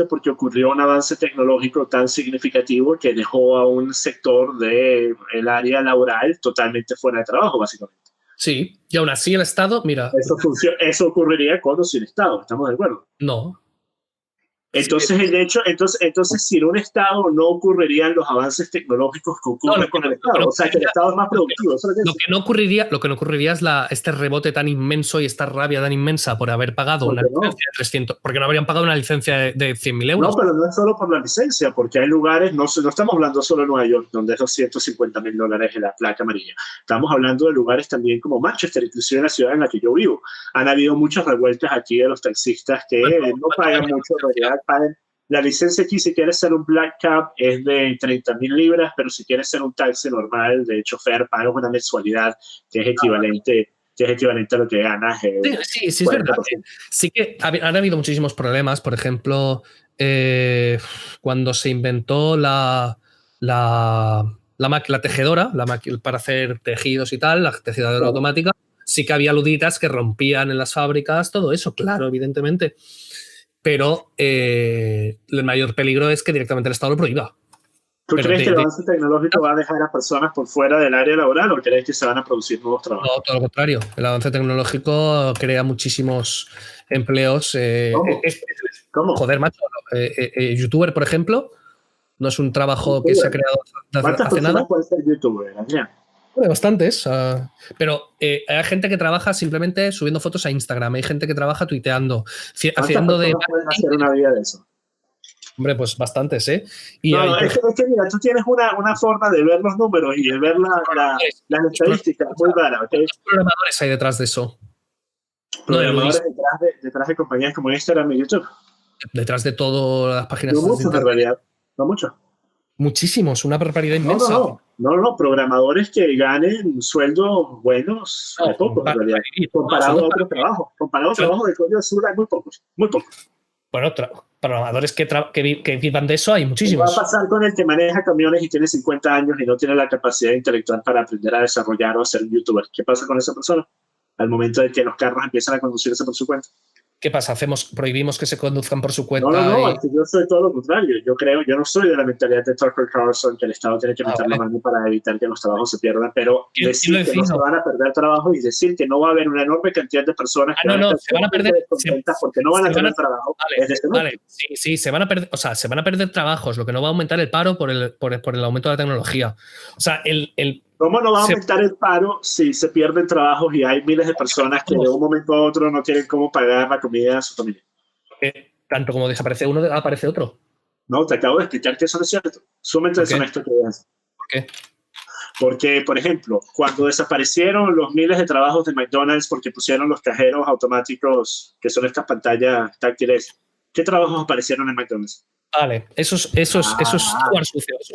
porque ocurrió un avance tecnológico tan significativo que dejó a un sector del área laboral totalmente fuera de trabajo, básicamente. Sí, y aún así el Estado, mira... Eso ocurriría con o sin Estado, ¿estamos de acuerdo? No. Entonces, de hecho, entonces, sin un Estado no ocurrirían los avances tecnológicos que ocurren con el Estado. O sea, que el Estado es más productivo. Lo que no ocurriría es este rebote tan inmenso y esta rabia tan inmensa por haber pagado una licencia de 300, porque no habrían pagado una licencia de 100.000 euros. No, pero no es solo por la licencia, porque hay lugares, no estamos hablando solo de Nueva York, donde es $250.000 en la placa amarilla. Estamos hablando de lugares también como Manchester, inclusive en la ciudad en la que yo vivo. Han habido muchas revueltas aquí de los taxistas que no pagan mucho, en realidad pagan. La licencia aquí, si quieres ser un black cab, es de 30.000 libras, pero si quieres ser un taxi normal de chofer, pagas una mensualidad que es equivalente a lo que ganas. Sí, es verdad. Sí que han habido muchísimos problemas. Por ejemplo, cuando se inventó la tejedora, la máquina para hacer tejidos y tal, la tejedora automática, sí que había luditas que rompían en las fábricas, todo eso, claro, evidentemente. Pero el mayor peligro es que directamente el Estado lo prohíba. ¿Tú crees que el avance tecnológico va a dejar a personas por fuera del área laboral o crees que se van a producir nuevos trabajos? No, todo lo contrario. El avance tecnológico crea muchísimos empleos. ¿Cómo? Joder, macho. YouTuber, por ejemplo, no es un trabajo que se ha creado hace nada. ¿Cuántas puede ser YouTuber, Adrián? Bastantes, pero hay gente que trabaja simplemente subiendo fotos a Instagram, hay gente que trabaja tuiteando, haciendo de... pueden hacer una vida de eso? Hombre, pues bastantes, ¿eh? Y es que mira, tú tienes una forma de ver los números y de ver las estadísticas muy rara. ¿Qué programadores hay detrás de eso? Programadores detrás de compañías como Instagram y YouTube. Detrás de todas las páginas. No muchos, en realidad. No muchos. Muchísimos, una barbaridad inmensa. No, programadores que ganen sueldos buenos, hay pocos en realidad. Comparado a otros trabajos. Comparado a trabajos de código sur hay muy pocos. Bueno, programadores que vivan de eso hay muchísimos. ¿Qué va a pasar con el que maneja camiones y tiene 50 años y no tiene la capacidad intelectual para aprender a desarrollar o a ser un youtuber? ¿Qué pasa con esa persona al momento de que los carros empiezan a conducirse por su cuenta? ¿Qué pasa? ¿Prohibimos que se conduzcan por su cuenta? No, yo soy todo lo contrario. Yo no soy de la mentalidad de Tucker Carlson, que el Estado tiene que meter la mano para evitar que los trabajos se pierdan, pero decir que no se van a perder trabajo y decir que no va a haber una enorme cantidad de personas que se van a perder porque no van a tener trabajo. Sí, se van a perder, se van a perder trabajos, lo que no va a aumentar el paro por el aumento de la tecnología. O sea, ¿cómo no va a aumentar el paro si se pierden trabajos y hay miles de personas que de un momento a otro no tienen cómo pagar la comida a su familia? Tanto como desaparece uno, aparece otro. No, te acabo de explicar que eso no es cierto. Sumamente deshonesto que es. ¿Por qué? Porque, por ejemplo, cuando desaparecieron los miles de trabajos de McDonald's porque pusieron los cajeros automáticos, que son estas pantallas táctiles, ¿qué trabajos aparecieron en McDonald's? Vale, eso es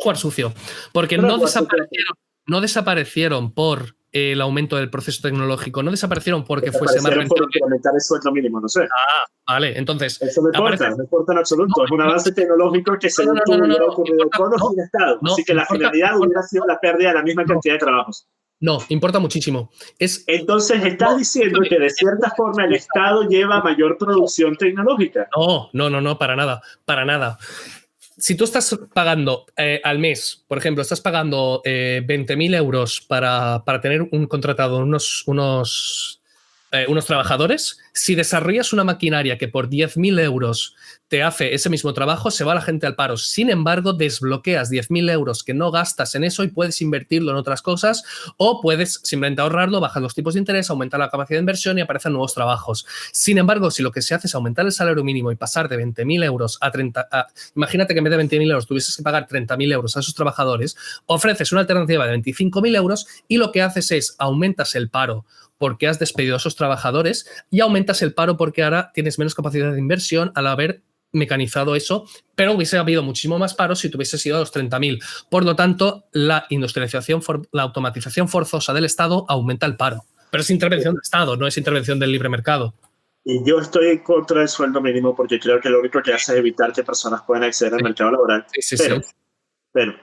jugar sucio. Porque no desaparecieron por el aumento del proceso tecnológico, no desaparecieron porque fuese más rentable. Por incrementar el sueldo mínimo, no sé. Vale, entonces... Eso no importa en absoluto. Es un avance tecnológico que según tú hubiera ocurrido con o sin Estado. Así que la finalidad hubiera sido la pérdida de la misma cantidad de trabajos. No, importa muchísimo. Entonces, ¿estás diciendo que de cierta forma el Estado lleva mayor producción tecnológica? No, para nada. Si tú estás pagando al mes, por ejemplo, estás pagando 20.000 euros para tener un contratado unos trabajadores, si desarrollas una maquinaria que por 10.000 euros te hace ese mismo trabajo, se va la gente al paro. Sin embargo, desbloqueas 10.000 euros que no gastas en eso y puedes invertirlo en otras cosas, o puedes simplemente ahorrarlo, bajar los tipos de interés, aumentar la capacidad de inversión y aparecen nuevos trabajos. Sin embargo, si lo que se hace es aumentar el salario mínimo y pasar de 20.000 euros a 30... imagínate que en vez de 20.000 euros tuvieses que pagar 30.000 euros a esos trabajadores, ofreces una alternativa de 25.000 euros y lo que haces es aumentas el paro porque has despedido a esos trabajadores y aumentas el paro porque ahora tienes menos capacidad de inversión al haber mecanizado eso, pero hubiese habido muchísimo más paro si tuviese sido a los 30.000. Por lo tanto, la industrialización, la automatización forzosa del Estado aumenta el paro. Pero es intervención del Estado, no es intervención del libre mercado. Y yo estoy en contra del sueldo mínimo porque creo que lo único que hace es evitar que personas puedan acceder al mercado laboral. Pero,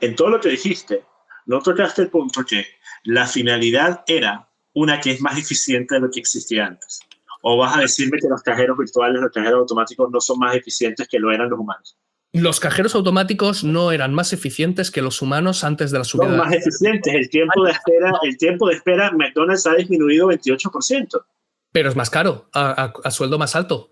en todo lo que dijiste, no tocaste el punto que la finalidad era una que es más eficiente de lo que existía antes. ¿O vas a decirme que los cajeros virtuales, los cajeros automáticos no son más eficientes que lo eran los humanos? Los cajeros automáticos no eran más eficientes que los humanos antes de la subida. Son más eficientes. El tiempo de espera, McDonald's ha disminuido 28%. Pero es más caro, a sueldo más alto.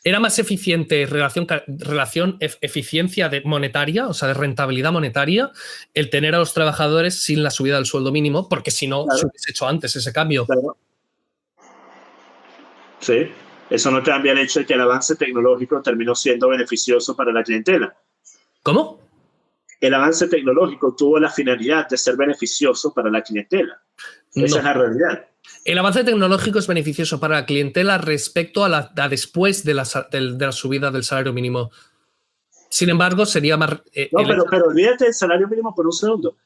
¿Era más eficiente relación eficiencia monetaria, o sea, de rentabilidad monetaria, el tener a los trabajadores sin la subida del sueldo mínimo? Porque si no, se hubiese hecho antes ese cambio. Claro. Sí, eso no cambia el hecho de que el avance tecnológico terminó siendo beneficioso para la clientela. ¿Cómo? El avance tecnológico tuvo la finalidad de ser beneficioso para la clientela. Esa es la realidad. El avance tecnológico es beneficioso para la clientela respecto a después de la subida del salario mínimo. Sin embargo, sería más... pero olvídate del salario mínimo por un segundo.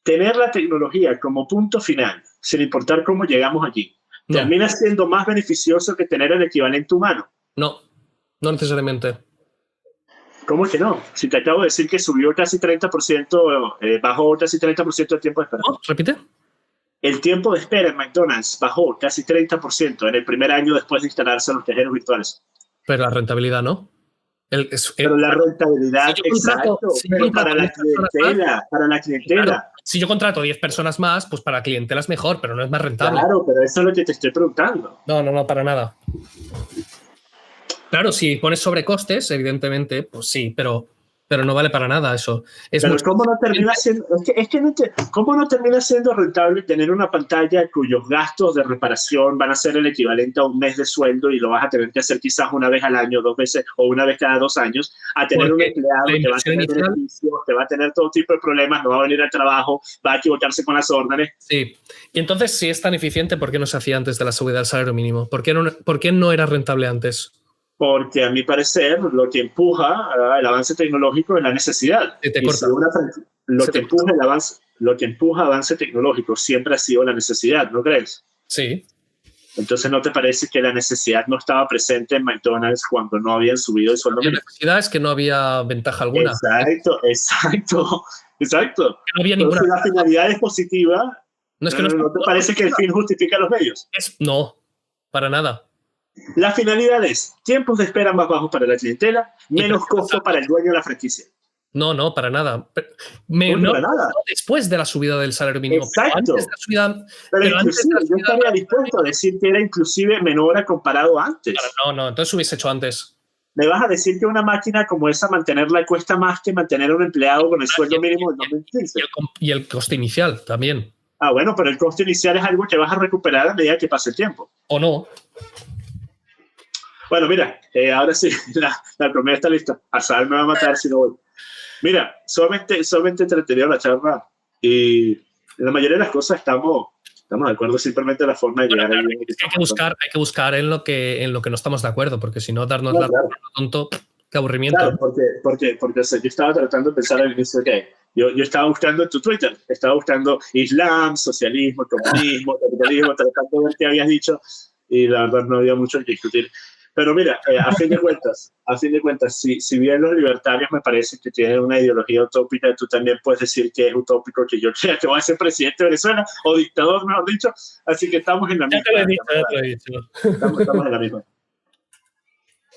Tener la tecnología como punto final, sin importar cómo llegamos allí, termina siendo más beneficioso que tener el equivalente humano. No necesariamente. ¿Cómo es que no? Si te acabo de decir que subió casi 30%, bajó casi 30% el tiempo de espera. ¿Repite? El tiempo de espera en McDonald's bajó casi 30% en el primer año después de instalarse los cajeros virtuales. Pero la rentabilidad no. Pero la rentabilidad, pero para la clientela. Claro, si yo contrato 10 personas más, pues para la clientela es mejor, pero no es más rentable. Claro, pero eso es lo que te estoy preguntando. No, para nada. Claro, si pones sobrecostes, evidentemente, pues sí, pero no vale para nada eso. Pero ¿cómo no termina siendo, ¿cómo no termina siendo rentable tener una pantalla cuyos gastos de reparación van a ser el equivalente a un mes de sueldo y lo vas a tener que hacer quizás una vez al año, 2 veces o una vez cada 2 años, a tener un empleado que va a tener beneficios, que va a tener todo tipo de problemas, no va a venir al trabajo, va a equivocarse con las órdenes? Sí. Y entonces, si es tan eficiente, ¿por qué no se hacía antes de la subida del salario mínimo? ¿Por qué no era rentable antes? Porque a mi parecer lo que empuja el avance tecnológico es la necesidad. Lo que empuja avance tecnológico siempre ha sido la necesidad, ¿no crees? Sí. Entonces, ¿no te parece que la necesidad no estaba presente en McDonald's cuando no habían subido el sueldo mínimo? La necesidad es que no había ventaja alguna. Exacto. No había ninguna. Pero si la finalidad es positiva, ¿no te parece que el fin justifica los medios? No, para nada. La finalidad es tiempos de espera más bajos para la clientela, menos costo para el dueño de la franquicia. No, para nada. No después de la subida del salario mínimo. Exacto. Pero inclusive yo estaría dispuesto a decir que era inclusive menor a comparado antes. No, entonces hubiese hecho antes. ¿Me vas a decir que una máquina como esa mantenerla cuesta más que mantener a un empleado con el sueldo mínimo del 2015? Y el coste inicial también. Bueno, pero el coste inicial es algo que vas a recuperar a medida que pase el tiempo. ¿O no? Bueno, mira, ahora sí, la comida está lista. Azar me va a matar si no voy. Mira, solamente entretenido la charla y en la mayoría de las cosas estamos de acuerdo, simplemente la forma de llegar ahí. Hay que buscar en lo que no estamos de acuerdo, porque si no, darnos la tonto, qué aburrimiento. Claro, porque o sea, yo estaba tratando de pensar al inicio que yo estaba buscando en tu Twitter, estaba buscando Islam, socialismo, comunismo, capitalismo, tratando de ver qué habías dicho y la verdad no había mucho que discutir. Pero mira, a fin de cuentas, si bien los libertarios me parece que tienen una ideología utópica, tú también puedes decir que es utópico que yo crea que voy a ser presidente de Venezuela o dictador, mejor dicho. Así que estamos en la misma. Ya te lo he dicho. Estamos en la misma.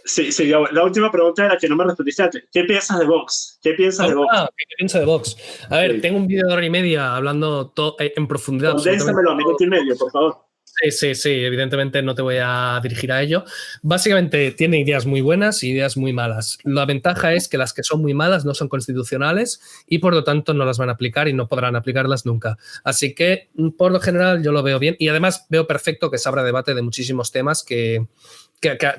Sí, la última pregunta era que no me respondiste antes. ¿Qué piensas de Vox? ¿Qué piensas de Vox? ¿Qué pienso de Vox? A ver, tengo un vídeo de 1 hora y media hablando en profundidad. Condénsamelo a 1 minuto y medio, por favor. Sí, evidentemente no te voy a dirigir a ello. Básicamente tiene ideas muy buenas y ideas muy malas. La ventaja es que las que son muy malas no son constitucionales y por lo tanto no las van a aplicar y no podrán aplicarlas nunca. Así que por lo general yo lo veo bien y además veo perfecto que se abra debate de muchísimos temas que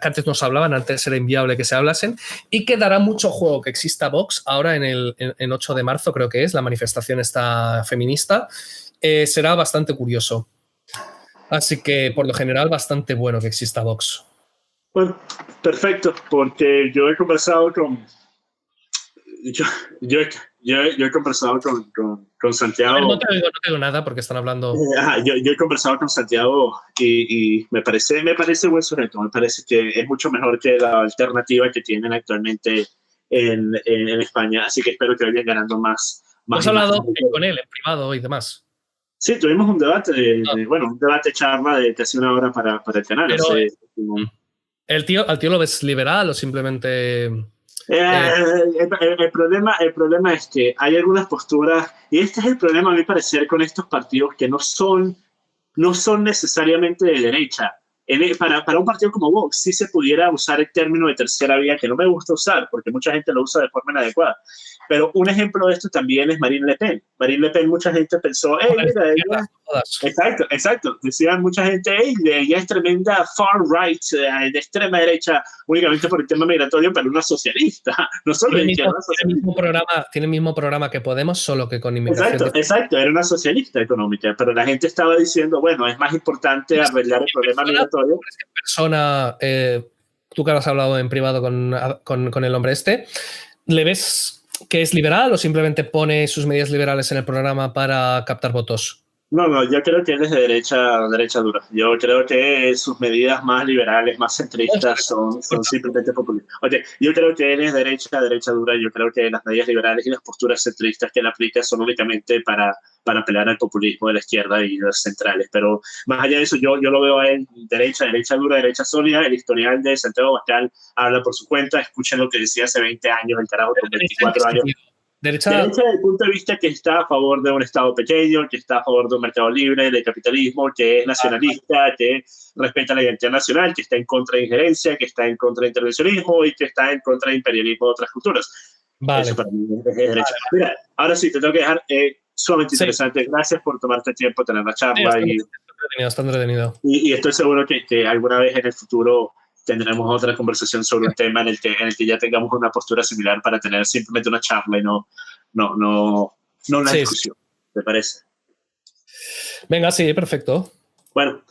antes no se hablaban, antes era inviable que se hablasen y que dará mucho juego que exista Vox ahora en 8 de marzo, creo que es, la manifestación esta feminista. Será bastante curioso. Así que, por lo general, bastante bueno que exista Vox. Bueno, perfecto, porque yo he conversado con... Yo he conversado con Santiago. No te digo nada porque están hablando... Yo he conversado con Santiago y me parece buen sujeto. Me parece que es mucho mejor que la alternativa que tienen actualmente en España. Así que espero que vayan ganando más. ¿Has hablado con él en privado y demás? Sí, tuvimos un debate, un debate charla de casi 1 hora para el canal. Pero, ¿al tío lo ves liberal o simplemente...? El problema es que hay algunas posturas, y este es el problema a mi parecer con estos partidos que no son necesariamente de derecha. Para un partido como Vox sí se pudiera usar el término de tercera vía, que no me gusta usar porque mucha gente lo usa de forma inadecuada. Pero un ejemplo de esto también es Marine Le Pen. Marine Le Pen, mucha gente pensó, mira, ella... Exacto. Decían mucha gente, ella es tremenda far right, de extrema derecha, únicamente por el tema migratorio, pero una socialista, no solo de izquierda. Tiene el mismo programa que Podemos, solo que con inmigración. Exacto, era una socialista económica, pero la gente estaba diciendo, bueno, es más importante arreglar el problema migratorio. Persona, tú que has hablado en privado con el hombre este, ¿le ves que es liberal o simplemente pone sus medidas liberales en el programa para captar votos? No, yo creo que él es de derecha dura. Yo creo que sus medidas más liberales, más centristas son simplemente populistas. Yo creo que él es derecha dura. Yo creo que las medidas liberales y las posturas centristas que él aplica son únicamente para apelar al populismo de la izquierda y de los centrales. Pero más allá de eso, yo lo veo a él derecha dura, derecha sólida. El historial de Santiago Abascal habla por su cuenta. Escuchen lo que decía hace 20 años, el carajo con 24 años. Derecha desde el punto de vista que está a favor de un Estado pequeño, que está a favor de un mercado libre, de capitalismo, que es nacionalista, que respeta la identidad nacional, que está en contra de injerencia, que está en contra de intervencionismo y que está en contra de imperialismo de otras culturas. Vale. Eso para mí es derecha. Vale. Mira, ahora sí, te tengo que dejar sumamente interesante. Gracias por tomarte tiempo, tener la charla. Está entretenido. Y estoy seguro que alguna vez en el futuro tendremos otra conversación sobre un tema en el que ya tengamos una postura similar para tener simplemente una charla y no una discusión. ¿Te parece? Venga, sí, perfecto. Bueno,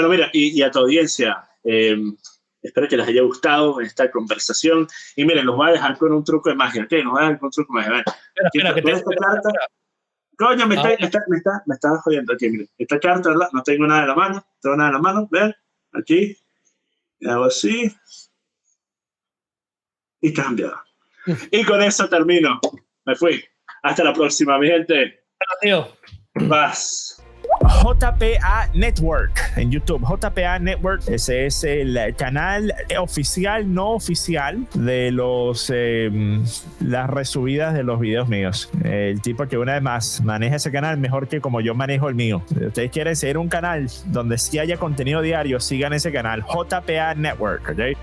mira, y a tu audiencia, espero que les haya gustado esta conversación. Y miren, los voy a dejar con un truco de magia. ¿Ok? Nos voy a dejar con un truco de magia. Espera. Coño, me está jodiendo. Aquí, miren. Esta carta, ¿verdad? No tengo nada en la mano. Vean, aquí. Y hago así y cambia. Y con eso termino. Me fui. Hasta la próxima, mi gente. Tío. Vas. JPA Network en YouTube. JPA Network, ese es el canal oficial, no oficial de las resubidas de los videos míos. El tipo que una vez más maneja ese canal mejor que como yo manejo el mío. Si ustedes quieren seguir un canal donde sí haya contenido diario, sigan ese canal, JPA Network, ¿ok?